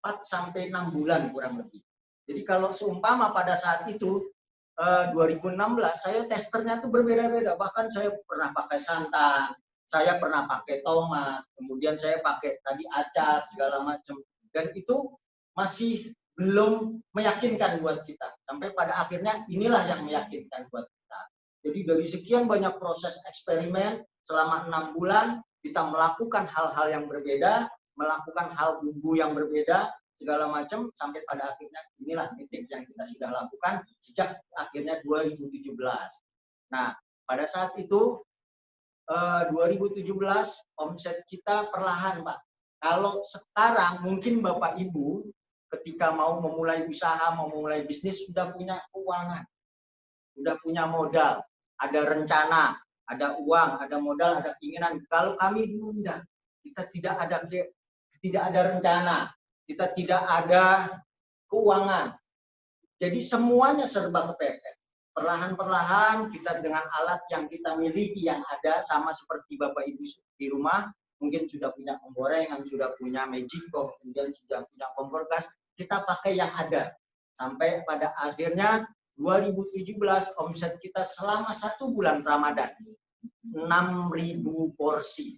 4 sampai 6 bulan kurang lebih. Jadi kalau seumpama pada saat itu 2016 saya testernya tuh berbeda-beda. Bahkan saya pernah pakai santan, saya pernah pakai tomat, kemudian saya pakai tadi acar segala macam. Dan itu masih belum meyakinkan buat kita. Sampai pada akhirnya inilah yang meyakinkan buat kita. Jadi dari sekian banyak proses eksperimen selama 6 bulan kita melakukan hal-hal yang berbeda, melakukan hal bumbu yang berbeda, segala macam, sampai pada akhirnya inilah titik yang kita sudah lakukan sejak akhirnya 2017. Nah, pada saat itu 2017 omset kita perlahan, Pak. Kalau sekarang mungkin Bapak Ibu ketika mau memulai usaha, mau memulai bisnis sudah punya keuangan, sudah punya modal, ada rencana, ada uang, ada modal, ada keinginan. Kalau kami dulu enggak, kita tidak ada rencana, kita tidak ada keuangan. Jadi semuanya serba kepepet. Perlahan-perlahan kita dengan alat yang kita miliki yang ada, sama seperti Bapak Ibu di rumah, mungkin sudah punya penggorengan, sudah punya Magicom, kemudian sudah punya kompor gas, kita pakai yang ada. Sampai pada akhirnya 2017 omset kita selama 1 bulan Ramadan 6.000 porsi.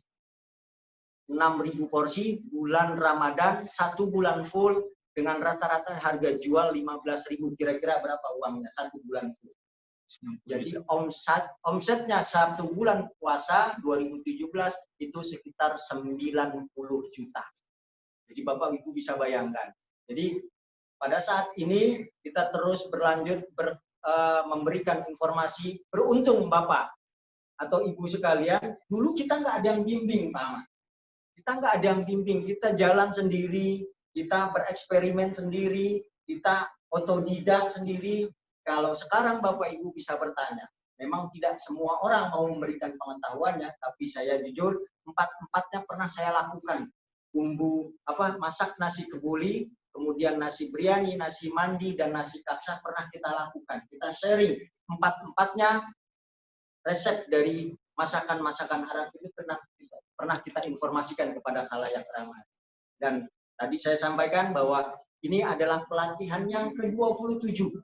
6.000 porsi bulan Ramadan, 1 bulan full dengan rata-rata harga jual 15.000, kira-kira berapa uangnya 1 bulan full. Jadi omsetnya 1 bulan puasa 2017 itu sekitar 90 juta. Jadi Bapak Ibu bisa bayangkan. Jadi pada saat ini kita terus berlanjut memberikan informasi. Beruntung Bapak atau Ibu sekalian, dulu kita nggak ada yang bimbing, Pak Ahmad. Kita nggak ada yang bimbing, kita jalan sendiri, kita bereksperimen sendiri, kita otodidak sendiri. Kalau sekarang Bapak Ibu bisa bertanya, memang tidak semua orang mau memberikan pengetahuannya, tapi saya jujur, 4-empatnya pernah saya lakukan. Bumbu masak nasi kebuli, kemudian nasi biryani, nasi mandi, dan nasi kapsa pernah kita lakukan. Kita sharing 4-empatnya resep dari masakan-masakan Arab itu pernah kita informasikan kepada khalayak ramai. Dan tadi saya sampaikan bahwa ini adalah pelatihan yang ke-27.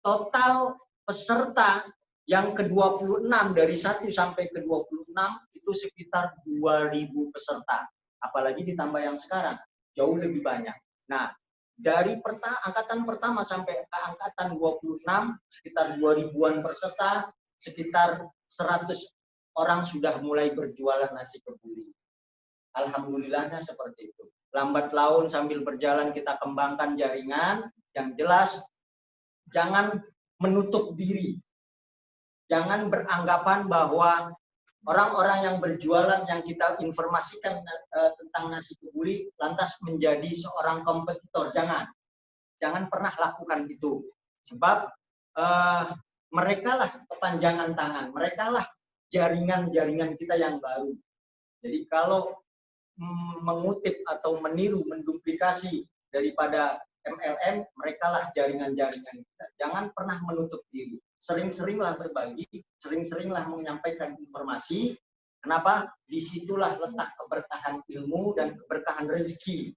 Total peserta yang ke-26 dari 1 sampai ke-26 itu sekitar 2.000 peserta. Apalagi ditambah yang sekarang, jauh lebih banyak. Nah, dari angkatan pertama sampai ke angkatan 26, sekitar 2.000-an peserta, sekitar 100 orang sudah mulai berjualan nasi kebuli. Alhamdulillahnya seperti itu. Lambat laun sambil berjalan kita kembangkan jaringan. Yang jelas, jangan menutup diri. Jangan beranggapan bahwa orang-orang yang berjualan yang kita informasikan tentang nasi kebuli lantas menjadi seorang kompetitor. Jangan pernah lakukan itu. Sebab mereka lah kepanjangan tangan, mereka lah jaringan-jaringan kita yang baru. Jadi kalau mengutip atau meniru, menduplikasi daripada MLM, mereka lah jaringan-jaringan kita. Jangan pernah menutup diri. Sering-seringlah berbagi, sering-seringlah menyampaikan informasi. Kenapa? Disitulah letak keberkahan ilmu dan keberkahan rezeki.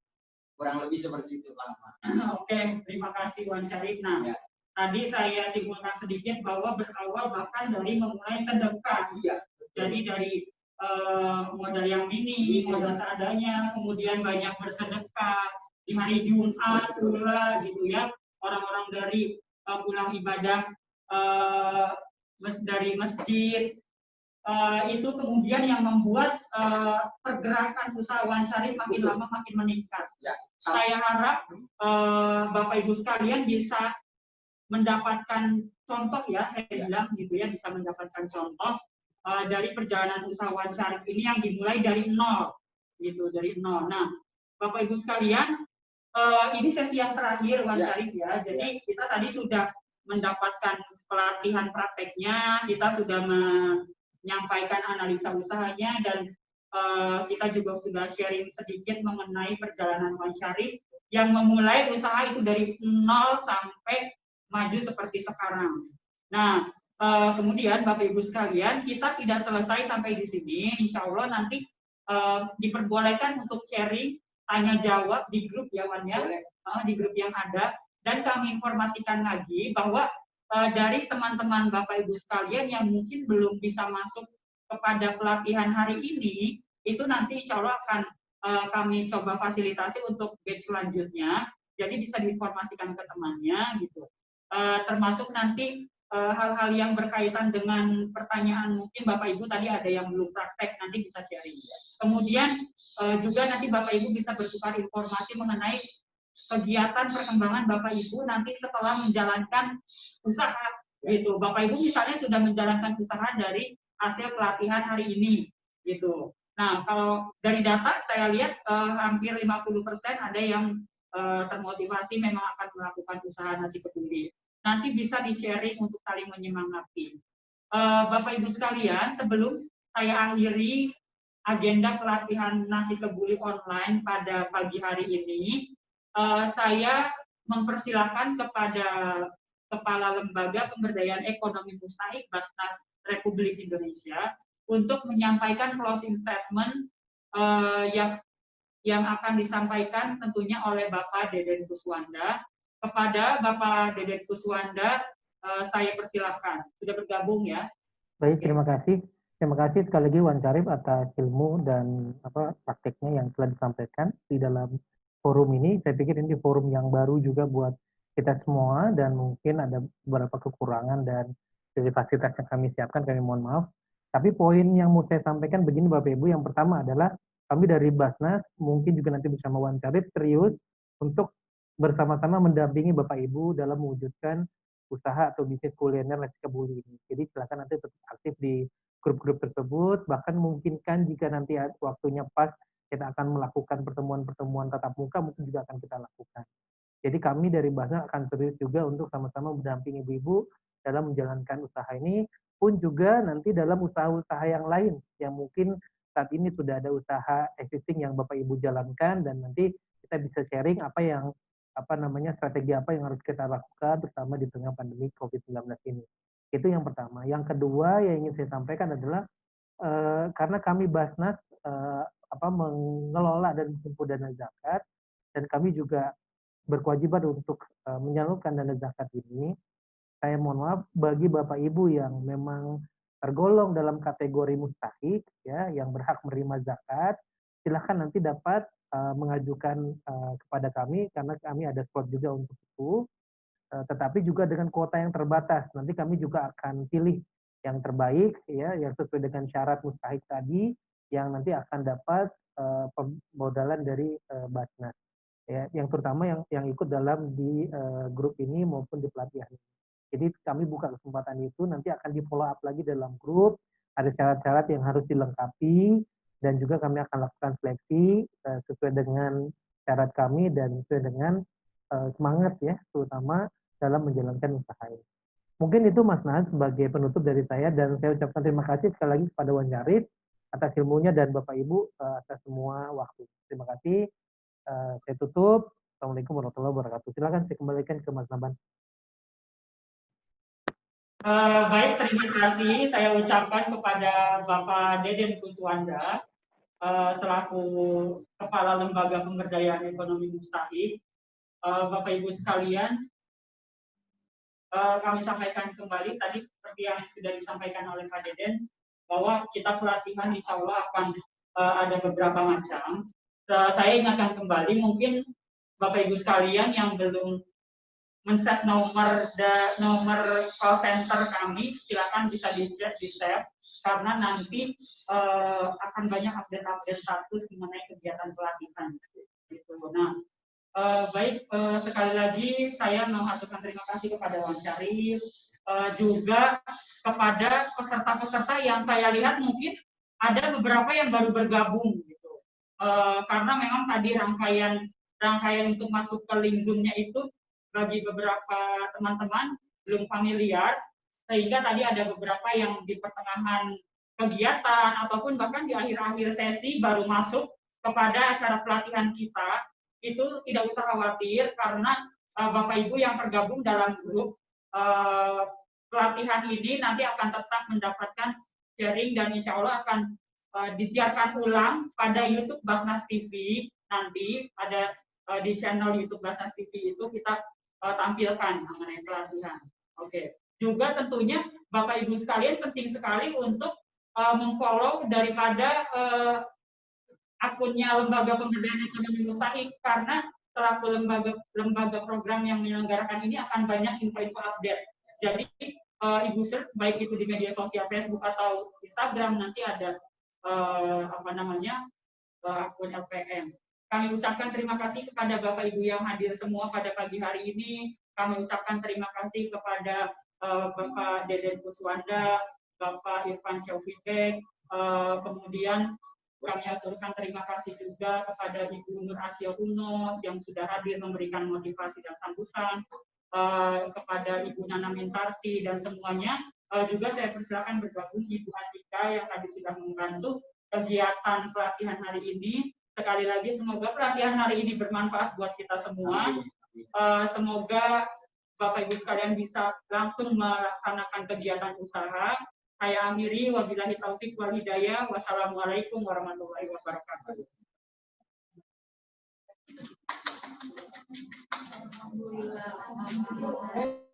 kurang lebih seperti itu Pak. Oke, terima kasih Wan Syarif. Nah, Ya. tadi saya simpulkan sedikit bahwa berawal bahkan dari memulai sedekah. Iya. Jadi dari modal yang minim, modal seadanya, kemudian banyak bersedekah di hari Jumat pula gitu ya. Orang-orang dari pulang ibadah dari masjid itu kemudian yang membuat pergerakan usaha Wan Syarif makin lama makin meningkat. Ya. Saya harap Bapak Ibu sekalian bisa mendapatkan contoh ya, saya bilang gitu ya, bisa mendapatkan contoh dari perjalanan usaha Wan Syarif ini yang dimulai dari nol, gitu, dari nol. Nah, Bapak Ibu sekalian, ini sesi yang terakhir Wan Syarif ya. Jadi kita tadi sudah mendapatkan pelatihan prakteknya, kita sudah menyampaikan analisa usahanya, dan kita juga sudah sharing sedikit mengenai perjalanan Wan Syarif yang memulai usaha itu dari nol sampai maju seperti sekarang. Nah, kemudian Bapak Ibu sekalian, kita tidak selesai sampai di sini. Insya Allah nanti diperbolehkan untuk sharing, tanya jawab di grup ya Wan ya, di grup yang ada. Dan kami informasikan lagi bahwa dari teman-teman Bapak Ibu sekalian yang mungkin belum bisa masuk kepada pelatihan hari ini, itu nanti insya Allah akan kami coba fasilitasi untuk batch selanjutnya. Jadi bisa diinformasikan ke temannya gitu. Termasuk nanti hal-hal yang berkaitan dengan pertanyaan mungkin Bapak Ibu tadi ada yang belum praktek, nanti bisa sharing. Kemudian juga nanti Bapak Ibu bisa bertukar informasi mengenai kegiatan perkembangan Bapak Ibu nanti setelah menjalankan usaha gitu. Bapak Ibu misalnya sudah menjalankan usaha dari hasil pelatihan hari ini gitu. Nah, kalau dari data saya lihat hampir 50% ada yang termotivasi memang akan melakukan usaha nasi kebuli. Nanti bisa di-sharing untuk saling menyemangati. Bapak Ibu sekalian, sebelum saya akhiri agenda pelatihan nasi kebuli online pada pagi hari ini, saya mempersilahkan kepada Kepala Lembaga Pemberdayaan Ekonomi Mustahik Basnas Republik Indonesia untuk menyampaikan closing statement yang akan disampaikan tentunya oleh Bapak Deden Kuswanda. Kepada Bapak Deden Kuswanda, saya persilahkan. Sudah bergabung ya? Baik, terima kasih. Terima kasih sekali lagi Wan Syarif atas ilmu dan prakteknya yang telah disampaikan di dalam forum ini. Saya pikir ini forum yang baru juga buat kita semua dan mungkin ada beberapa kekurangan dan dari fasilitas yang kami siapkan, kami mohon maaf. Tapi poin yang mau saya sampaikan begini Bapak Ibu, yang pertama adalah kami dari Basnas mungkin juga nanti bersama Wan Syarif serius untuk bersama-sama mendampingi Bapak Ibu dalam mewujudkan usaha atau bisnis kuliner nasi kebuli ini. Jadi silakan nanti tetap aktif di grup-grup tersebut, bahkan memungkinkan jika nanti waktunya pas kita akan melakukan pertemuan-pertemuan tatap muka mungkin juga akan kita lakukan. Jadi kami dari Basnas akan serius juga untuk sama-sama mendampingi ibu-ibu dalam menjalankan usaha ini, pun juga nanti dalam usaha-usaha yang lain yang mungkin saat ini sudah ada usaha existing yang Bapak Ibu jalankan, dan nanti kita bisa sharing strategi apa yang harus kita lakukan terutama di tengah pandemi COVID-19 ini. Itu yang pertama. Yang kedua yang ingin saya sampaikan adalah karena kami Basnas mengelola dan mengumpul dana zakat, dan kami juga berkewajiban untuk menyalurkan dana zakat ini. Saya mohon maaf bagi Bapak Ibu yang memang tergolong dalam kategori mustahik ya, yang berhak menerima zakat, silahkan nanti dapat mengajukan kepada kami karena kami ada slot juga untuk itu. Tetapi juga dengan kuota yang terbatas. Nanti kami juga akan pilih yang terbaik ya, yang sesuai dengan syarat mustahik tadi, yang nanti akan dapat pemodalan dari Basnas. Ya, yang terutama yang ikut dalam di grup ini maupun di pelatihan. Jadi kami buka kesempatan itu, nanti akan di follow up lagi dalam grup, ada syarat-syarat yang harus dilengkapi, dan juga kami akan lakukan seleksi sesuai dengan syarat kami dan sesuai dengan semangat ya, terutama dalam menjalankan usaha ini. Mungkin itu Mas Nas sebagai penutup dari saya, dan saya ucapkan terima kasih sekali lagi kepada Wan Syarif atas ilmunya dan Bapak Ibu atas semua waktu. Terima kasih. Saya tutup. Assalamualaikum warahmatullahi wabarakatuh. Silakan saya kembalikan ke Mas Naban. Baik, terima kasih saya ucapkan kepada Bapak Deden Kuswanda selaku selaku Kepala Lembaga Pemberdayaan Ekonomi Mustahik. Bapak Ibu sekalian, kami sampaikan kembali tadi seperti yang sudah disampaikan oleh Pak Deden, bahwa kita pelatihan insya Allah akan ada beberapa macam. Saya ingatkan kembali, mungkin Bapak Ibu sekalian yang belum men-set nomor call center kami, silakan bisa di-save karena nanti akan banyak update-update status mengenai kegiatan pelatihan. Gitu. Nah, baik, sekali lagi saya mengaturkan terima kasih kepada Wan Syarif, juga kepada peserta-peserta yang saya lihat mungkin ada beberapa yang baru bergabung gitu. Karena memang tadi rangkaian untuk masuk ke link Zoom-nya itu bagi beberapa teman-teman belum familiar, sehingga tadi ada beberapa yang di pertengahan kegiatan ataupun bahkan di akhir-akhir sesi baru masuk kepada acara pelatihan kita. Itu tidak usah khawatir karena Bapak Ibu yang tergabung dalam grup pelatihan ini nanti akan tetap mendapatkan sharing dan insya Allah akan disiarkan ulang pada YouTube Basnas TV. Nanti ada di channel YouTube Basnas TV itu kita tampilkan mengenai pelatihan. Oke. Juga tentunya Bapak Ibu sekalian penting sekali untuk mengfollow daripada akunnya Lembaga Pemberdayaan Ekonomi Mustahik, karena selaku lembaga program yang menyelenggarakan ini akan banyak info-info update. Jadi Ibu search baik itu di media sosial Facebook atau Instagram, nanti ada akun LPM. Kami ucapkan terima kasih kepada Bapak Ibu yang hadir semua pada pagi hari ini. Kami ucapkan terima kasih kepada Bapak Deden Kuswanda, Bapak Irfan Syaufitek, kemudian kami aturkan terima kasih juga kepada Ibu Nur Asia Uno yang sudah hadir memberikan motivasi dan sambutan, kepada Ibu Nana Mintarti dan semuanya. Juga saya persilakan bergabung Ibu Atika yang tadi sudah membantu kegiatan pelatihan hari ini. Sekali lagi semoga pelatihan hari ini bermanfaat buat kita semua. Semoga Bapak Ibu sekalian bisa langsung melaksanakan kegiatan usaha. Saya akhiri, wabillahi taufik wal hidayah. Wassalamualaikum warahmatullahi wabarakatuh. Alhamdulillah.